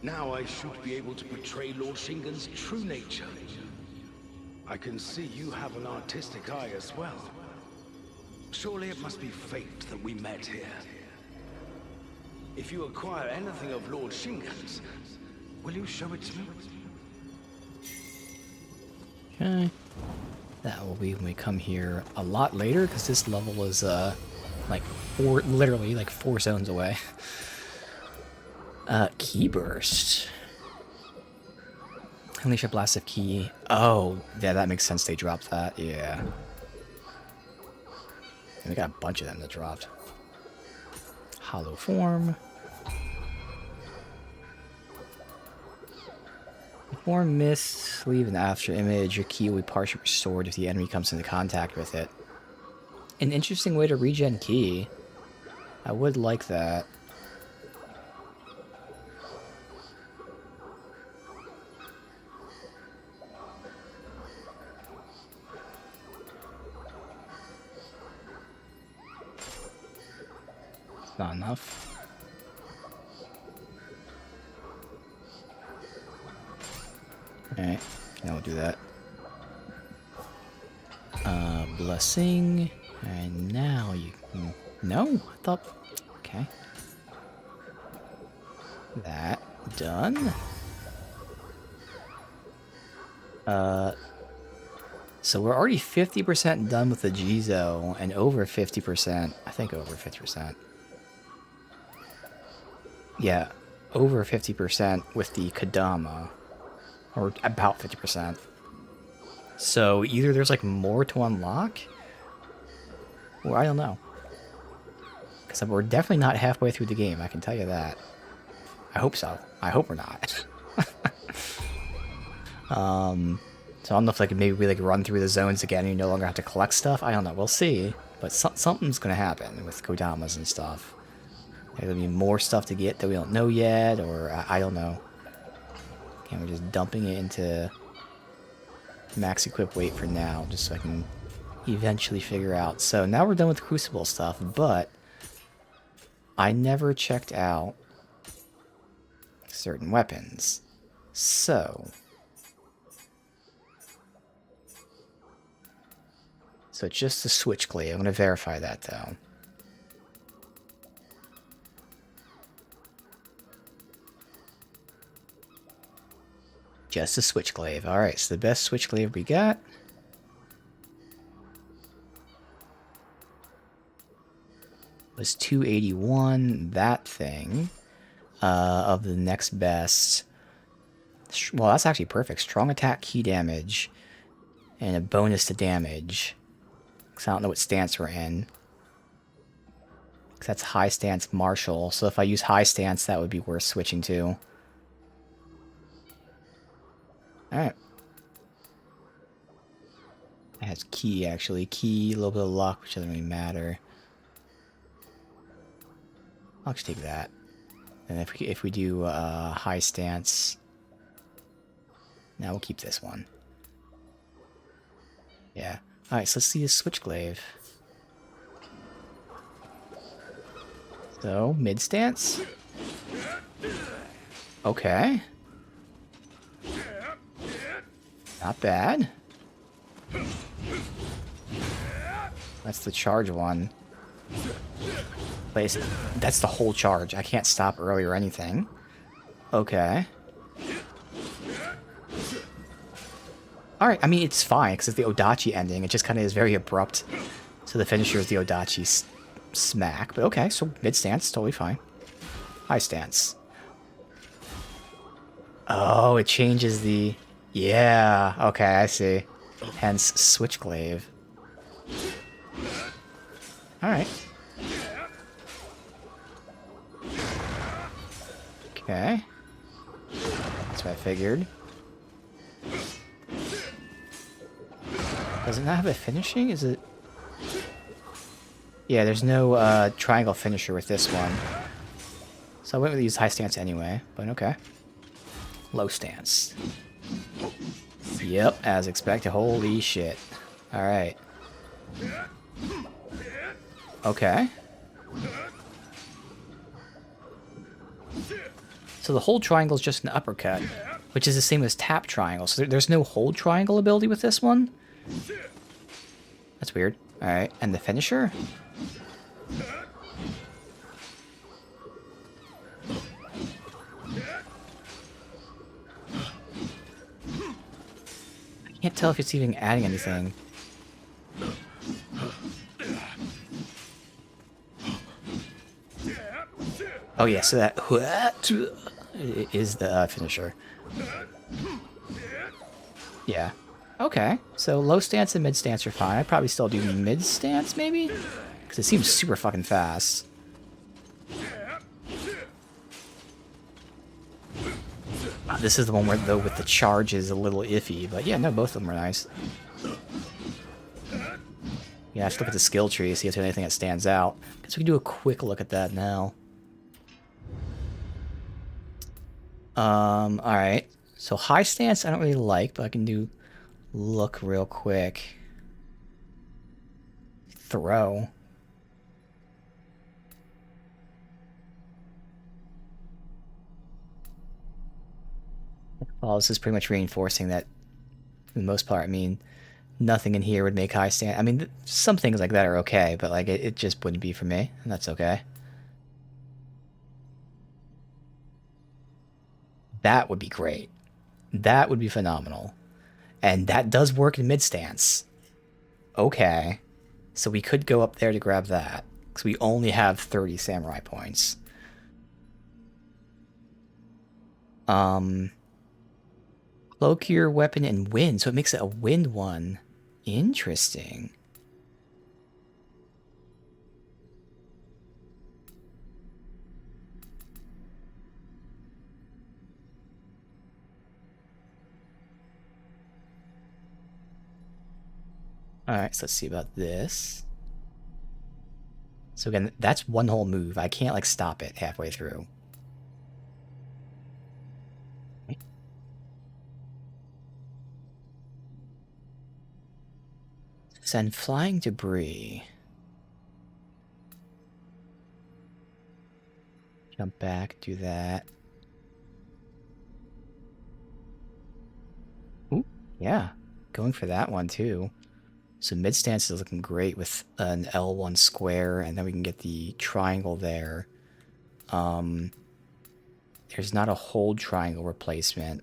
Now I should be able to portray Lord Shingen's true nature. I can see you have an artistic eye as well. Surely it must be fate that we met here. If you acquire anything of Lord Shingen's, will you show it to me? Okay. That will be when we come here a lot later, because this level is, like, literally, like, 4 zones away. Key burst. Unleash a blast of key. Oh, yeah, that makes sense they dropped that, yeah. And we got a bunch of them that dropped. Hollow form. Before mist, leave an after image. Your key will be partially restored if the enemy comes into contact with it. An interesting way to regen key. I would like that. It's not enough. Alright, now we'll do that. Blessing. And now you can... No? I thought... Okay. That done. So we're already 50% done with the Jizo, and over 50%. I think over 50%. Yeah, over 50% with the Kodama. Or about 50%. So either there's like more to unlock, or I don't know. Because we're definitely not halfway through the game, I can tell you that. I hope so. I hope we're not. So I don't know if like maybe we like run through the zones again and you no longer have to collect stuff. I don't know. We'll see. But something's gonna happen with Kodamas and stuff. There'll be more stuff to get that we don't know yet, or I don't know. And we're just dumping it into max equip weight for now, just so I can eventually figure out. So now we're done with Crucible stuff, but I never checked out certain weapons. So it's just the Switchblade. I'm going to verify that though. Just a Switchglaive. Alright, so the best Switchglaive we got was 281. That thing of the next best. Well, that's actually perfect. Strong attack, key damage, and a bonus to damage. Because I don't know what stance we're in. Because that's high stance martial. So if I use high stance, that would be worth switching to. Alright. It has key, actually. Key, a little bit of luck, which doesn't really matter. I'll just take that. And if we do high stance... Now we'll keep this one. Yeah. Alright, so let's see the Switchglaive. So, mid stance? Okay. Not bad. That's the charge one. Place. That's the whole charge. I can't stop early or anything. Okay. Alright, I mean, it's fine, because it's the Odachi ending. It just kind of is very abrupt. So the finisher is the Odachi smack. But okay, so mid stance, totally fine. High stance. Oh, it changes the... Yeah, okay, I see. Hence, Switchglaive. Alright. Okay. That's what I figured. Does it not have a finishing? Is it... Yeah, there's no triangle finisher with this one. So I went with these high stance anyway, but okay. Low stance. Yep, as expected. Holy shit. Alright. Okay. So the hold triangle is just an uppercut, which is the same as tap triangle. So there's no hold triangle ability with this one? That's weird. Alright, and the finisher? I can't tell if it's even adding anything. Oh yeah, so that is the finisher. Yeah. Okay, so low stance and mid stance are fine. I'd probably still do mid stance, maybe? Because it seems super fucking fast. This is the one where, though, with the charge is a little iffy. But yeah, no, both of them are nice. Yeah, let's look at the skill tree, see if there's anything that stands out. Guess we can do a quick look at that now. Alright. So high stance I don't really like, but I can do look real quick. Throw. Well, this is pretty much reinforcing that, for the most part, I mean, nothing in here would make high stance. I mean, some things like that are okay, but like it just wouldn't be for me, and that's okay. That would be great. That would be phenomenal. And that does work in mid-stance. Okay. So we could go up there to grab that. Because we only have 30 samurai points. Cloak your weapon and wind. So it makes it a wind one. Interesting. Alright, so let's see about this. So again, that's one whole move. I can't, like, stop it halfway through. Send flying debris. Jump back, do that. Ooh, yeah. Going for that one, too. So mid-stance is looking great with an L1 square, and then we can get the triangle there. There's not a hold triangle replacement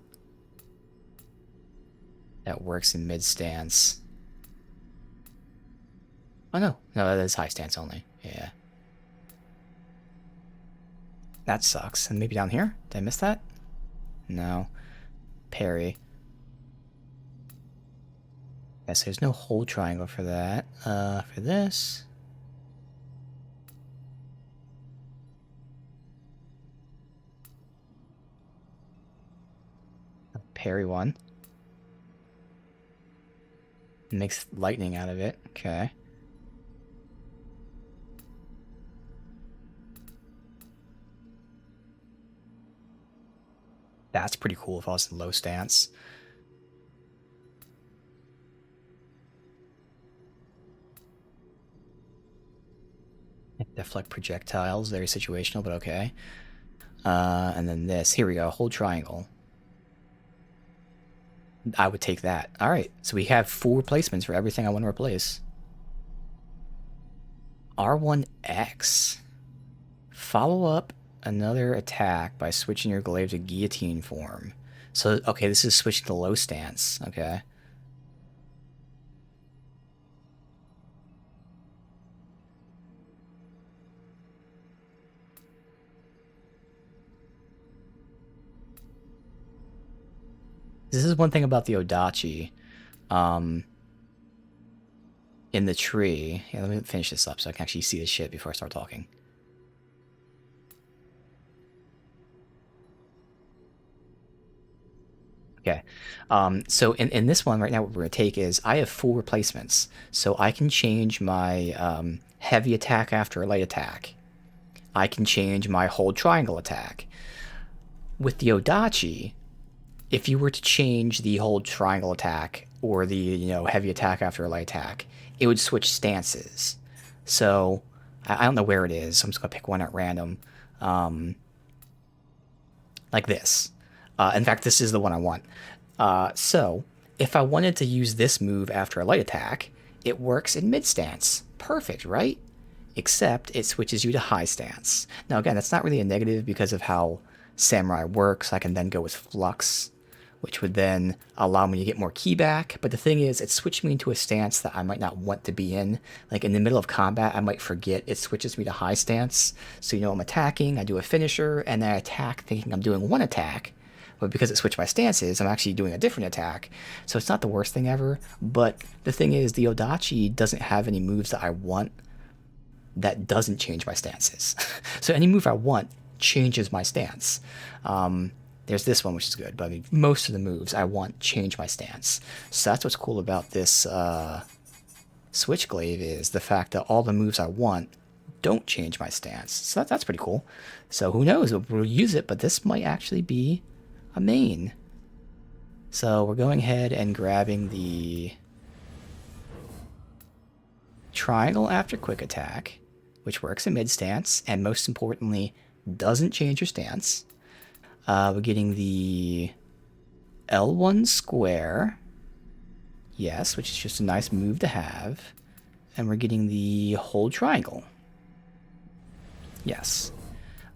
that works in mid-stance. Oh no, no, that is high stance only. Yeah. That sucks. And maybe down here? Did I miss that? No. Parry. Yes, there's no hold triangle for that. For this. Parry one. Makes lightning out of it. Okay. That's pretty cool if I was in low stance. Deflect projectiles, very situational, but okay. And then this. Here we go, hold triangle. I would take that. Alright, so we have 4 replacements for everything I want to replace. R1X. Follow up another attack by switching your glaive to guillotine form. So, okay, this is switching to low stance. Okay. This is one thing about the Odachi. in the tree. Yeah, let me finish this up so I can actually see this shit before I start talking. Okay. So in this one right now, what we're going to take is I have full replacements. So I can change my heavy attack after a light attack. I can change my hold triangle attack. With the Odachi, if you were to change the hold triangle attack or the, you know, heavy attack after a light attack, it would switch stances. So I don't know where it is. So I'm just going to pick one at random. Like this. In fact, this is the one I want. So if I wanted to use this move after a light attack, it works in mid stance. Perfect, right? Except it switches you to high stance. Now again, that's not really a negative because of how Samurai works. I can then go with Flux, which would then allow me to get more ki back. But the thing is, it switched me into a stance that I might not want to be in. Like in the middle of combat, I might forget it switches me to high stance. So, you know, I'm attacking, I do a finisher, and then I attack thinking I'm doing one attack. But because it switched my stances, I'm actually doing a different attack. So it's not the worst thing ever. But the thing is, the Odachi doesn't have any moves that I want that doesn't change my stances. So any move I want changes my stance. There's this one, which is good, but I mean, most of the moves I want change my stance. So that's what's cool about this Switchglaive, is the fact that all the moves I want don't change my stance. So that's pretty cool. So who knows, we'll use it, but this might actually be a main. So we're going ahead and grabbing the triangle after quick attack, which works in mid stance, and most importantly, doesn't change your stance. We're getting the L1 square, yes, which is just a nice move to have, and we're getting the hold triangle, yes.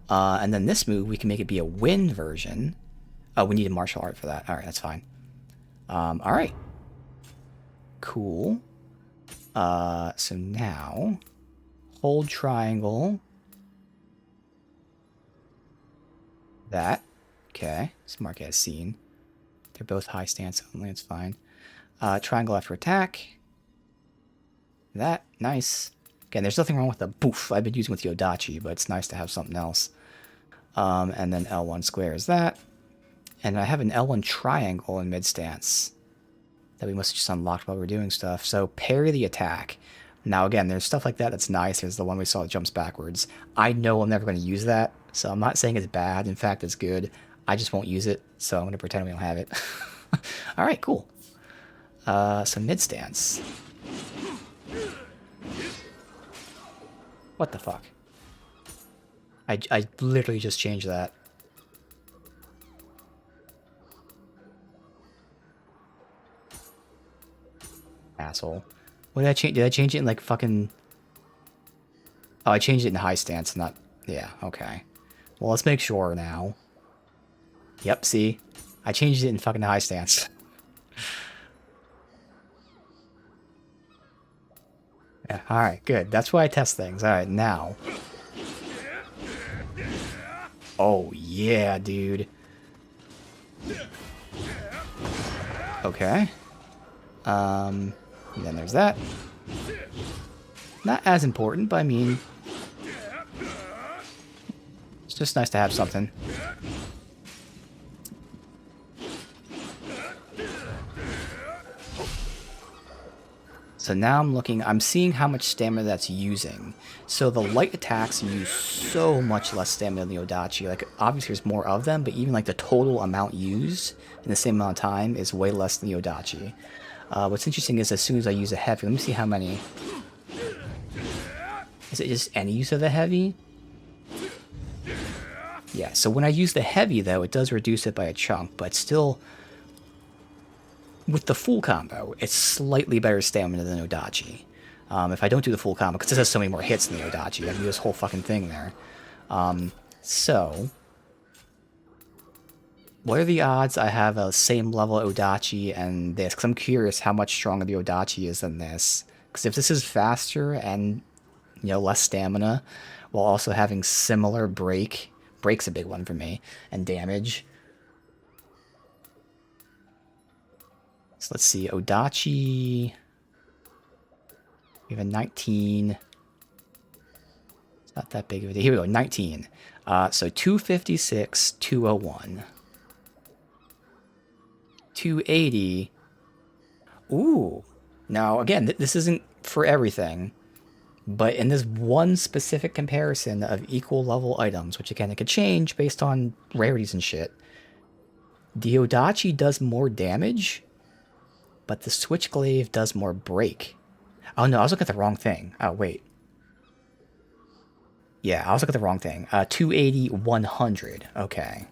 And then this move, we can make it be a wind version. Oh, we need a martial art for that. All right, that's fine. All right, cool. So now, hold triangle. That. Okay, let's mark it as seen. They're both high stance only, it's fine. Triangle after attack. That, nice. Again, there's nothing wrong with the boof I've been using with the Odachi, but it's nice to have something else. And then L1 square is that. And I have an L1 triangle in mid stance that we must have just unlocked while we were doing stuff. So parry the attack. Now again, there's stuff like that that's nice. There's the one we saw that jumps backwards. I know I'm never going to use that, so I'm not saying it's bad. In fact, it's good. I just won't use it, so I'm going to pretend we don't have it. Alright, cool. So mid stance. What the fuck? I literally just changed that. Asshole. What did I change? Did I change it in like fucking... Oh, I changed it in high stance, not... Yeah, okay. Well, let's make sure now. Yep, see? I changed it in fucking high stance. Yeah, alright, good. That's why I test things. Alright, now. Oh, yeah, dude. Okay. And then there's that. Not as important, but I mean... It's just nice to have something. So now I'm seeing how much stamina that's using. So the light attacks use so much less stamina than the Odachi. Like, obviously there's more of them, but even like the total amount used in the same amount of time is way less than the Odachi. What's interesting is as soon as I use a heavy, let me see how many. Is it just any use of the heavy? Yeah, so when I use the heavy though, it does reduce it by a chunk, but still... With the full combo, it's slightly better stamina than Odachi. If I don't do the full combo, because this has so many more hits than the Odachi, I can do this whole fucking thing there. So, what are the odds I have a same level Odachi and this? Because I'm curious how much stronger the Odachi is than this. Because if this is faster and, you know, less stamina, while also having similar break's a big one for me, and damage... So let's see, Odachi... We have a 19. It's not that big of a deal. Here we go, 19. So 256, 201. 280. Ooh. Now, again, this isn't for everything, but in this one specific comparison of equal level items, which again, it could change based on rarities and shit, the Odachi does more damage, but the Switchglaive does more break. Oh no, I was looking at the wrong thing. Oh, wait. Yeah, I was looking at the wrong thing. 280, 100. Okay.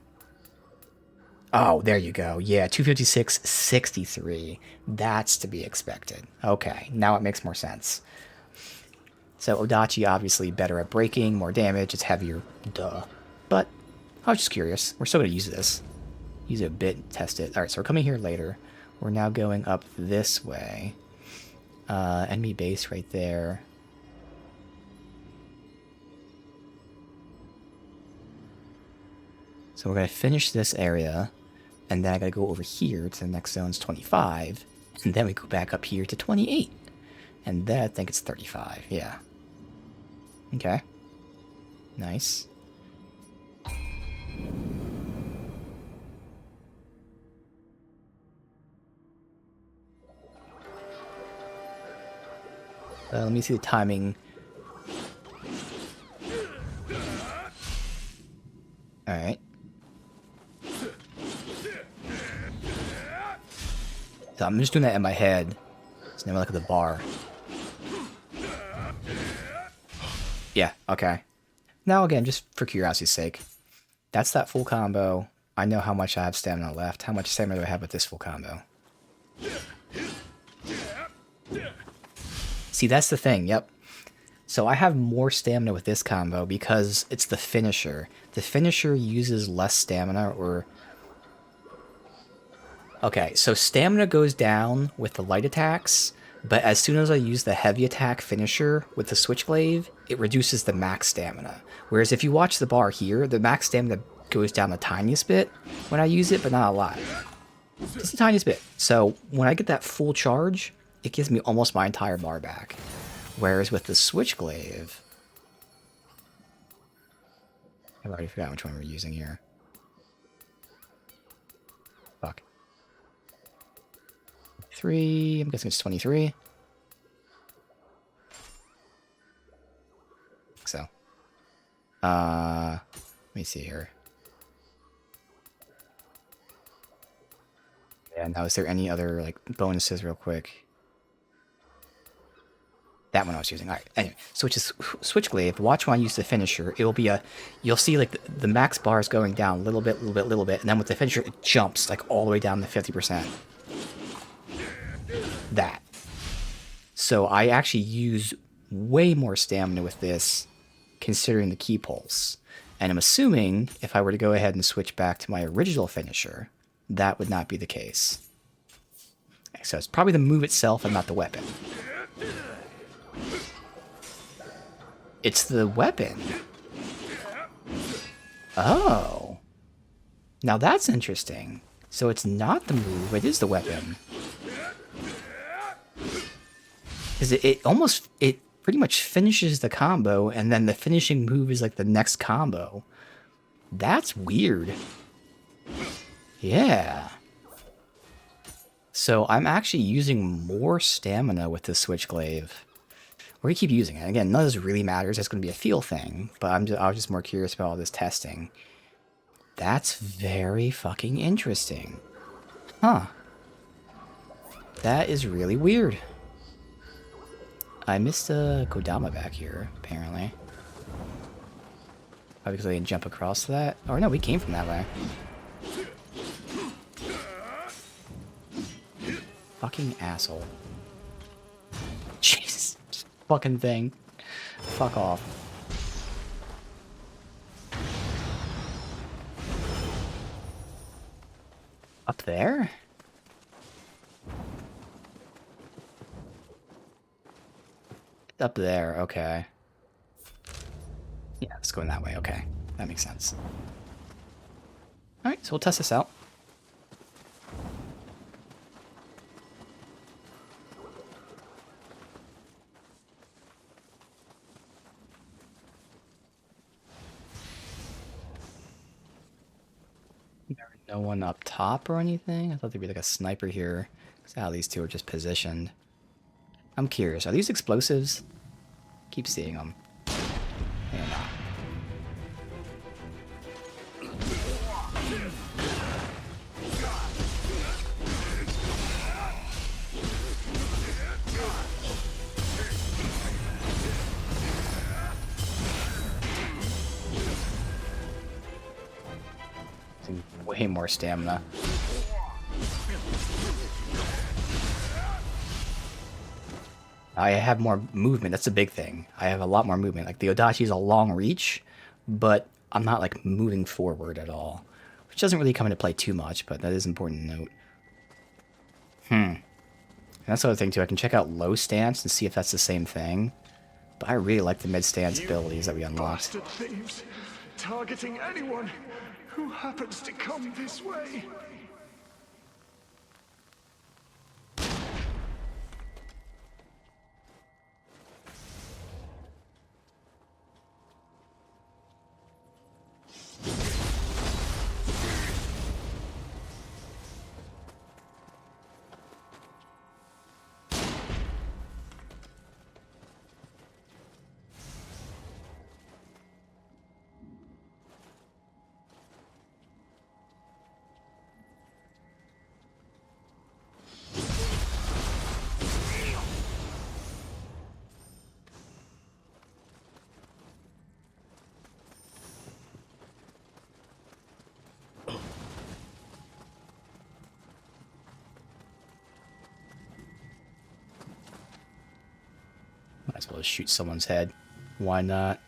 Oh, there you go. Yeah, 256, 63. That's to be expected. Okay, now it makes more sense. So Odachi obviously better at breaking, more damage, it's heavier, duh. But I was just curious. We're still going to use this. Use it a bit, test it. Alright, so we're coming here later. We're now going up this way. Enemy base right there. So we're going to finish this area, and then I got to go over here to the next zone's 25, and then we go back up here to 28. And then I think it's 35, yeah. Okay. Nice. Let me see the timing. Alright. So I'm just doing that in my head. So now I look at the bar. Yeah, okay. Now again, just for curiosity's sake, that's that full combo. I know how much I have stamina left. How much stamina do I have with this full combo? See, that's the thing, yep. So I have more stamina with this combo because it's the finisher. The finisher uses less stamina, or... Okay, so stamina goes down with the light attacks, but as soon as I use the heavy attack finisher with the Switchglaive, it reduces the max stamina. Whereas if you watch the bar here, the max stamina goes down the tiniest bit when I use it, but not a lot. Just the tiniest bit. So when I get that full charge, it gives me almost my entire bar back. Whereas with the Switchglaive... I've already forgotten which one we're using here. Fuck. 3, I'm guessing it's 23. So. Let me see here. Yeah, now is there any other, like, bonuses real quick? That one I was using. Alright, anyway, so which is Switchglaive. Watch when I use the finisher. It will be a... You'll see, like, the max bar is going down a little bit, and then with the finisher, it jumps, like, all the way down to 50%. That. So I actually use way more stamina with this, considering the key pulse. And I'm assuming, if I were to go ahead and switch back to my original finisher, that would not be the case. So it's probably the move itself and not the weapon. It's the weapon. Oh. Now that's interesting. So it's not the move, it is the weapon. Because it pretty much finishes the combo, and then the finishing move is like the next combo. That's weird. Yeah. So I'm actually using more stamina with the Switchglaive. We're gonna keep using it. Again, none of this really matters. It's gonna be a feel thing, but I was just more curious about all this testing. That's very fucking interesting. Huh. That is really weird. I missed a Kodama back here, apparently. Probably because I didn't jump across that. Or no, we came from that way. Fucking asshole. Jesus. Fucking thing. Fuck off. Up there? Up there, okay. Yeah, it's going that way, okay. That makes sense. Alright, so we'll test this out. No one up top or anything? I thought there'd be like a sniper here. Because how these two are just positioned. I'm curious, are these explosives? Keep seeing them. They're not. Way more stamina. I have more movement. That's a big thing. I have a lot more movement. Like the Odachi is a long reach, but I'm not like moving forward at all, which doesn't really come into play too much, but that is important to note. And that's the other thing too. I can check out low stance and see if that's the same thing. But I really like the mid stance abilities that we unlocked. Bastard thieves, targeting anyone who happens to come this way. Might as well just shoot someone's head. Why not?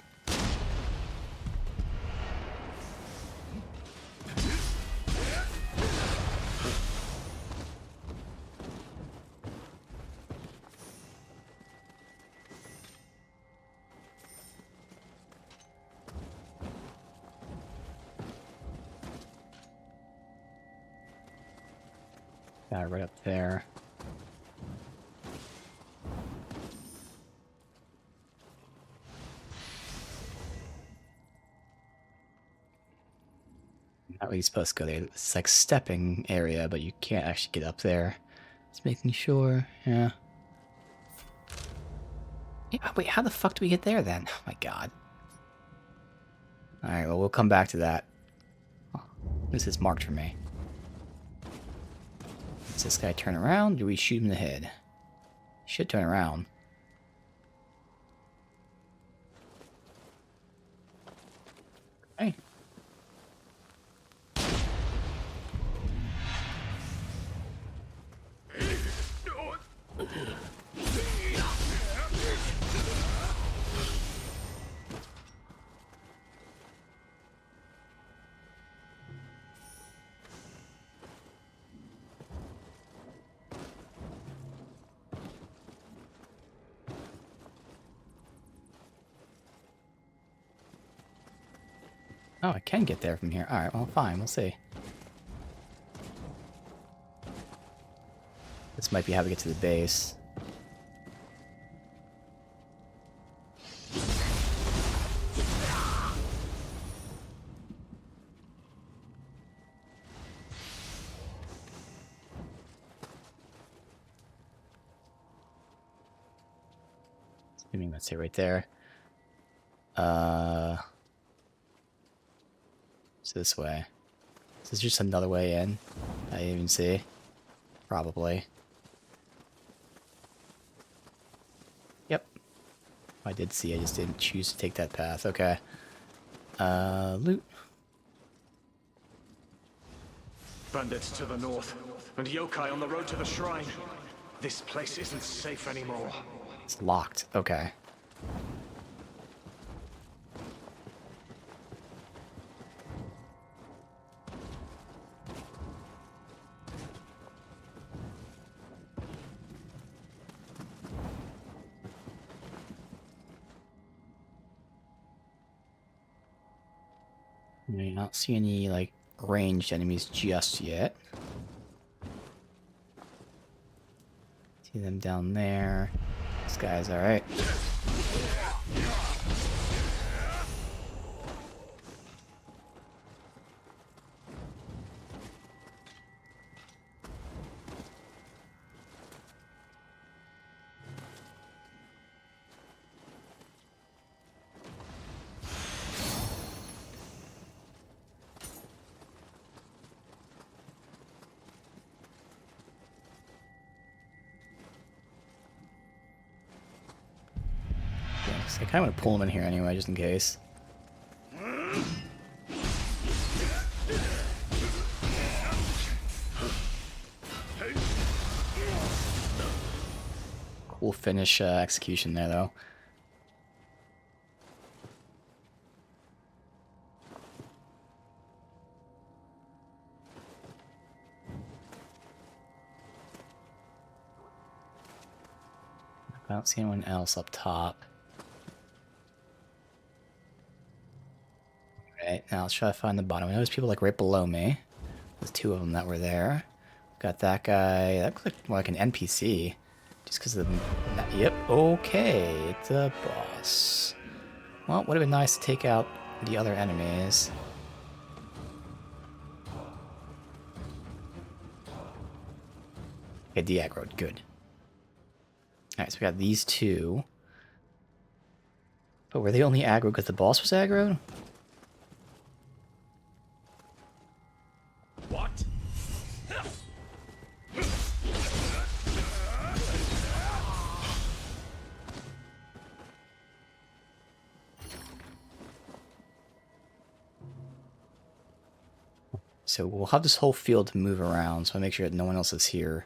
Guy right up there. Not where you're supposed to go there. It's like stepping area, but you can't actually get up there. Just making sure, yeah. Wait, how the fuck do we get there then? Oh my god. Alright, well, we'll come back to that. Oh, this is marked for me. Does this guy turn around? Do we shoot him in the head? He should turn around. Okay. Oh, I can get there from here. Alright, well, fine. We'll see. This might be how we get to the base. Assuming that's it right there. It's this way. Is this just another way in? I didn't even see. Probably. Yep. I did see, I just didn't choose to take that path. Okay. Loot. Bandits to the north, and yokai on the road to the shrine. This place isn't safe anymore. It's locked. Okay. I do not see any, like, ranged enemies just yet. See them down there. This guy's alright. So I kind of want to pull him in here anyway, just in case. Cool finish execution there, though. I don't see anyone else up top. Alright, now let's try to find the bottom. I know there's people like right below me. There's two of them that were there. Got that guy. That looks like more like an NPC. Just because of the... Yep, okay. It's a boss. Well, would have been nice to take out the other enemies. Okay, de-aggroed. Good. Alright, so we got these two. But were they only aggroed because the boss was aggroed? What? So we'll have this whole field to move around, so I make sure that no one else is here.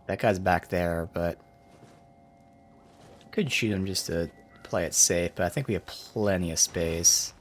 That guy's back there, but could shoot him just to play it safe, but I think we have plenty of space.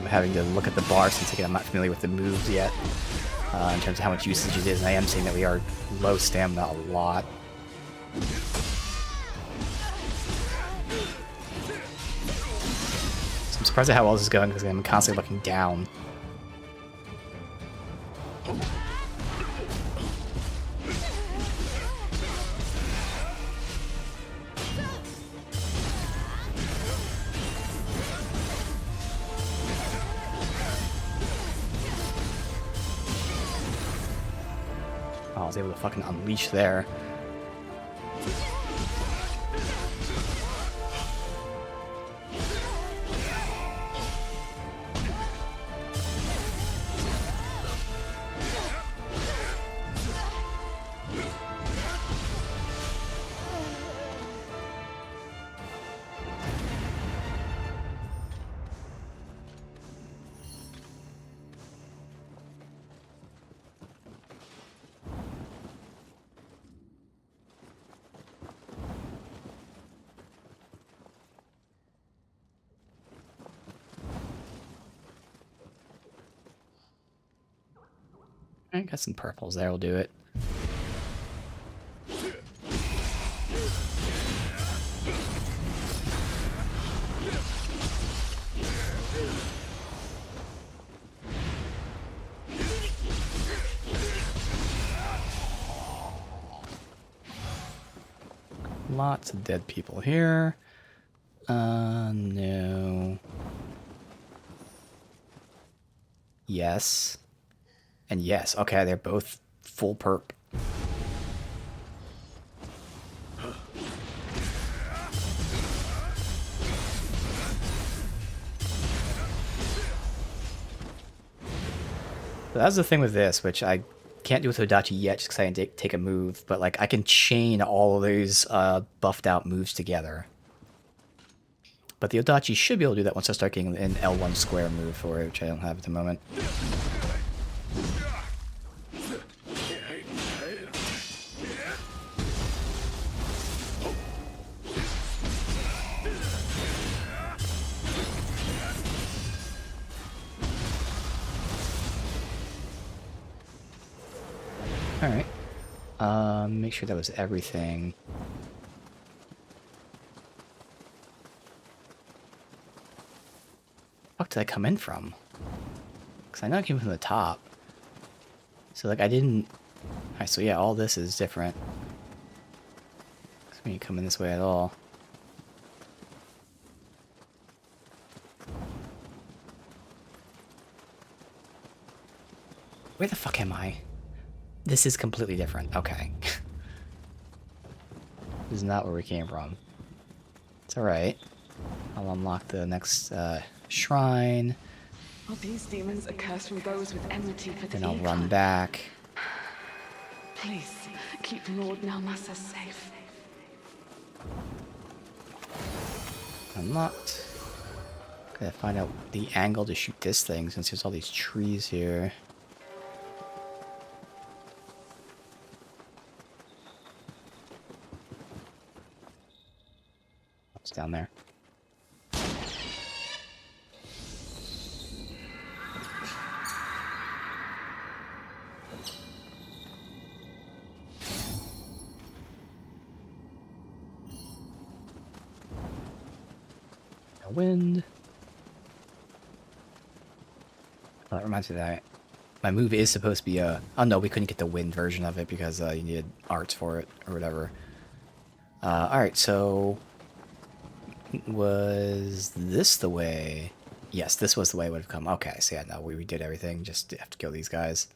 Having to look at the bar since again I'm not familiar with the moves yet in terms of how much usage it is, and I am seeing that we are low stamina a lot. So I'm surprised at how well this is going because I'm constantly looking down. I was able to fucking unleash there. I got some purples there, we'll do it. Lots of dead people here. No. Yes. And yes, okay, they're both full perp. So that's the thing with this, which I can't do with Odachi yet just because I didn't take a move, but like I can chain all of these buffed out moves together. But the Odachi should be able to do that once I start getting an L1 square move for it, which I don't have at the moment. Alright. Make sure that was everything. Fuck fuck did I come in from? Because I know I came from the top. So, like, I didn't... Alright, so yeah, all this is different. So we ain't coming this way at all. Where the fuck am I? This is completely different. Okay. This is not where we came from. It's alright. I'll unlock the next shrine. Well, these demons are cursed from those with enmity for the Then I'll yokai. run back. Please, keep Lord Nalmasa safe. Unlocked. Gotta find out the angle to shoot this thing since there's all these trees here. It's down there. Wind. Oh, that reminds me that my move is supposed to be a... Oh no, we couldn't get the wind version of it because you needed arts for it or whatever. Alright, so... Was this the way? Yes, this was the way it would have come. Okay, so yeah, no, we did everything. Just have to kill these guys.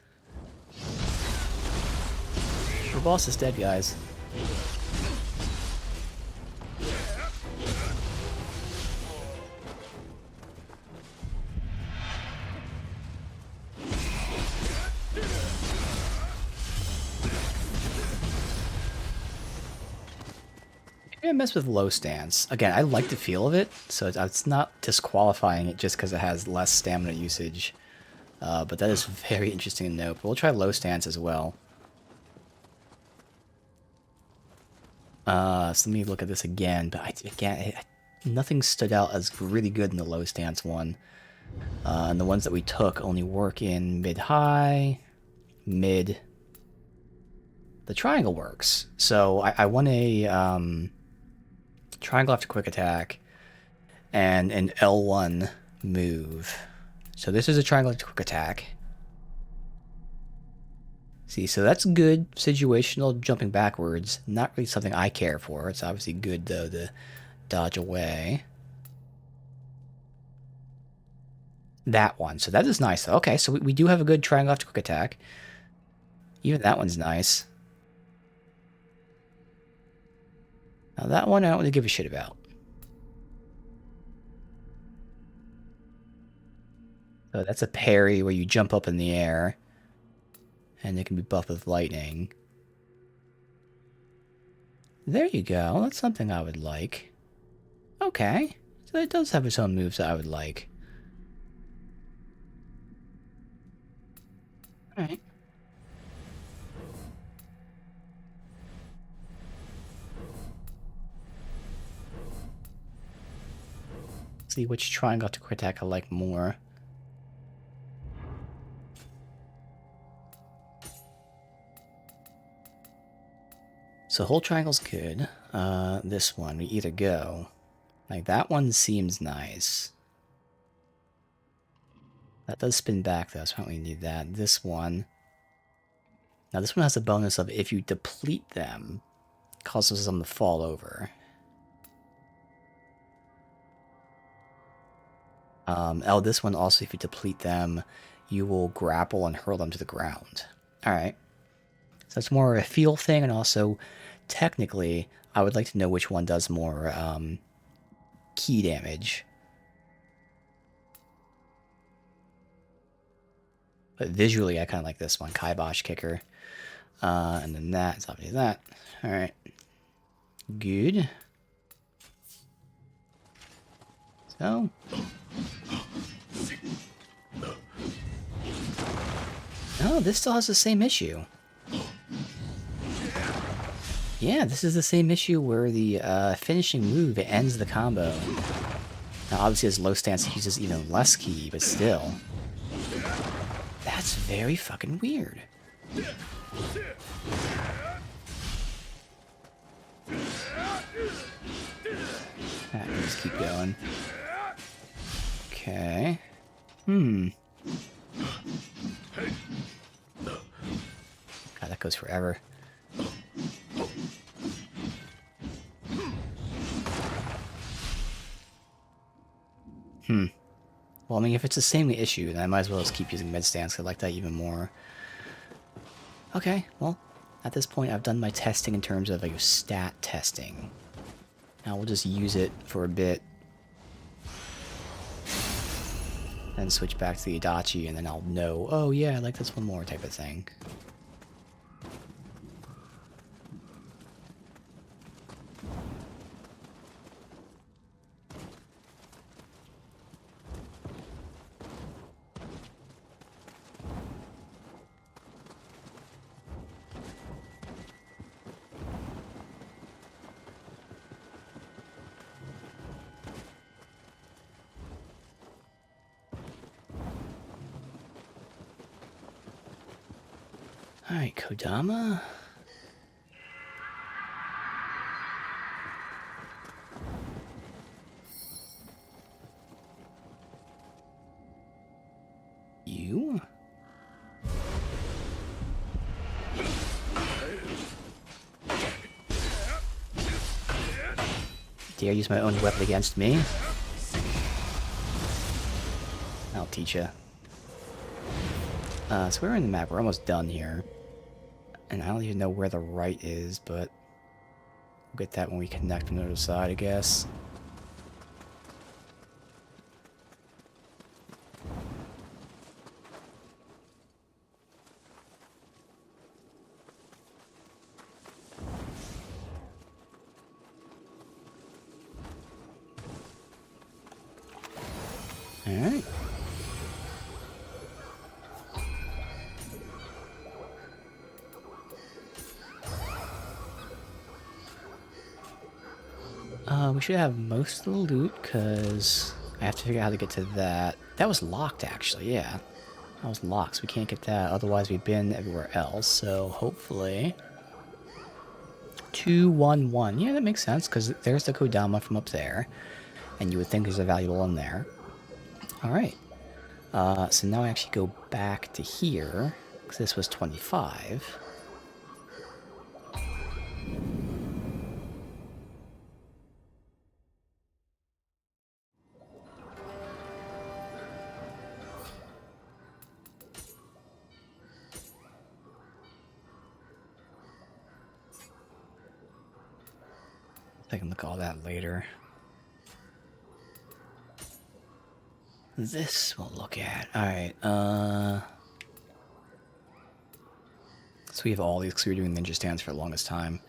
The boss is dead, guys. I'm gonna mess with low stance. Again, I like the feel of it, so it's not disqualifying it just because it has less stamina usage. But that is very interesting to note. But we'll try low stance as well. So let me look at this again. But nothing stood out as really good in the low stance one. And the ones that we took only work in mid-high, mid. The triangle works. So I want a... triangle after quick attack, and an L1 move. So this is a triangle after quick attack. See, so that's good situational jumping backwards. Not really something I care for. It's obviously good, though, to dodge away. That one. So that is nice, though. Okay, so we do have a good triangle after quick attack. Even that one's nice. Now that one I don't really give a shit about. So that's a parry where you jump up in the air. And it can be buffed with lightning. There you go. That's something I would like. Okay. So it does have its own moves that I would like. Alright. See which triangle to quick attack I like more. So whole triangle's good. This one, we either go. Like that one seems nice. That does spin back though, so I don't really need that. This one. Now this one has the bonus of if you deplete them, it causes them to fall over. This one also, if you deplete them, you will grapple and hurl them to the ground. Alright. So it's more a feel thing, and also, technically, I would like to know which one does more, key damage. But visually, I kind of like this one, Kibosh Kicker. And then that's obviously that. Alright. Good. So... Oh, this still has the same issue. Yeah, this is the same issue where the finishing move ends the combo. Now, obviously, as low stance uses even less ki, but still. That's very fucking weird. Alright, just keep going. Okay. God, that goes forever. Well, I mean, if it's the same issue, then I might as well just keep using mid stance, 'cause I like that even more. Okay, well, at this point, I've done my testing in terms of like stat testing. Now we'll just use it for a bit, then switch back to the Adachi, and then I'll know, oh yeah, I like this one more type of thing. Alright, Kodama. You? Dare use my own weapon against me? I'll teach ya. So we're in the map. We're almost done here. And I don't even know where the right is, but we'll get that when we connect from the other side, I guess. Alright. We should have most of the loot, because I have to figure out how to get to that. That was locked, actually, yeah. That was locked, so we can't get that. Otherwise, we've been everywhere else, so hopefully... 211. Yeah, that makes sense, because there's the Kodama from up there. And you would think there's a valuable in there. Alright. So now I actually go back to here, because this was 25. I can look at all that later. This we'll look at. Alright, so we have all these, because we were doing ninja stance for the longest time.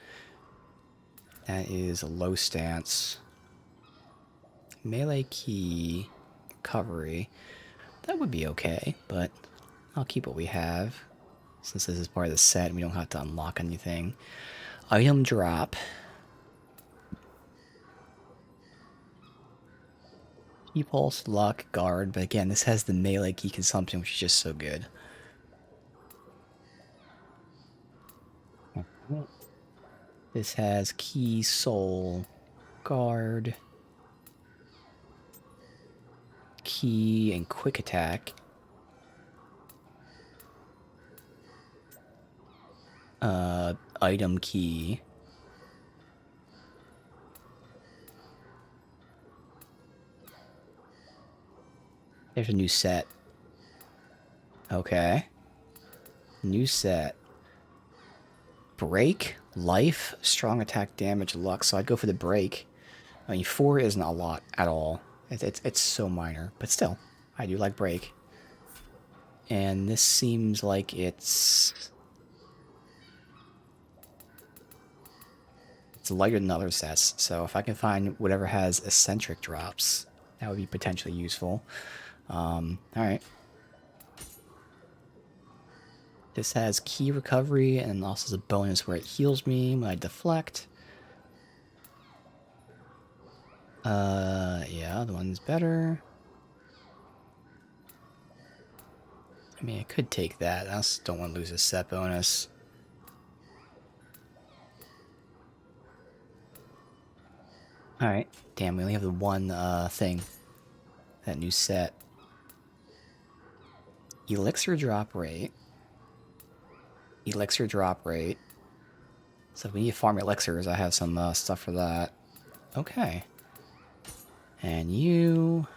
That is a low stance. Melee key. Recovery. That would be okay, but I'll keep what we have. Since this is part of the set, and we don't have to unlock anything. Item drop. Key pulse, luck, guard, but again, this has the melee key consumption, which is just so good. This has key, soul, guard, key, and quick attack. Item key. There's a new set. Okay. New set. Break, life, strong attack, damage, luck. So I'd go for the break. I mean, 4 isn't a lot at all. It's so minor, but still, I do like break. And this seems like it's lighter than other sets. So if I can find whatever has eccentric drops, that would be potentially useful. Alright. This has key recovery and also has a bonus where it heals me when I deflect. Yeah, the one's better. I mean, I could take that. I just don't want to lose a set bonus. Alright. Damn, we only have the one, thing. that new set. Elixir drop rate. Elixir drop rate. So if we need to farm elixirs, I have some stuff for that. Okay. And you...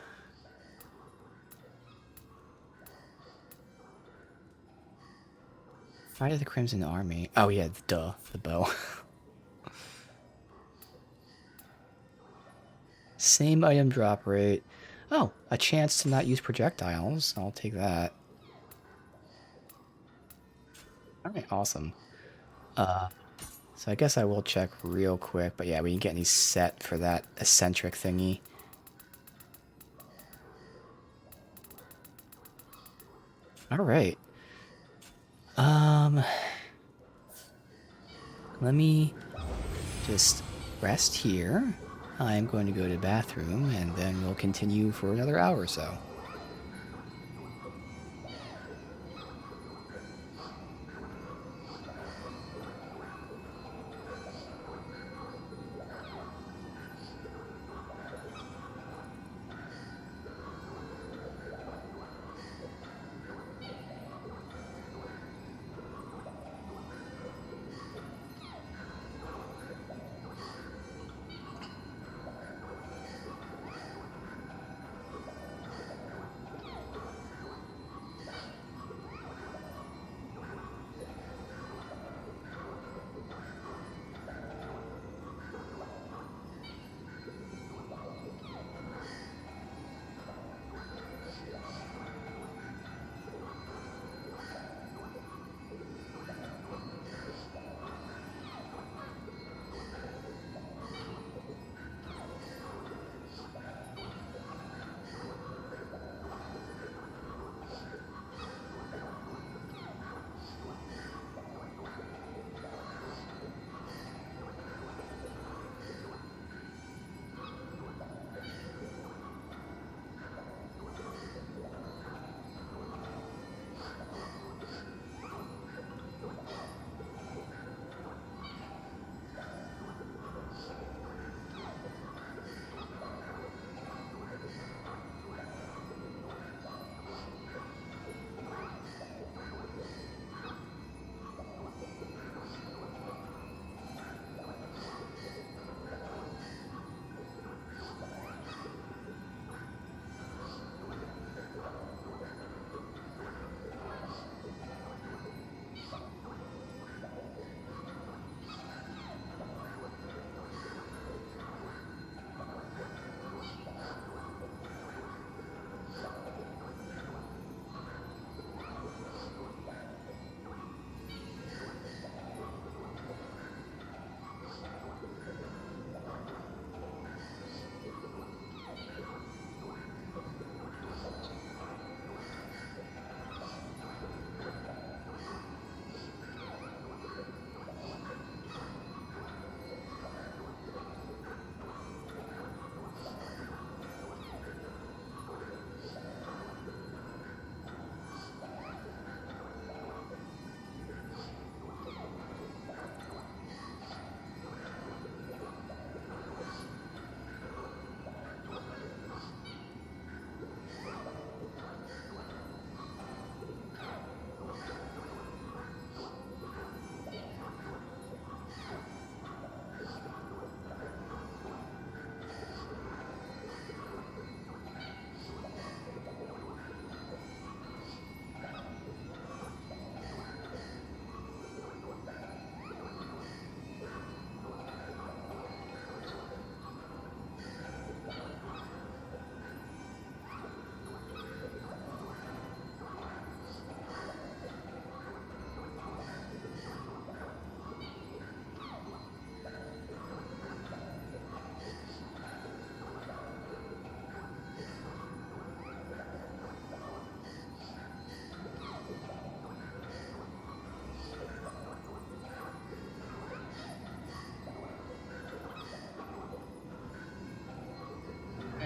Fight of the Crimson Army. Oh yeah, duh, the bow. Same item drop rate. Oh, a chance to not use projectiles. I'll take that. Alright, awesome. So I guess I will check real quick, but yeah, we didn't get any set for that eccentric thingy. Alright. Let me just rest here. I'm going to go to the bathroom, and then we'll continue for another hour or so.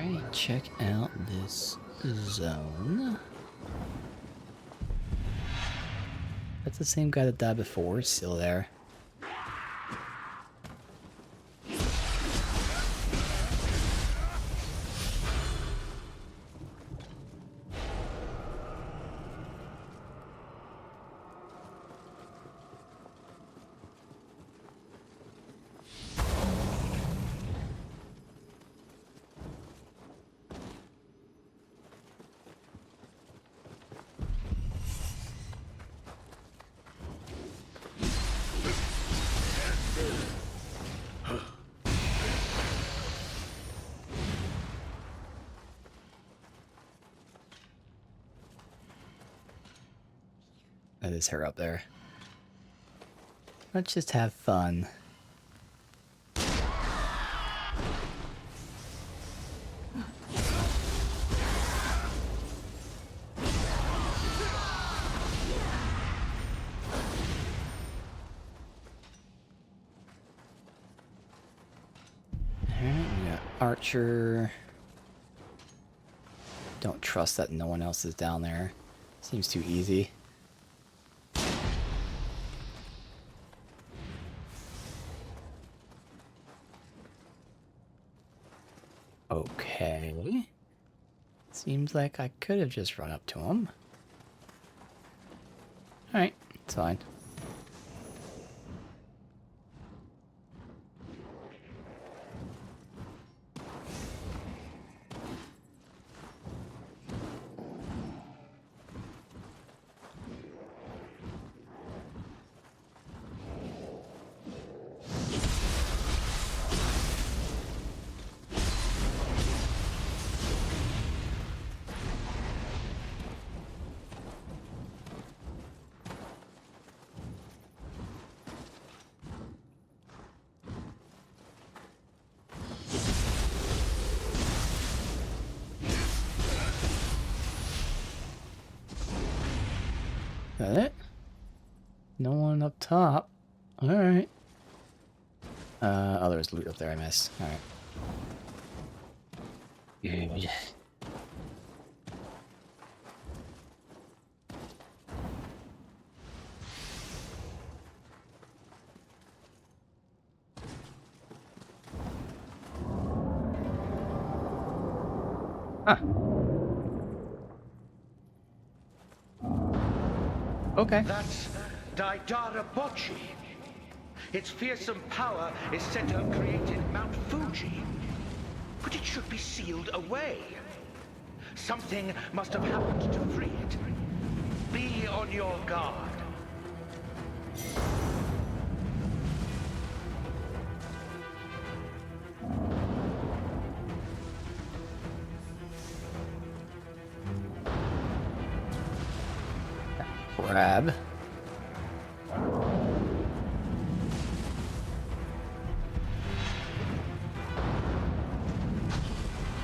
Alright, check out this zone. That's the same guy that died before, still there. That is her up there. Let's just have fun. Alright, we got Archer. Don't trust that no one else is down there. Seems too easy. Okay. Seems like I could have just run up to him. Alright, it's fine. That it? No one up top. Alright. Oh, there's loot up there I missed. Alright. Good. Huh. Okay. That's Daidara Bocchi. Its fearsome power is said to have created Mount Fuji. But it should be sealed away. Something must have happened to free it. Be on your guard. Grab.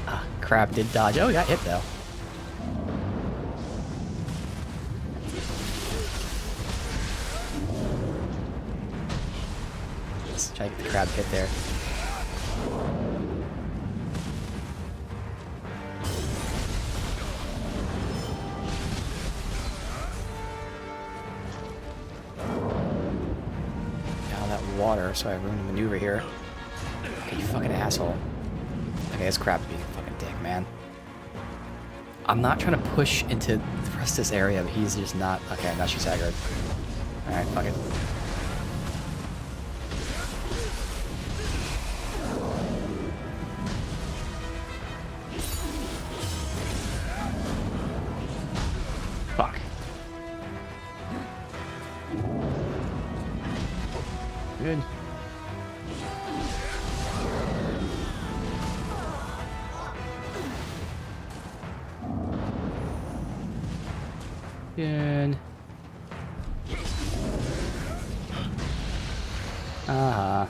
Ah, crap, did dodge. Oh, he got hit though. Let's try to get the crab hit there. Water, so I ruined the maneuver here. Okay, you fucking asshole. Okay, this crab's being a fucking dick, man. I'm not trying to push into the rest of this area, but he's just not. Okay, now she's aggroed. Alright, fuck it. Fuck. Good. Good. Uh-huh.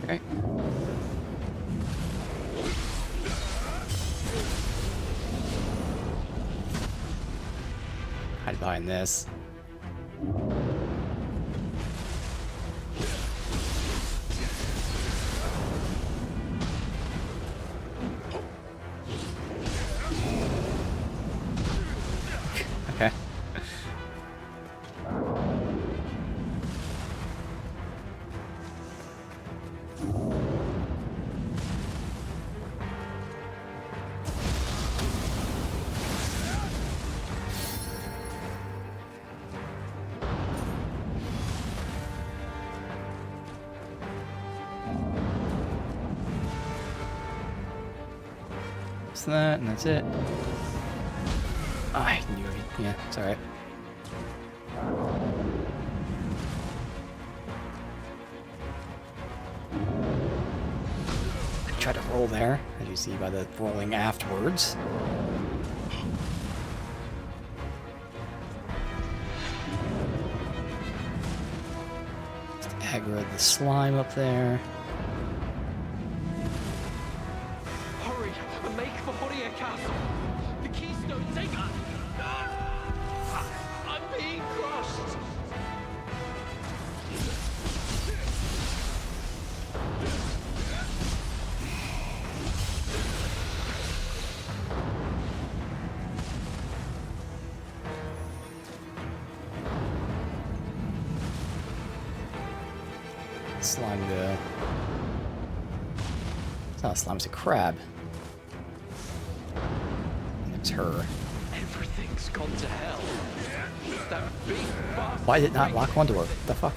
Okay. Hide behind this. Okay. That's that, and that's it. Oh, I knew it. Yeah, it's alright. Try to roll there, as you see by the rolling afterwards. Just aggro the slime up there. Hurry and make for Horia Castle. The keystone take us. I'm being crushed. Slime go. It's not a slime, it's a crab. And it's her. Everything's gone to hell. That big bastard. Why did it not lock one door? What the fuck?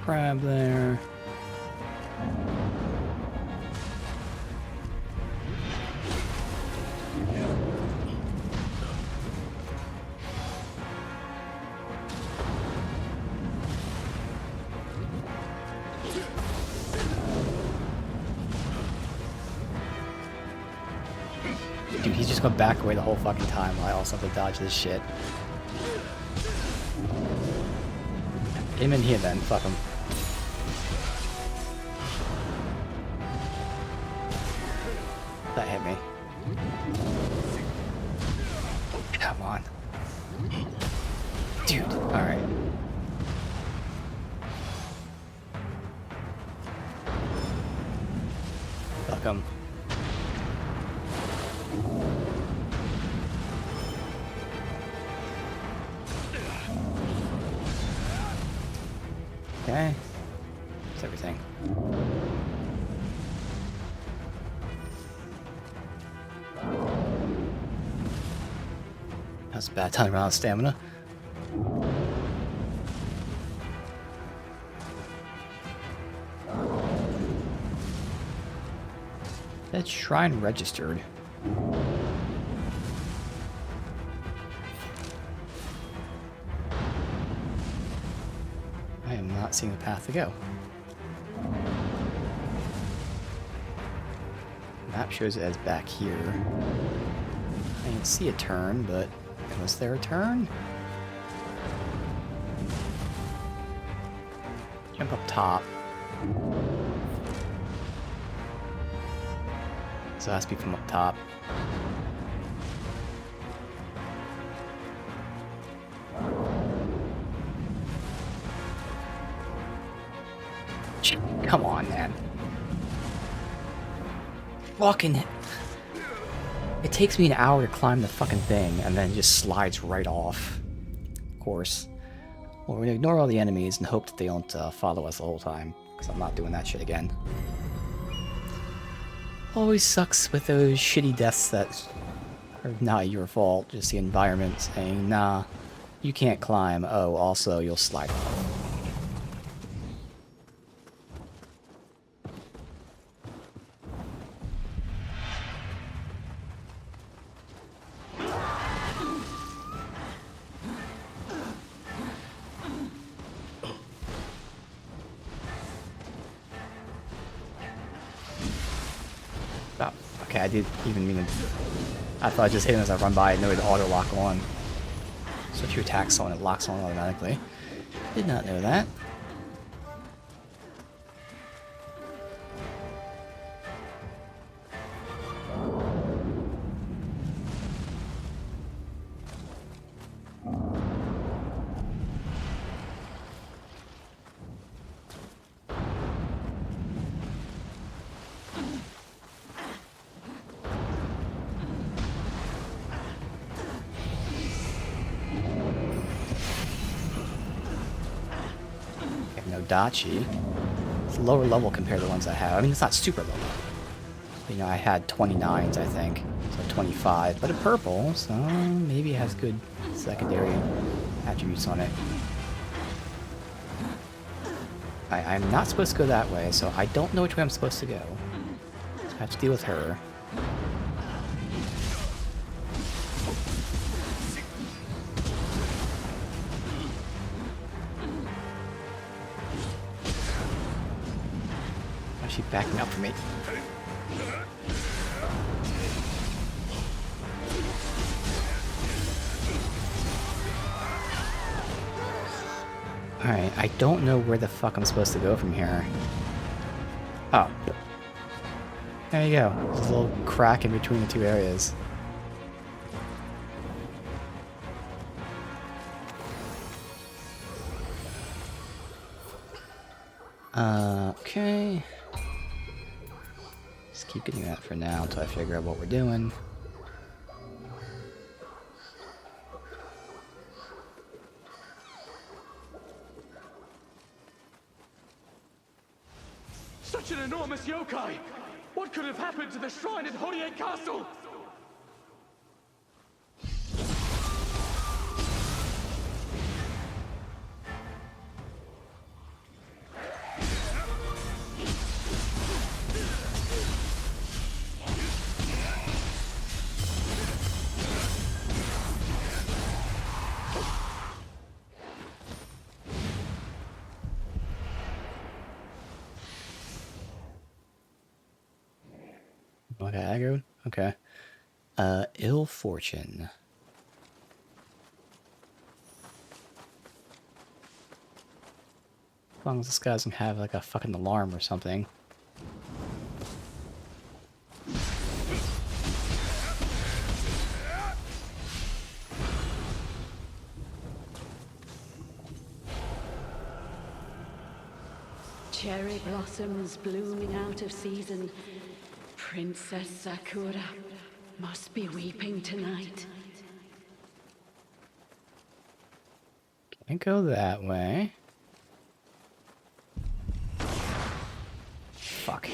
Crab there. Dude, he's just gonna back away the whole fucking time while I also have to dodge this shit. Get him in here then, fuck him. That hit me. Come on. Dude, alright. Fuck him. Okay. That's everything. That's a bad time around stamina. That shrine registered. I am not seeing the path to go. Map shows it as back here. I didn't see a turn, but was there a turn? Jump up top. So it has to be from up top. Come on, man. Walking it. It takes me an hour to climb the fucking thing, and then it just slides right off. Of course. Well, we're gonna ignore all the enemies and hope that they don't follow us the whole time, because I'm not doing that shit again. Always sucks with those shitty deaths that are not your fault, just the environment saying, nah, you can't climb, oh, also you'll slide off. Oh, okay, I did even mean to... I thought I just hit him as I run by, I know it auto lock on. So if you attack someone, it locks on automatically. Did not know that. Dachi. It's lower level compared to the ones I have. I mean, it's not super low. You know, I had 29s, I think. So 25, but a purple, so maybe it has good secondary attributes on it. I'm not supposed to go that way, so I don't know which way I'm supposed to go. So I have to deal with her. Why is she backing up for me? Alright, I don't know where the fuck I'm supposed to go from here. Oh. There you go. There's a little crack in between the two areas. Okay. Just keep getting that for now until I figure out what we're doing. Such an enormous yokai! What could have happened to the shrine at Horie Castle? Okay, aggroed? Okay. Ill fortune. As long as this guy doesn't have like a fucking alarm or something. Cherry blossoms blooming out of season. Princess Sakura must be weeping tonight. Can't go that way. Fuck.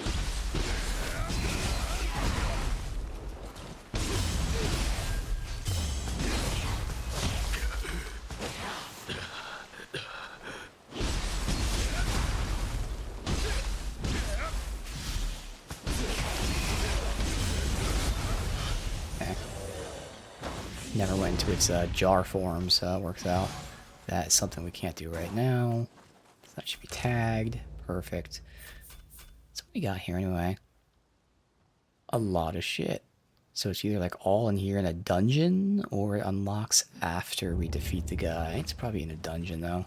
Never went into its jar form, so that works out. That's something we can't do right now. So that should be tagged. Perfect. So what we got here anyway? A lot of shit. So it's either like all in here in a dungeon, or it unlocks after we defeat the guy. It's probably in a dungeon though.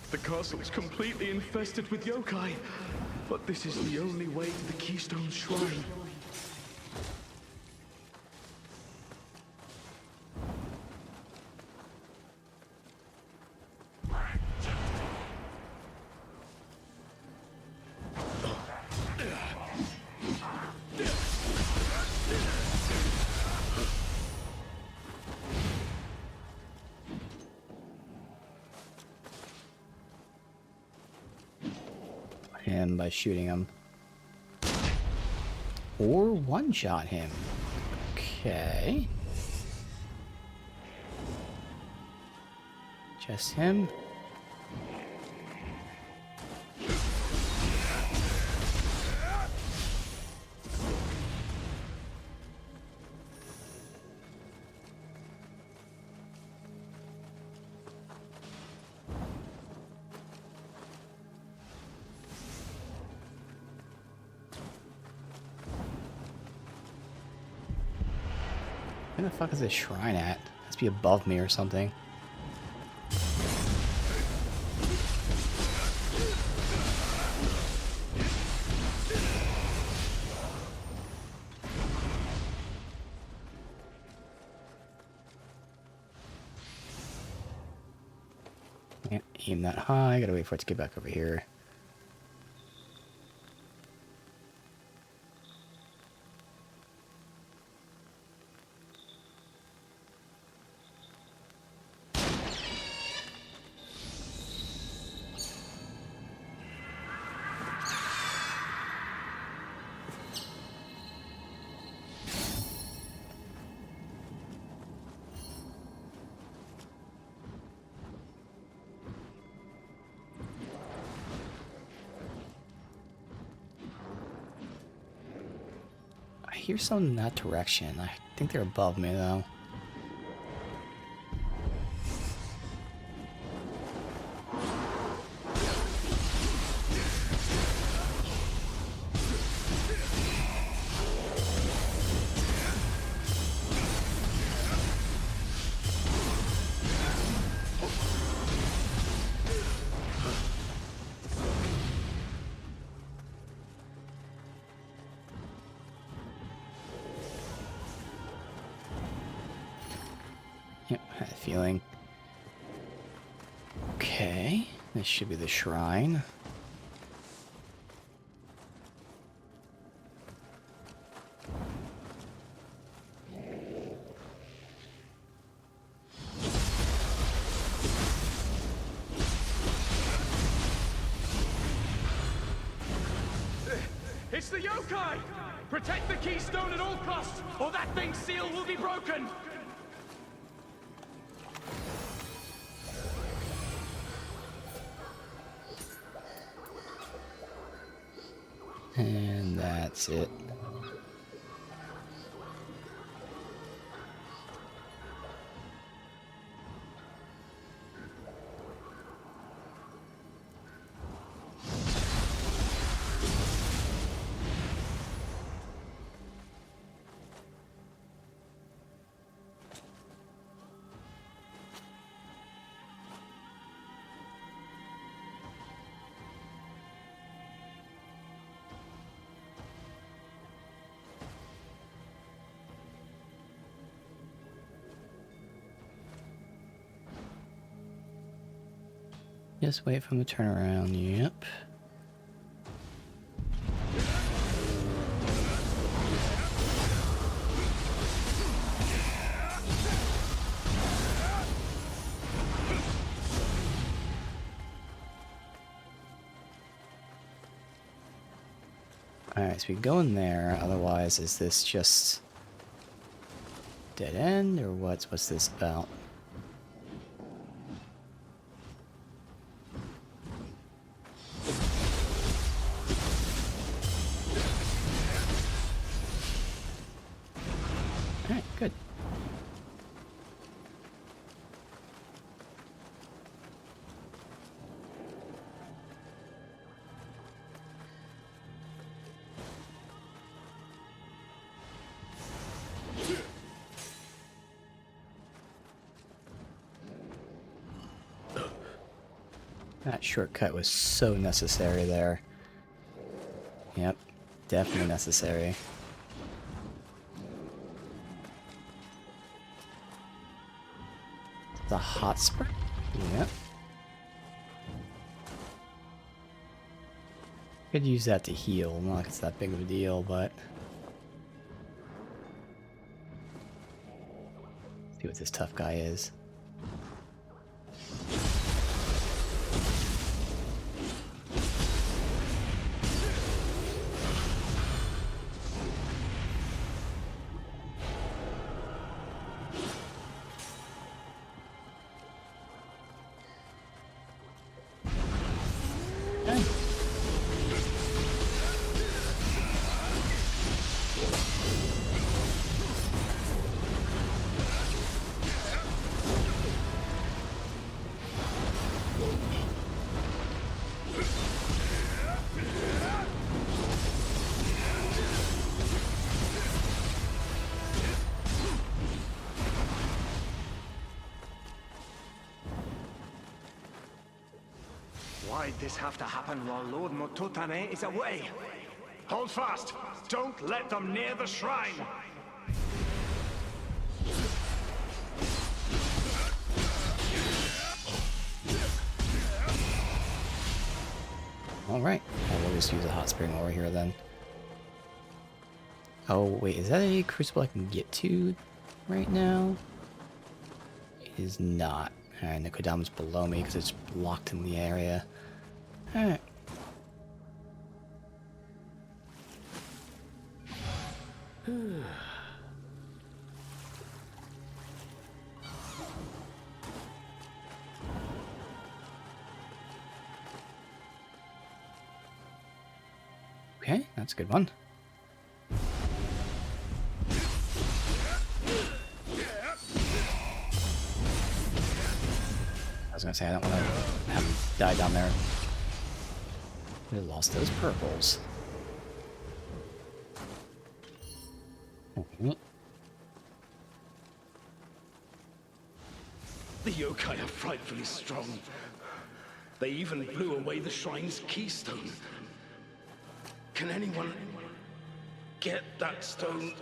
The castle is completely infested with yokai, but this is the only way to the Keystone Shrine. Him by shooting him. Or one-shot him. Okay. Just him. Where the fuck is this shrine at? It has to be above me or something. Can't aim that high. Gotta wait for it to get back over here. I hear something in that direction. I think they're above me, though. Yep, I had a feeling. Okay, this should be the shrine. It's the yokai! Protect the keystone at all costs, or that thing's seal will be broken! And that's it. Just wait for him to turn around. Yep. Alright, so we go in there. Otherwise, is this just dead end, or what's this about? Alright, good. That shortcut was so necessary there. Yep, definitely necessary. The hot spring? Yep. Could use that to heal. Not like it's that big of a deal, but... see what this tough guy is. Why'd this have to happen while Lord Mototane is away? Hold fast! Don't let them near the shrine! Alright, we'll just use a hot spring over here then. Oh, wait, is that a crucible I can get to right now? It is not. Alright, the Kodama's below me because it's blocked in the area. Alright. Okay, that's a good one. I was gonna say, I don't want to have him die down there. We lost those purples. The yokai are frightfully strong. They even blew away the shrine's keystone. Can anyone get that stone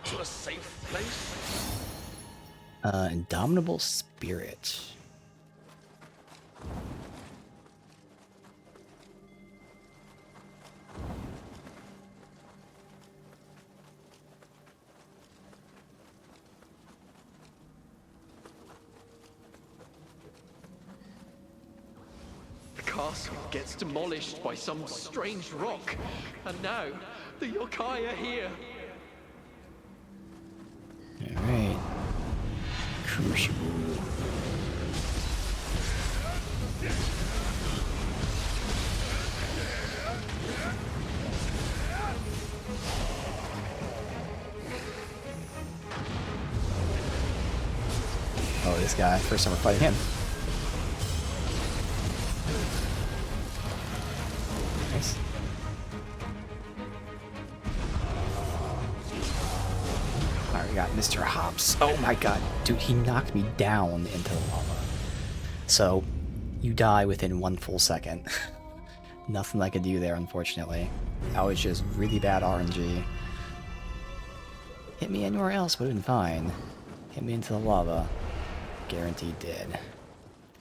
to a safe place? Indomitable Spirit. The castle gets demolished by some strange rock, and now the yokai are here. Alright. Crucible. Oh, this guy. First time we're fighting him. Nice. Alright, we got Mr. Hops. Oh my god. Dude, he knocked me down into the lava. So, you die within 1 full second. Nothing I could do there, unfortunately. That was just really bad RNG. Hit me anywhere else would have been fine. Hit me into the lava. Guaranteed dead.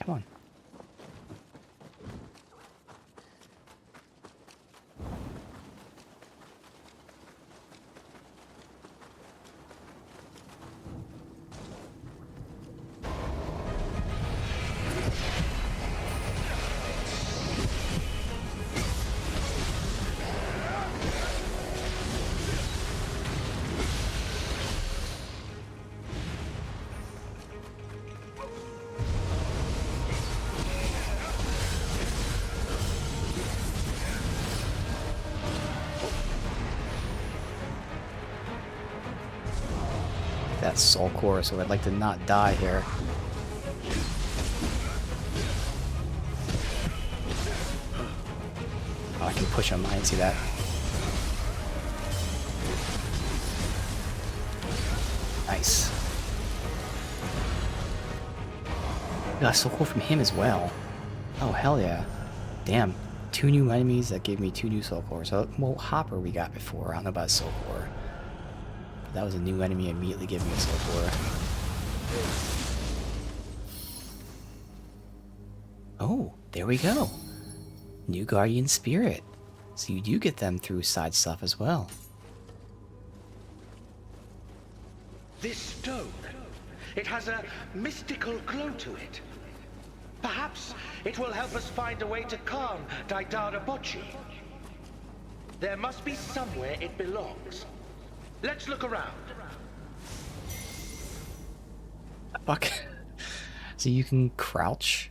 Come on. That soul core, so I'd like to not die here. Oh, I can push him. I didn't see that. Nice. Got a soul core from him as well. Oh, hell yeah. Damn. 2 new enemies that gave me 2 new soul cores. So, well, Hopper we got before. I don't know about soul core. That was a new enemy immediately giving me a soul core. Oh, there we go. New Guardian Spirit. So you do get them through side stuff as well. This stone, it has a mystical glow to it. Perhaps it will help us find a way to calm Daidara Bocchi. There must be somewhere it belongs. Let's look around. Fuck. So you can crouch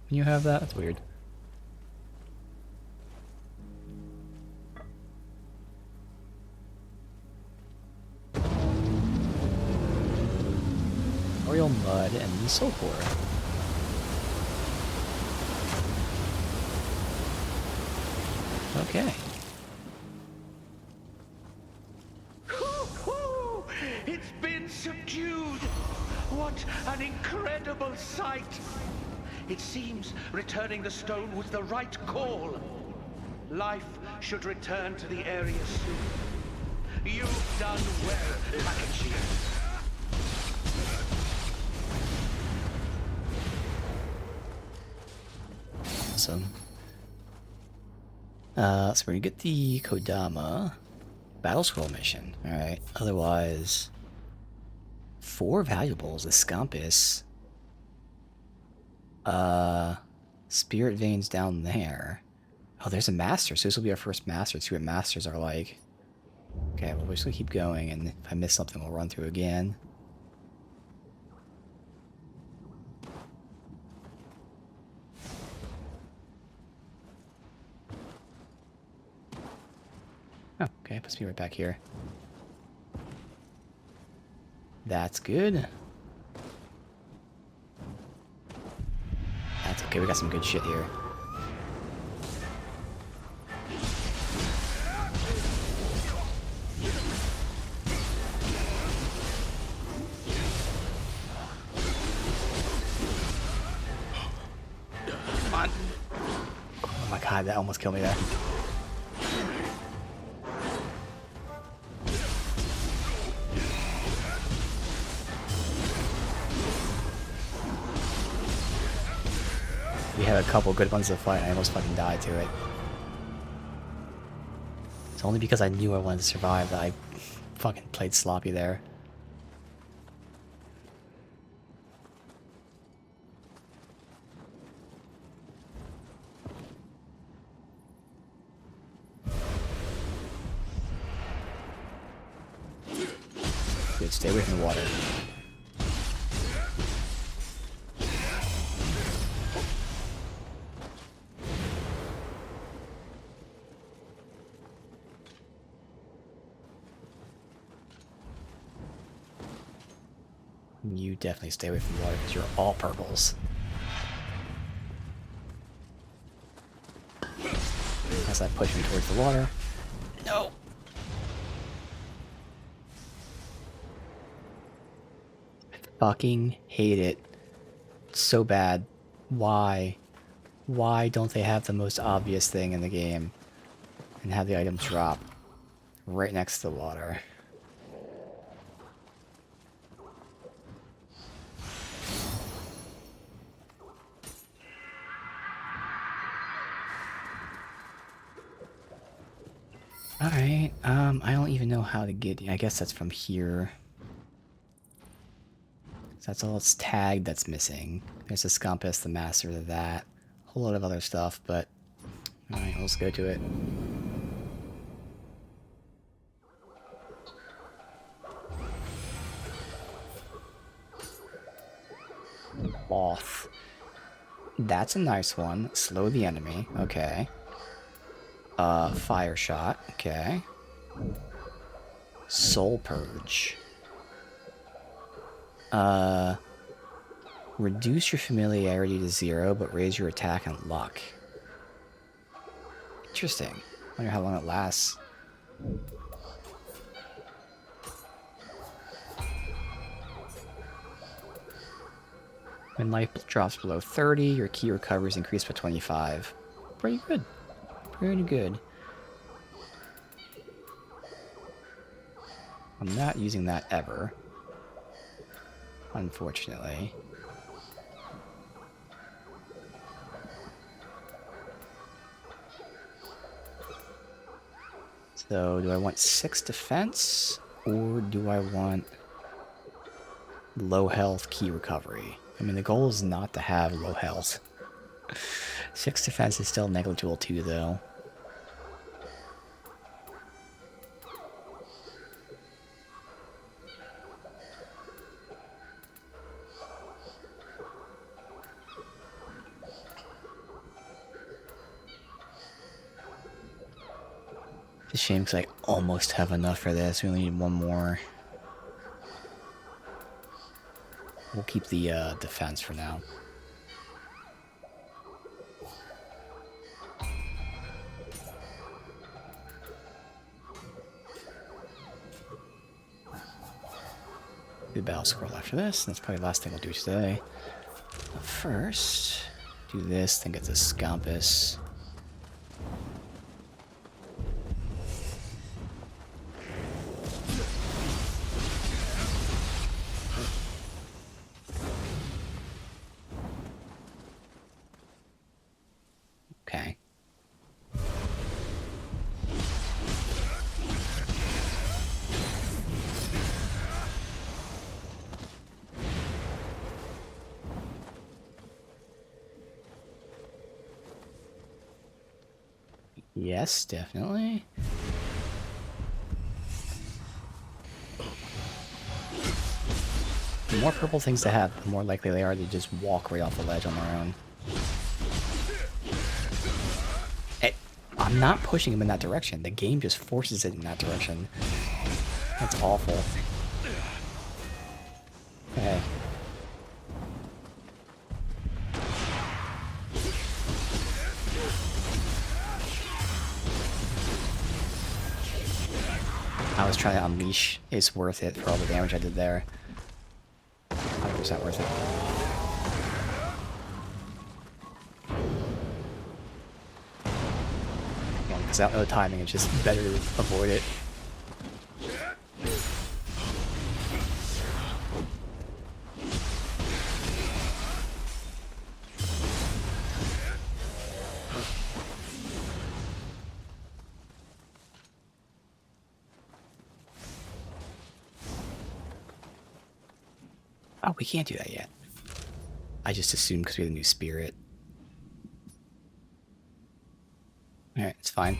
when you have that? That's weird. Royal Mud and so forth. Okay. It's been subdued. What an incredible sight. It seems returning the stone was the right call. Life should return to the area soon. You've done well, Takeshi. Awesome. So we're gonna get the Kodama battle scroll mission. Alright. Otherwise, 4 valuables, a Scampus. Spirit veins down there. Oh, there's a master, so this will be our first master. See what masters are like. Okay, well, we're just gonna keep going, and if I miss something, we'll run through again. Oh, okay, puts me right back here. That's good. That's okay, we got some good shit here. Come on. Oh my god, that almost killed me there. We had a couple good ones to fight, and I almost fucking died to it. It's only because I knew I wanted to survive that I fucking played sloppy there. Good, stay away from the water. You definitely stay away from the water because you're all purples. As I push him towards the water. No! I fucking hate it. It's so bad. Why? Why don't they have the most obvious thing in the game and have the items drop right next to the water? Alright, I don't even know how to get... I guess that's from here. So that's all it's tagged that's missing. There's the Scampus, the Master of that. A whole lot of other stuff, but... Alright, let's go to it. Off. That's a nice one. Slow the enemy. Okay. Fire shot. Okay. Soul purge. Reduce your familiarity to 0, but raise your attack and luck. Interesting. Wonder how long it lasts. When life drops below 30, your key recovers increased by 25. Pretty good. Pretty good. I'm not using that ever. Unfortunately. So, do I want 6 defense? Or do I want low health key recovery? I mean, the goal is not to have low health. 6 defense is still negligible too, though. It's a shame because I almost have enough for this. We only need one more. We'll keep the defense for now. Do the battle scroll after this. That's probably the last thing we'll do today. But first, do this, then get the Scampus. Okay. Yes, definitely. The more purple things to have, the more likely they are to just walk right off the ledge on their own. Hey, I'm not pushing him in that direction. The game just forces it in that direction. That's awful. Okay. I was trying to unleash. It's worth it for all the damage I did there. 100% worth it. Because I don't know the timing, it's just better to avoid it. Oh, we can't do that yet. I just assumed because we have a new spirit. Alright, it's fine.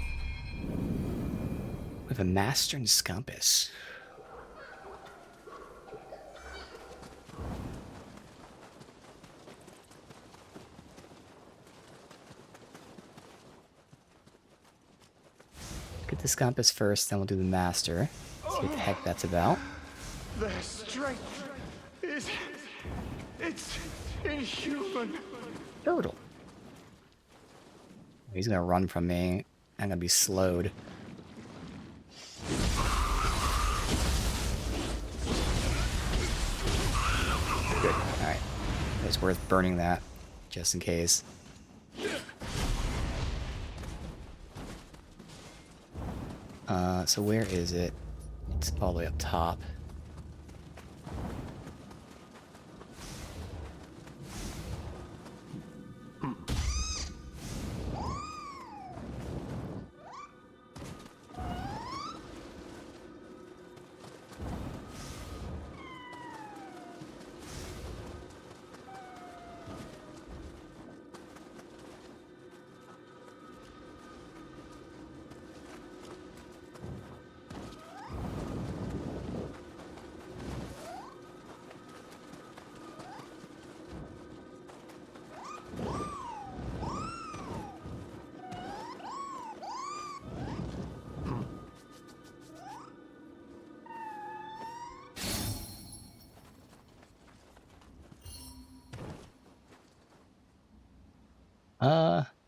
We have a Master and Scumpus. Get the Scumpus first, then we'll do the Master. See what the heck that's about. Their strength is... it's inhuman. Total. He's gonna run from me. I'm gonna be slowed. Good. Alright. It's worth burning that, just in case. So where is it? It's all the way up top.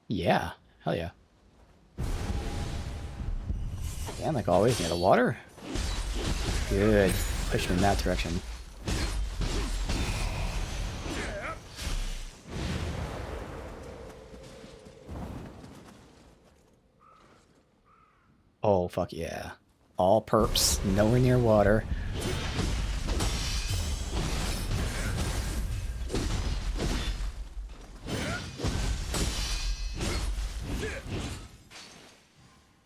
Yeah. Hell yeah. And like always, near the water. Good. Push him in that direction. Oh, fuck yeah. All perps, nowhere near water.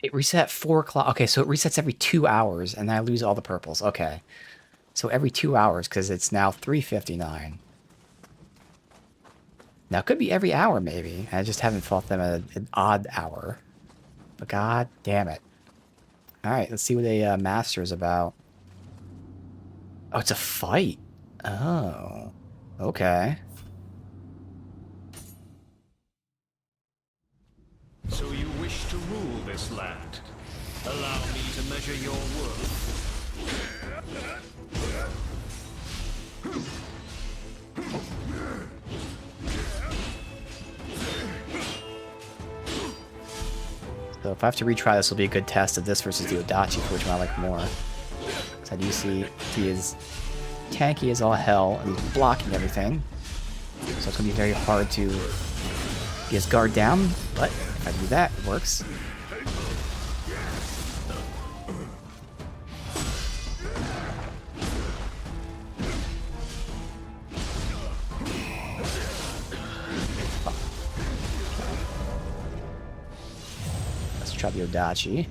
It reset at 4 o'clock. Okay, so it resets every 2 hours, and I lose all the purples. Okay. So every 2 hours, because it's now 3:59. Now, it could be every hour, maybe. I just haven't fought them at an odd hour. But god damn it. Alright, let's see what a master is about. Oh, it's a fight. Oh. Okay. So you wish to rule this land? Allow me to measure your worth. So if I have to retry, this will be a good test of this versus the Odachi, for which one I like more. Because I do see he is tanky as all hell, and he's blocking everything. So it's going to be very hard to get his guard down, but if I do that, it works. Let's try the Odachi.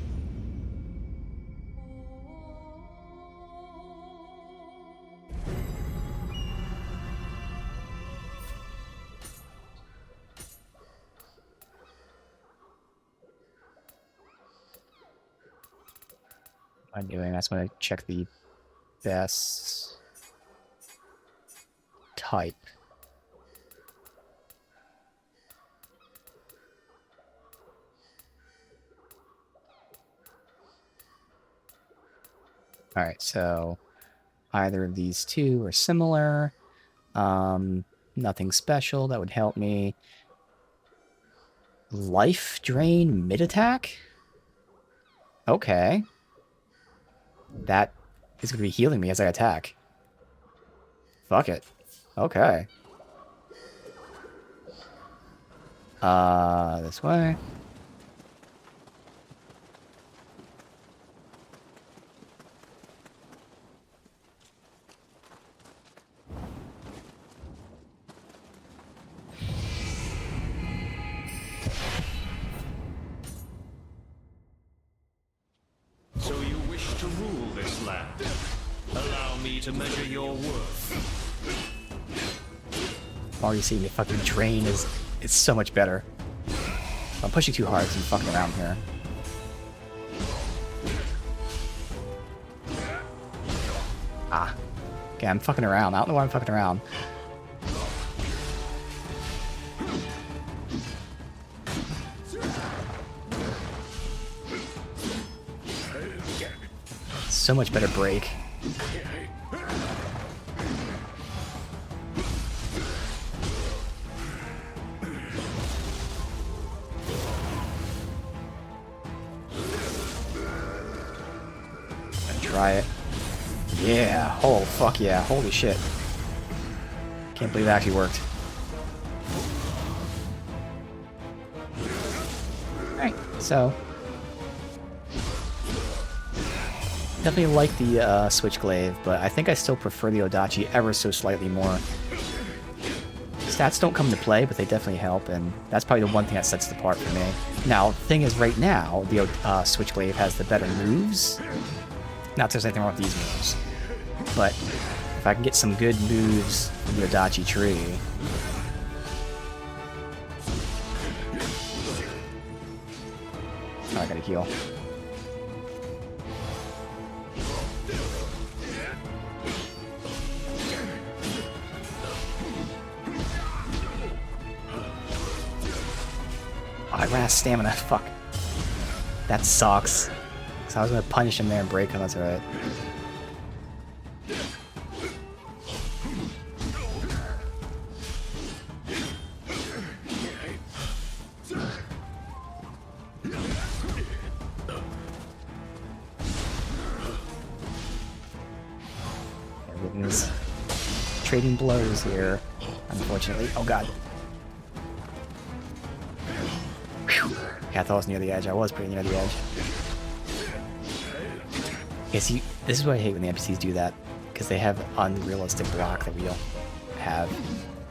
I'm doing. That's when I check the best type. Alright, so either of these two are similar. Nothing special that would help me. Life drain mid-attack? Okay. That is going to be healing me as I attack. Fuck it. Okay. This way. So you wish to rule this land? Allow me to measure your worth. Already seeing the fucking drain is so much better. I'm pushing too hard because I'm fucking around here. Ah. Okay, I'm fucking around. I don't know why I'm fucking around. So much better break. Try it. Yeah. Oh, fuck yeah. Holy shit. Can't believe it actually worked. Alright, so. Definitely like the Switchglaive, but I think I still prefer the Odachi ever so slightly more. Stats don't come into play, but they definitely help, and that's probably the one thing that sets it apart for me. Now, the thing is, right now, the Switchglaive has the better moves. Not that there's anything wrong with these moves, but if I can get some good moves from the Odachi tree... Oh, I gotta heal. Oh, I ran out of stamina, fuck. That sucks. So I was gonna punish him there and break him, that's alright. Everything's trading blows here, unfortunately. Oh god. Whew. Yeah, I thought I was near the edge. I was pretty near the edge. Yeah, see, this is what I hate when the NPCs do that, because they have unrealistic block that we don't have.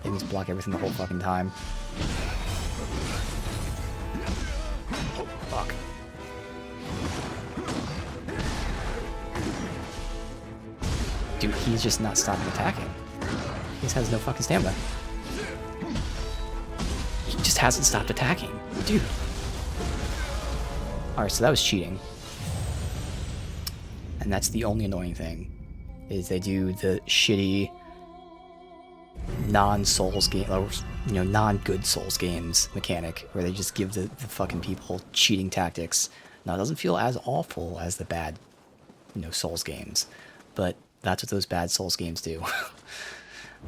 They just block everything the whole fucking time. Oh, fuck. Dude, he's just not stopping attacking. He just has no fucking stamina. He just hasn't stopped attacking. Dude. Alright, so that was cheating. And that's the only annoying thing, is they do the shitty non-Souls game, or, you know, non-good Souls games mechanic, where they just give the fucking people cheating tactics. Now, it doesn't feel as awful as the bad, you know, Souls games, but that's what those bad Souls games do.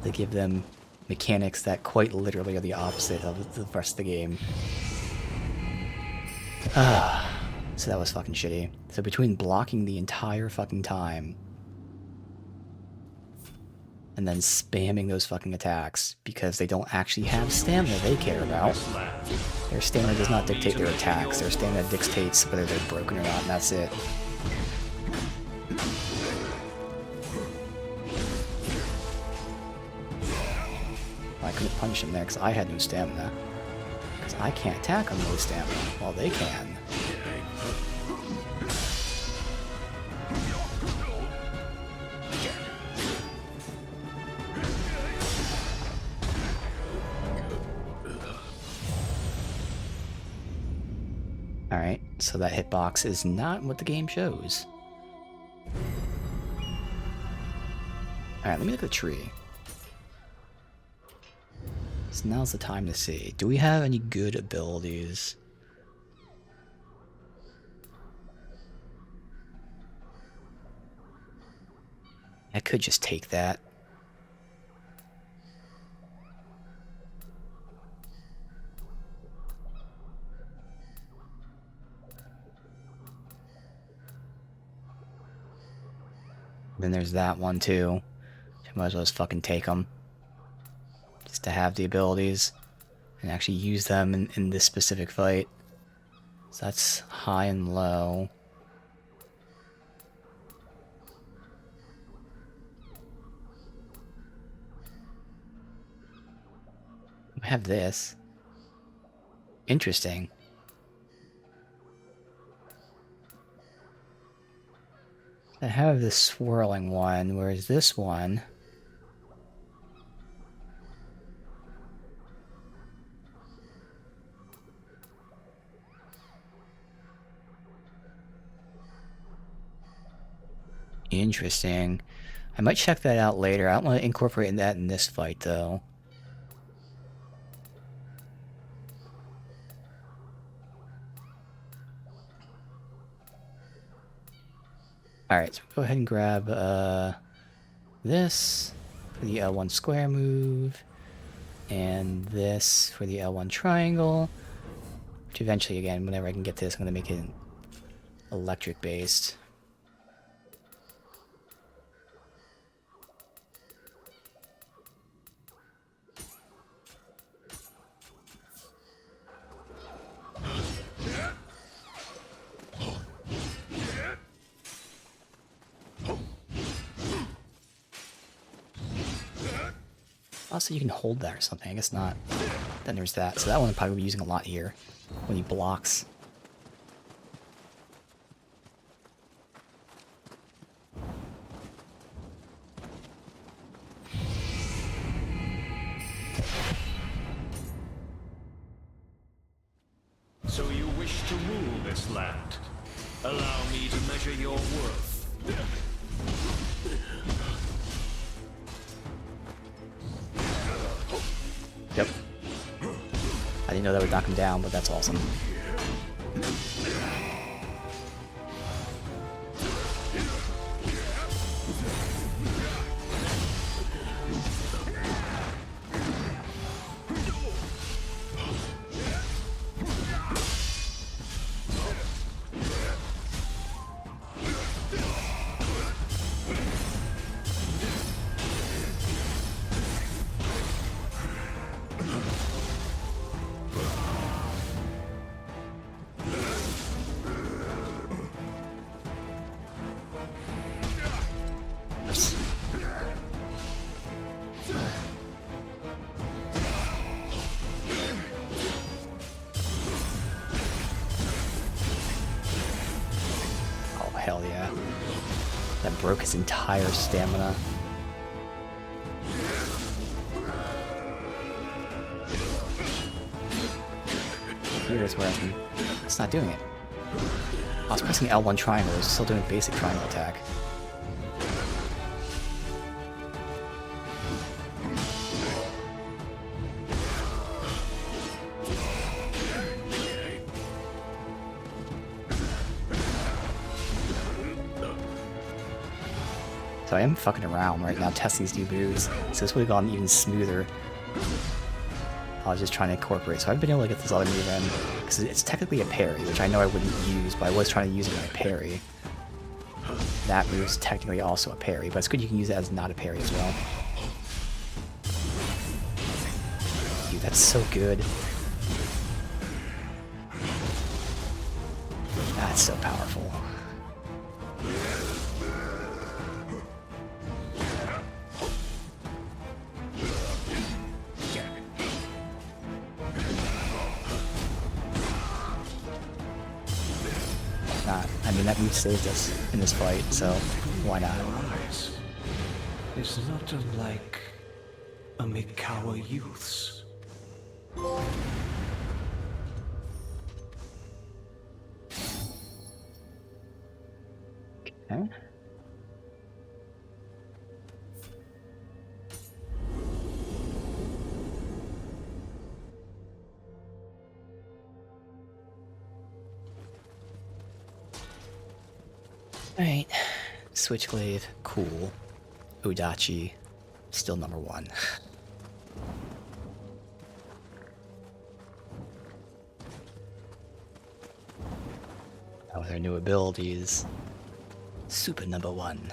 They give them mechanics that quite literally are the opposite of the rest of the game. So that was fucking shitty. So between blocking the entire fucking time and then spamming those fucking attacks because they don't actually have stamina they care about. Their stamina does not dictate their attacks. Their stamina dictates whether they're broken or not, and that's it. I couldn't punish him there because I had no stamina. Because I can't attack on no stamina, while they can. Alright, so that hitbox is not what the game shows. Alright, let me look at the tree. So now's the time to see. Do we have any good abilities? I could just take that. Then there's that one too. I might as well just fucking take them. Just to have the abilities. And actually use them in this specific fight. So that's high and low. I have this. Interesting. I have this swirling one, whereas this one... Interesting. I might check that out later. I don't want to incorporate that in this fight, though. Alright, so go ahead and grab this for the L1 square move, and this for the L1 triangle, which eventually, again, whenever I can get this, I'm going to make it electric based. Also, you can hold that or something. I guess not. Then there's that. So that one I'm probably using a lot here when he blocks. So you wish to rule this land? Allow me to measure your worth. Yep. I didn't know that would knock him down, but that's awesome. Hell yeah. That broke his entire stamina. Here's where I can... It's not doing it. I was pressing L1 triangle, it was still doing basic triangle attack. So I am fucking around right now, testing these new moves, so this would have gone even smoother. I was just trying to incorporate, so I've been able to get this other move in, because it's technically a parry, which I know I wouldn't use, but I was trying to use it as a parry. That move's technically also a parry, but it's good you can use it as not a parry as well. Dude, that's so good. That's so powerful. I mean, that move saved us in this fight, so why not? Eyes is not unlike a Mikawa youth's. Okay. Alright. Switchglaive, cool. Udachi, still number 1. Now with our new abilities, super number 1.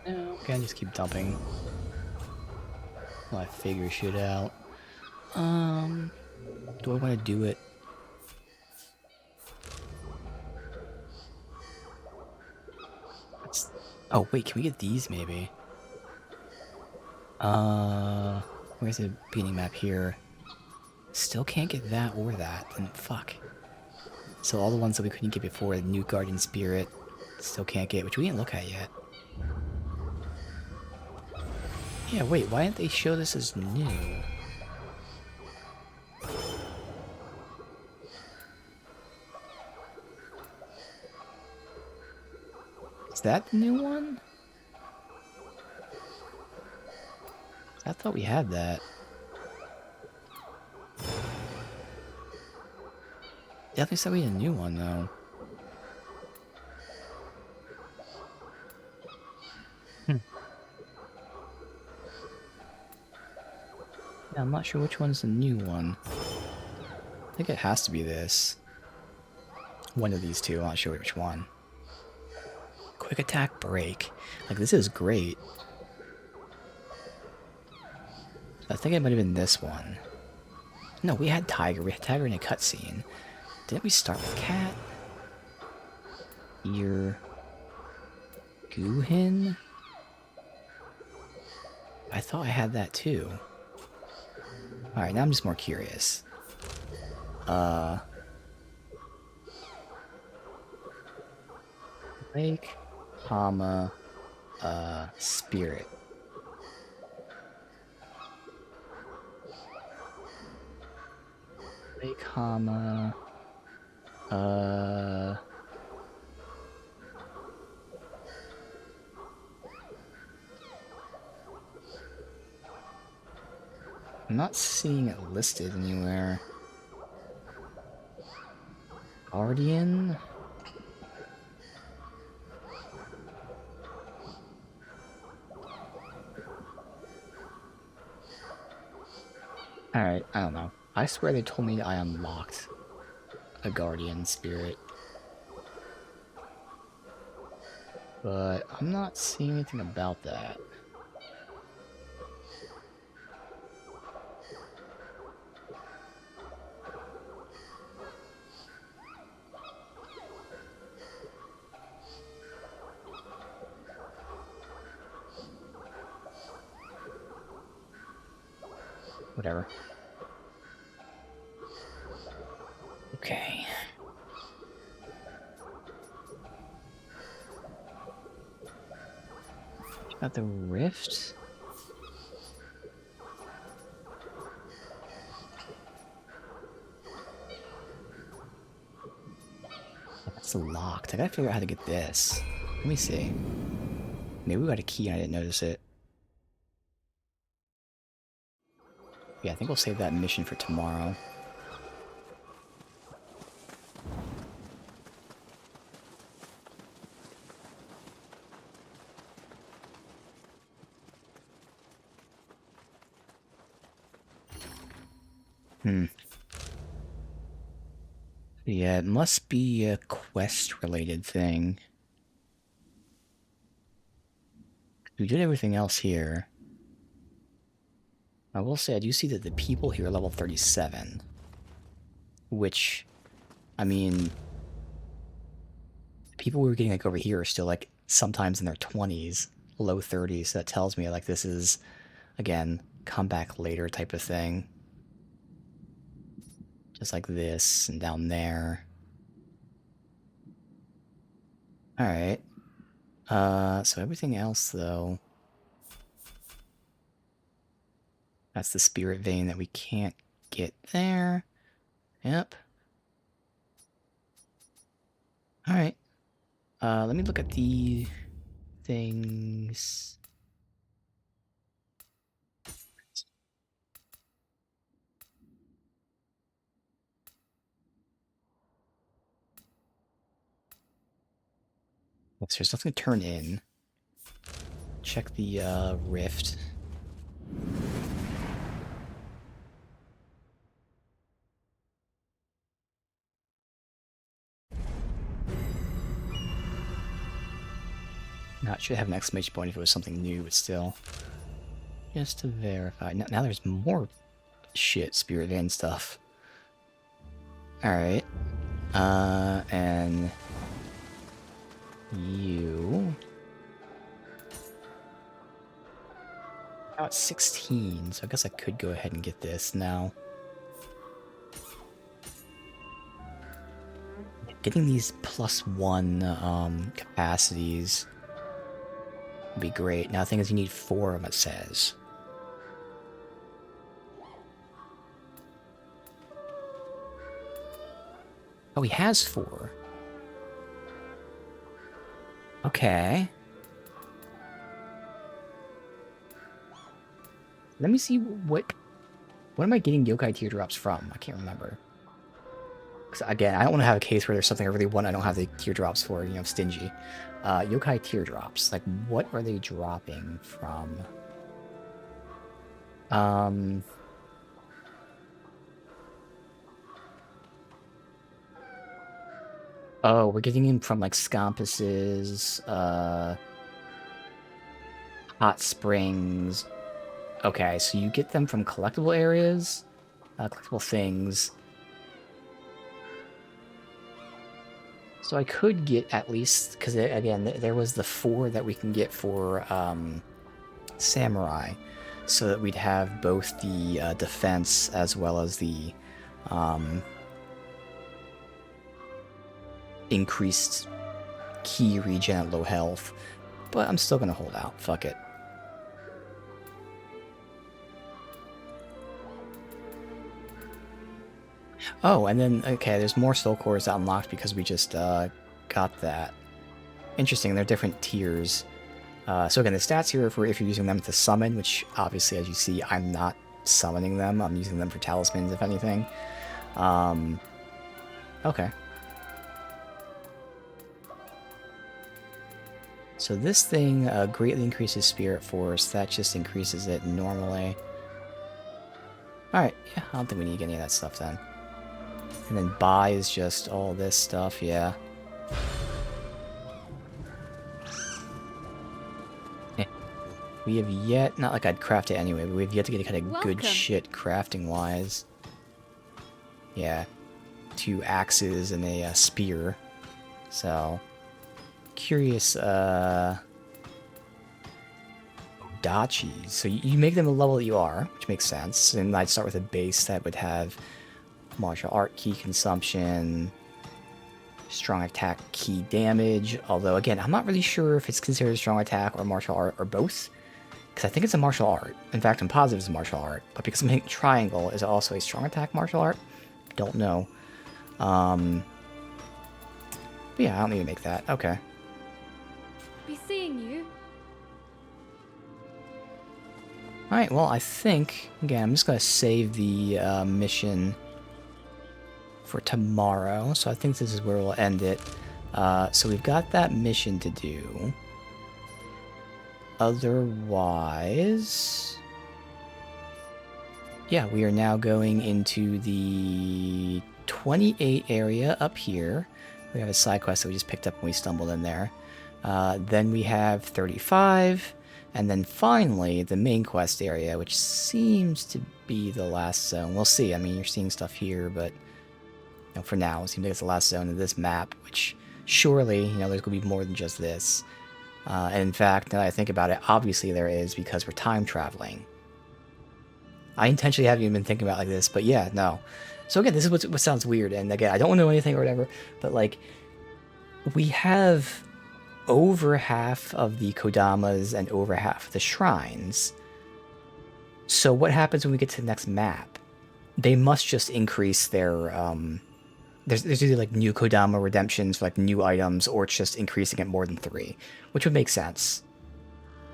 No, okay, just keep dumping while I figure shit out. Do I want to do it? Oh wait, can we get these maybe? Where's the beating map here? Still can't get that or that, then fuck. So all the ones that we couldn't get before, the new Guardian Spirit, still can't get, which we didn't look at yet. Yeah, wait, why didn't they show this as new? Is that the new one? I thought we had that. Definitely said we had a new one, though. Yeah, I'm not sure which one's the new one. I think it has to be this. One of these two, I'm not sure which one. Quick attack break. Like, this is great. I think it might have been this one. No, we had Tiger. We had Tiger in a cutscene. Didn't we start with Cat? Ear. Guhin? I thought I had that too. Alright, now I'm just more curious. Lake, Hama, Spirit. Lake, Hama, I'm not seeing it listed anywhere. Guardian? Alright, I don't know. I swear they told me I unlocked a Guardian Spirit. But I'm not seeing anything about that. Whatever. Okay. Got the rift? That's locked. I gotta figure out how to get this. Let me see. Maybe we got a key and I didn't notice it. Yeah, I think we'll save that mission for tomorrow. Yeah, it must be a quest-related thing. We did everything else here. I will say, I do see that the people here are level 37. Which, I mean... the people we were getting, like, over here are still, like, sometimes in their 20s, low 30s, so that tells me, like, this is, again, come back later type of thing. Just like this, and down there. Alright. So everything else, though... that's the spirit vein that we can't get there. Yep. Alright. Let me look at the things. Yes, there's nothing to turn in. Check the rift. Not should have an exclamation point if it was something new, but still. Just to verify. Now there's more shit, Spirit Van stuff. Alright. And you. Now it's 16, so I guess I could go ahead and get this now. Getting these +1 capacities would be great. Now the thing is you need 4 of them, it says. Oh, he has 4. Okay. Let me see what am I getting yokai teardrops from? I can't remember. Because again, I don't want to have a case where there's something I really want I don't have the teardrops for, you know, stingy. Yokai teardrops. Like, what are they dropping from? Oh, we're getting them from, like, Scampuses, hot springs. Okay, so you get them from collectible areas, collectible things. So I could get at least, because again, there was the 4 that we can get for Samurai, so that we'd have both the defense as well as the increased key regen at low health. But I'm still going to hold out. Fuck it. Oh, and then, okay, there's more soul cores that unlocked because we just got that. Interesting, they're different tiers. So again, the stats here are for if you're using them to summon, which obviously, as you see, I'm not summoning them. I'm using them for talismans, if anything. Okay. So this thing greatly increases Spirit Force. That just increases it normally. Alright, yeah, I don't think we need any of that stuff then. And then buy is just all this stuff, yeah. We have yet, not like I'd craft it anyway, but we have yet to get kind of good shit crafting-wise. Yeah. 2 axes and a spear. So, curious, Dachis. So you make them the level that you are, which makes sense. And I'd start with a base that would have martial art key consumption, strong attack key damage. Although, again, I'm not really sure if it's considered strong attack or martial art or both. Because I think it's a martial art. In fact, I'm positive it's a martial art. But because I'm hitting triangle, is it also a strong attack martial art? Don't know. But yeah, I don't need to make that. Okay. Be seeing you. Alright, well, I think, again, I'm just going to save the mission for tomorrow. So I think this is where we'll end it. So we've got that mission to do. Otherwise, yeah, we are now going into the 28 area up here. We have a side quest that we just picked up when we stumbled in there. Then we have 35, and then finally the main quest area, which seems to be the last zone. We'll see. I mean, you're seeing stuff here, but you know, for now, it seems like it's the last zone of this map, which surely, you know, there's going to be more than just this. And in fact, now that I think about it, obviously there is, because we're time traveling. I intentionally haven't even been thinking about it like this, but yeah, no. So again, this is what sounds weird, and again, I don't know anything or whatever, but like, we have over half of the Kodamas and over half of the shrines. So what happens when we get to the next map? They must just increase their, There's either like new Kodama redemptions for like new items, or it's just increasing it more than 3, which would make sense.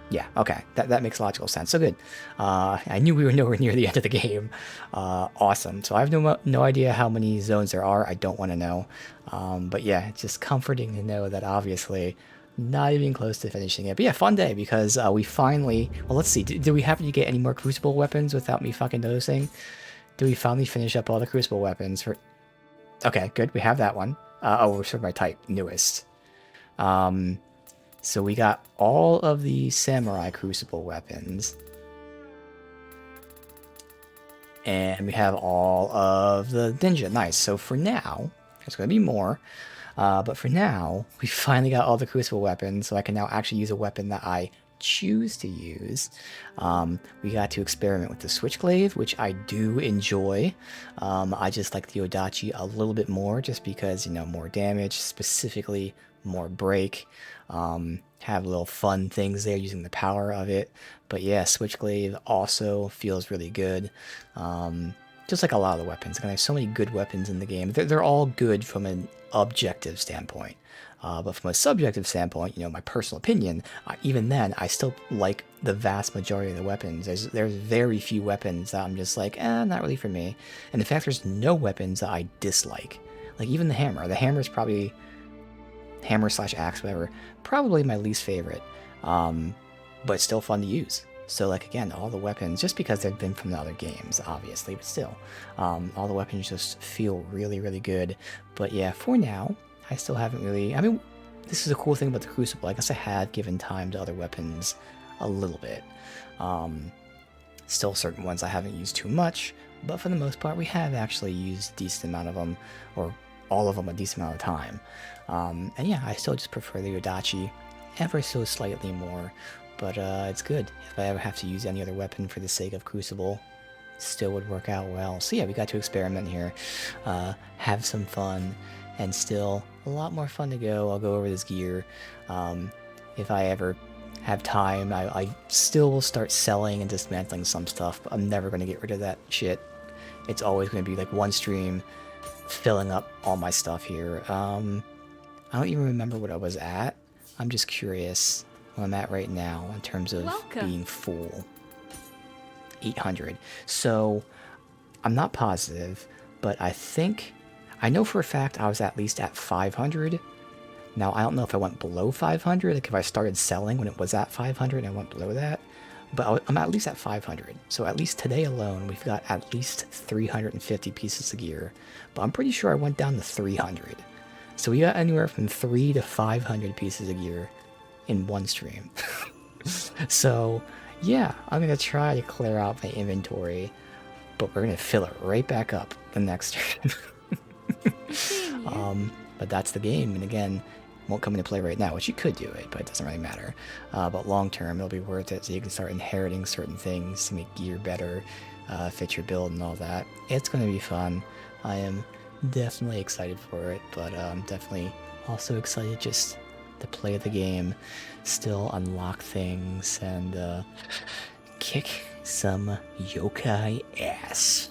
Yeah, okay, that makes logical sense. So good. I knew we were nowhere near the end of the game. Awesome. So I have no idea how many zones there are. I don't want to know. But yeah, it's just comforting to know that obviously Not even close to finishing it. But yeah, fun day because we finally... Well, let's see. Did we happen to get any more Crucible weapons without me fucking noticing? Did we finally finish up all the Crucible weapons for... Okay, good. We have that one. Oh, we're sort of my type. Newest. So we got all of the Samurai Crucible weapons. And we have all of the Ninja. Nice. So for now, there's going to be more. But for now, we finally got all the Crucible weapons, so I can now actually use a weapon that I choose to use. We got to experiment with the Switchglaive, which I do enjoy. I just like the Odachi a little bit more, just because, you know, more damage, specifically more break. Have little fun things there using the power of it. But yeah, Switchglaive also feels really good. Just like a lot of the weapons. There's so many good weapons in the game. They're all good from an objective standpoint. But from a subjective standpoint, you know, my personal opinion, even then, I still like the vast majority of the weapons. There's very few weapons that I'm just like, not really for me. And in fact, there's no weapons that I dislike. Like even the hammer. The hammer is probably... Hammer/axe, whatever. Probably my least favorite. But still fun to use. So, like, again, all the weapons, just because they've been from the other games, obviously, but still, all the weapons just feel really, really good. But yeah, for now, I still haven't really... I mean, this is a cool thing about the Crucible. I guess I had given time to other weapons a little bit. Still certain ones I haven't used too much, but for the most part, we have actually used a decent amount of them, or all of them a decent amount of time. And yeah, I still just prefer the Odachi ever so slightly more. But it's good. If I ever have to use any other weapon for the sake of Crucible, still would work out well. So yeah, we got to experiment here, have some fun, and still a lot more fun to go. I'll go over this gear. If I ever have time, I still will start selling and dismantling some stuff, but I'm never going to get rid of that shit. It's always going to be like one stream filling up all my stuff here. I don't even remember what I was at. I'm just curious. I'm at right now in terms of being full. 800. So I'm not positive, but I know for a fact I was at least at 500. Now I don't know if I went below 500, like if I started selling when it was at 500 and I went below that, but I'm at least at 500. So at least today alone we've got at least 350 pieces of gear, but I'm pretty sure I went down to 300. So we got anywhere from 300 to 500 pieces of gear in one stream. So yeah, I'm gonna try to clear out my inventory, but we're gonna fill it right back up the next stream. But that's the game, and again, won't come into play right now, which you could do it, but it doesn't really matter. But long term, it'll be worth it, so you can start inheriting certain things to make gear better, fit your build and all that. It's gonna be fun. I am definitely excited for it, but I'm definitely also excited just to play the game, still unlock things, and kick some yokai ass.